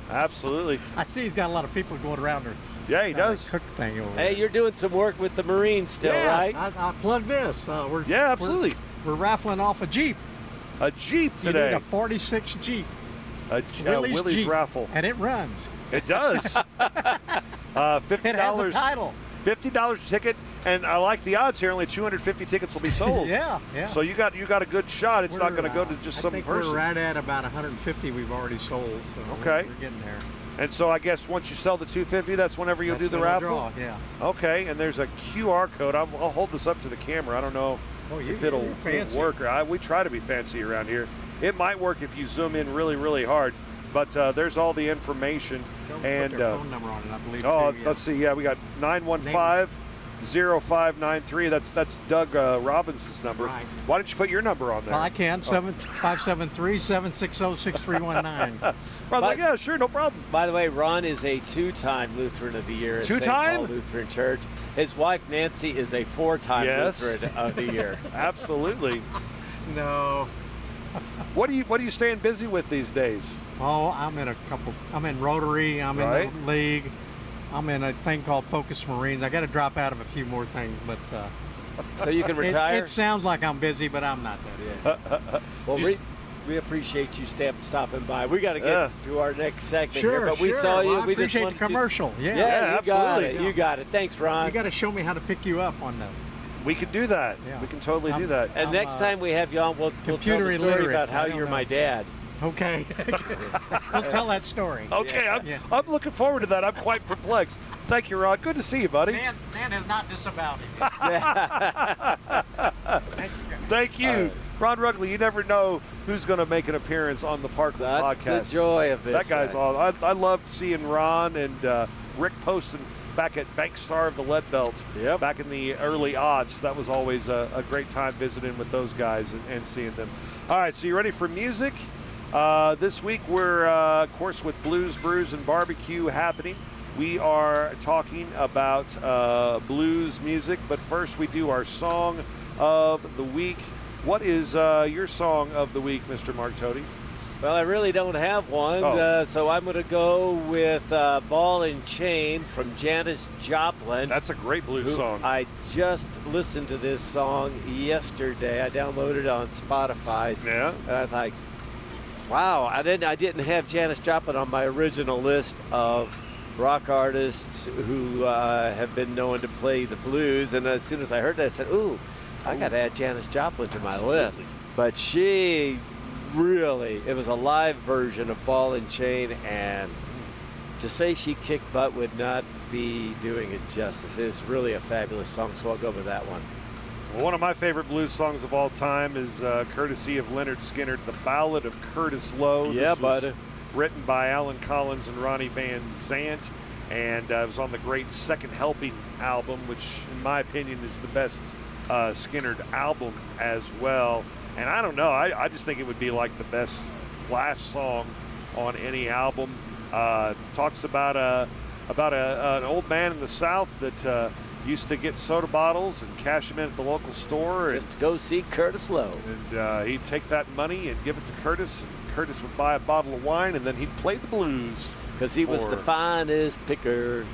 Absolutely. I see he's got a lot of people going around there. Yeah, he does. Cook thing over Hey, you're doing some work with the Marines still, right? I plugged this. Absolutely. We're raffling off a Jeep. A Jeep today. You need a 46 Jeep. A Willie's Jeep, raffle. And it runs. It does. $50. It has a title. $50 a ticket, and I like the odds here. Only 250 tickets will be sold. Yeah. So you got a good shot. It's not going to go to just some person. We're right at about 150 we've already sold. So okay. We're getting there. And so I guess once you sell the 250, that's whenever you'll do the raffle? Draw, yeah. Okay, and there's a QR code. I'll hold this up to the camera. I don't know if it'll work. We try to be fancy around here. It might work if you zoom in really, really hard. But there's all the information. And put their phone number on it, I believe. Let's see. Yeah, we got 915-0593. That's Doug Robinson's number. Right. Why don't you put your number on there? Well, I can. 573-760-6319. I was like, yeah, sure, no problem. By the way, Ron is a two-time Lutheran of the Year at St. Paul Lutheran Church. His wife, Nancy, is a four-time Lutheran of the Year. Absolutely. No. What are you staying busy with these days? Oh, I'm in Rotary, I'm in the league, I'm in a thing called Focus Marines. I got to drop out of a few more things, but so you can retire? It sounds like I'm busy, but I'm not that. Well, we appreciate you stopping by. We got to get to our next segment Sure, here, but we saw you. Well, I we appreciate just the commercial. Yeah, Yeah, you got absolutely. it. You got it. Thanks, Ron. You got to show me how to pick you up on that. We can do that. Yeah. We can totally do that. And next time we have you on, we'll tell the computer story illiterate. about how I don't you're know. my dad. Okay. We'll tell that story. Okay, I'm looking forward to that. I'm quite perplexed. Thank you, Ron. Good to see you, buddy. Man has not disavowed it. Thank you. Ron Rouggly, you never know who's going to make an appearance on the Parkland That's podcast. the joy of this. That guy's all. I loved seeing Ron and Rick Poston back at Bank Star of the Lead Belt back in the early aughts. That was always a great time visiting with those guys and seeing them. All right, so you ready for music? This week we're, of course, with Blues, Brews, and Barbecue happening. We are talking about blues music, but first we do our song of the week. What is your song of the week, Mr. Mark Tody? Well, I really don't have one, so I'm going to go with Ball and Chain from Janis Joplin. That's a great blues song. I just listened to this song yesterday. I downloaded it on Spotify. Yeah. And I thought, wow, I didn't have Janis Joplin on my original list of rock artists who have been known to play the blues. And as soon as I heard that, I said, ooh, I got to add Janis Joplin to my list. But she really, it was a live version of Ball and Chain, and to say she kicked butt would not be doing it justice. It was really a fabulous song, so I'll go with that one. Well, one of my favorite blues songs of all time is courtesy of Leonard Skinner, The Ballad of Curtis Lowe. Yeah, this was bud. written by Alan Collins and Ronnie Van Zant, and it was on the great Second Helping album, which in my opinion is the best Skinner album as well. And I don't know, I just think it would be like the best last song on any album. Talks about an old man in the South that used to get soda bottles and cash them in at the local store. Just to go see Curtis Lowe. And he'd take that money and give it to Curtis, and Curtis would buy a bottle of wine, and then he'd play the blues. Because he was the finest picker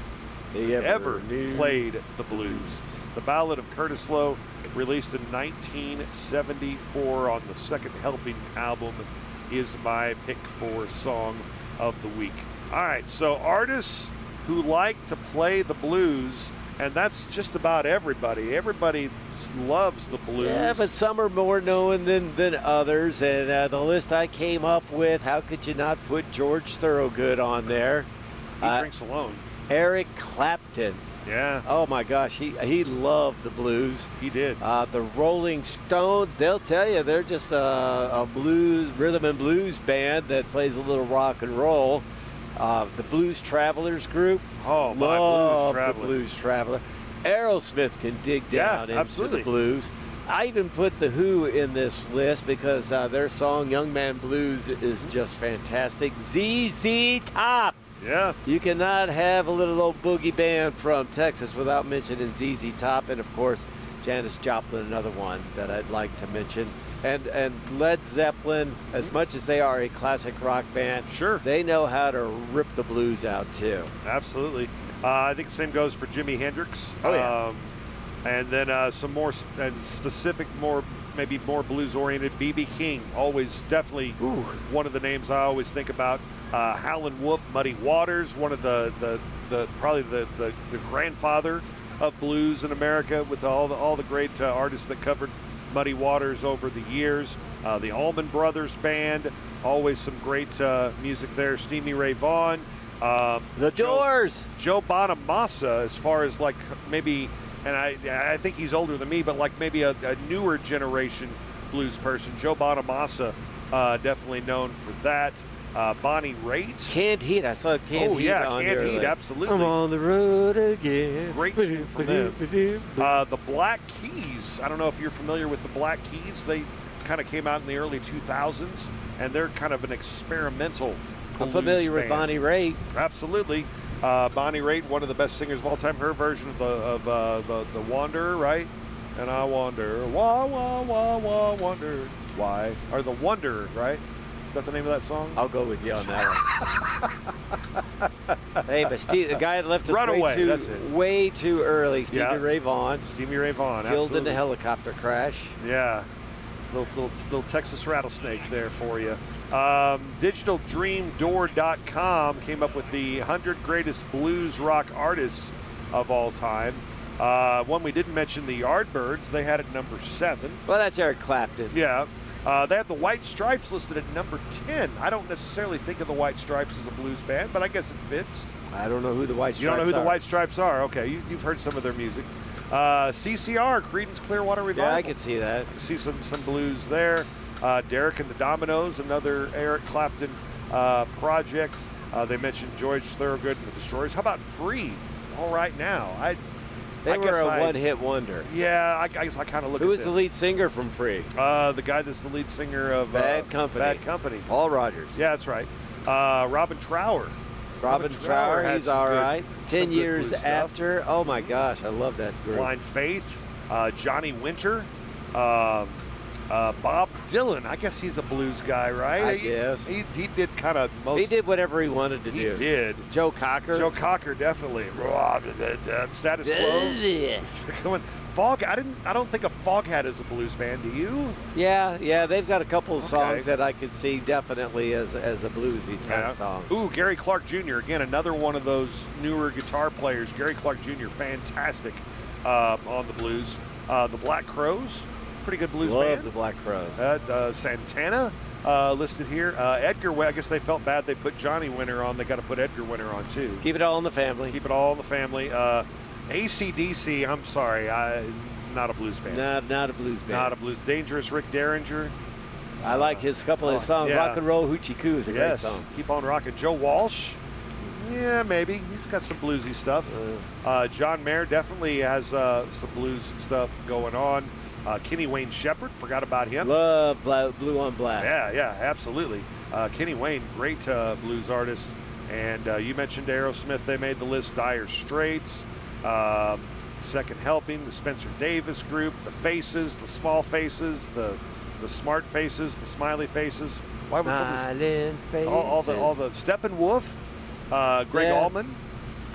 he ever played the blues. The Ballad of Curtis Lowe, released in 1974 on the Second Helping album, is my pick for Song of the Week. All right, so artists who like to play the blues, and that's just about everybody. Everybody loves the blues. Yeah, but some are more known than others. And the list I came up with, how could you not put George Thorogood on there? He drinks alone. Eric Clapton. Yeah. Oh, my gosh. He loved the blues. He did. The Rolling Stones, they'll tell you they're just a blues, rhythm and blues band that plays a little rock and roll. The Blues Travelers group. Oh, my love Blues Traveler. the Blues Traveler. Aerosmith can dig down into the blues. I even put The Who in this list because their song Young Man Blues is just fantastic. ZZ Top. Yeah. You cannot have a little old boogie band from Texas without mentioning ZZ Top, and of course Janis Joplin, another one that I'd like to mention. And Led Zeppelin, as much as they are a classic rock band, sure, they know how to rip the blues out too. Absolutely. I think the same goes for Jimi Hendrix. Oh, yeah. And then some more specific, maybe more blues-oriented. B.B. King, always definitely one of the names I always think about. Howlin' Wolf, Muddy Waters, one of the probably the grandfather of blues in America, with all the great artists that covered Muddy Waters over the years. The Allman Brothers Band, always some great music there. Stevie Ray Vaughan. The Doors. Joe Bonamassa, as far as like maybe, and I think he's older than me, but like maybe a newer generation blues person. Joe Bonamassa, definitely known for that. Bonnie Raitt. Canned Heat. I saw Canned Heat. Oh, yeah, on Canned your Heat, list. absolutely. I'm on the road again. Great tune from them. The Black Keys. I don't know if you're familiar with the Black Keys. They kind of came out in the early 2000s, and they're kind of an experimental I'm familiar with Bonnie Raitt. Absolutely. Bonnie Raitt, one of the best singers of all time. Her version of the Wanderer, right? And I wonder, wonder why. Or the Wanderer, right? Is that the name of that song? I'll go with you on that one. Hey, but Steve, the guy that left us way too early, Stevie Ray Vaughan. Stevie Ray Vaughan, killed absolutely. in a helicopter crash. Yeah. Little Texas rattlesnake there for you. DigitalDreamDoor.com came up with the 100 greatest blues rock artists of all time. One we didn't mention, the Yardbirds. They had it number 7. Well, that's Eric Clapton. Yeah. They have the White Stripes listed at number 10. I don't necessarily think of the White Stripes as a blues band, but I guess it fits. I don't know who the White Stripes are. You don't know who the White Stripes are? Okay, you've heard some of their music. CCR, Creedence Clearwater Revival. Yeah, I can see that. See some blues there. Derek and the Dominoes, another Eric Clapton project. They mentioned George Thorogood and the Destroyers. How about Free? All Right Now. They were a one-hit wonder. Yeah, I guess I kind of look at Who was the lead singer from Free? The guy that's the lead singer of Bad Company. Bad Company. Paul Rogers. Yeah, that's right. Robin Trower. Robin Trower, he's all right. 10 years after. Oh, my gosh, I love that group. Blind Faith. Johnny Winter. Bob Dylan. I guess he's a blues guy, right? I guess. He did kind of most. He did whatever he wanted to do. He did. Joe Cocker. Joe Cocker, definitely. Status Quo. Fog. I don't think of Foghat as a blues band. Do you? Yeah. They've got a couple of songs that I could see definitely as a bluesy kind of songs. Ooh, Gary Clark Jr. Again, another one of those newer guitar players. Gary Clark Jr. Fantastic on the blues. The Black Crowes. Pretty good blues band. Love the Black Crowes. Santana listed here. Edgar Winter. I guess they felt bad they put Johnny Winter on. They got to put Edgar Winter on too. Keep it all in the family. Keep it all in the family. AC/DC. I'm sorry, not a blues band. Not a blues band. Not a blues. Dangerous Rick Derringer. I like his couple of songs. Yeah. Rock and Roll Hoochie Coo is a great song. Keep on rocking. Joe Walsh. Yeah, maybe. He's got some bluesy stuff. John Mayer definitely has some blues stuff going on. Kenny Wayne Shepherd, forgot about him. Love Blue on Black. Yeah, absolutely. Kenny Wayne, great blues artist. And you mentioned Aerosmith, they made the list. Dire Straits, Second Helping, the Spencer Davis Group, the Faces, the Small Faces, the Smart Faces, the Smiley Faces. Smiling Faces. All the Steppenwolf, Greg Allman.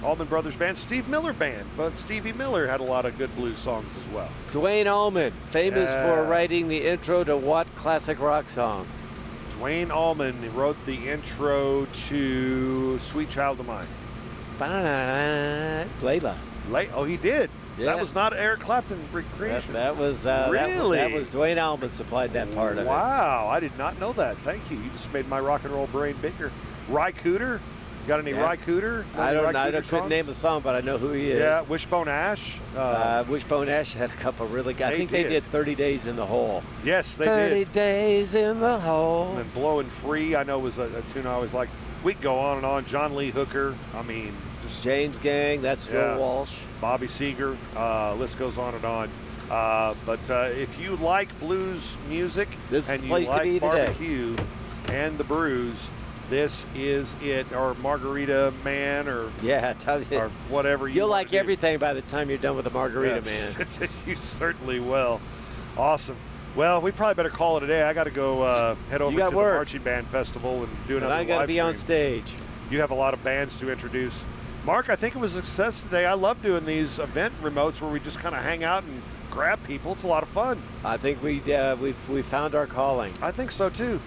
Allman Brothers Band, Steve Miller Band, but Stevie Miller had a lot of good blues songs as well. Dwayne Allman, famous for writing the intro to what classic rock song? Dwayne Allman wrote the intro to Sweet Child of Mine. Layla. Oh, he did. Yeah. That was not Eric Clapton creation. That was really. That was Dwayne Allman supplied that part of it. Wow, I did not know that. Thank you. You just made my rock and roll brain bigger. Ry Cooder. Got any Ry Cooder? I couldn't name a song, but I know who he is. Yeah, Wishbone Ash. Wishbone Ash had a couple really good. I think they did 30 Days in the Hole. Yes, they 30 did. 30 Days in the Hole. And Blowing Free, I know was a tune I always liked. We could go on and on. John Lee Hooker. I mean, just James Gang. That's Joe Walsh. Bobby Seger. List goes on and on. But if you like blues music this and is you the place like to be barbecue and the brews, this is it. Or Margarita Man, or or whatever. You'll like everything by the time you're done with the Margarita Man. You certainly will. Awesome. Well, we probably better call it a day. I got to go head over to the Marching Band Festival and do another live I got to be on stage. You have a lot of bands to introduce. Mark, I think it was a success today. I love doing these event remotes where we just kind of hang out and grab people. It's a lot of fun. I think we found our calling. I think so too.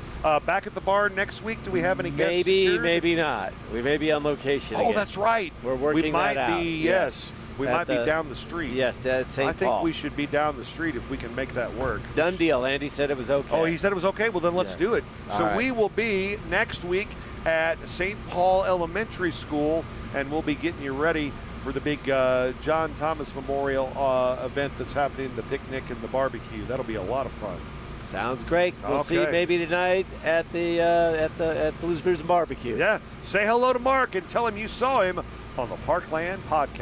Back at the bar next week. Do we have any guests? Maybe not. We may be on location. Oh, that's right. We're working that out. We might be down the street. Yes, at St. Paul. I think we should be down the street if we can make that work. Done deal. Andy said it was okay. Oh, he said it was okay? Well, then let's do it. So we will be next week at St. Paul Elementary School, and we'll be getting you ready for the big John Thomas Memorial event that's happening, the picnic and the barbecue. That'll be a lot of fun. Sounds great. We'll see you maybe tonight at the at Blues Brews and Barbecue. Yeah. Say hello to Mark and tell him you saw him on the Parkland Podcast.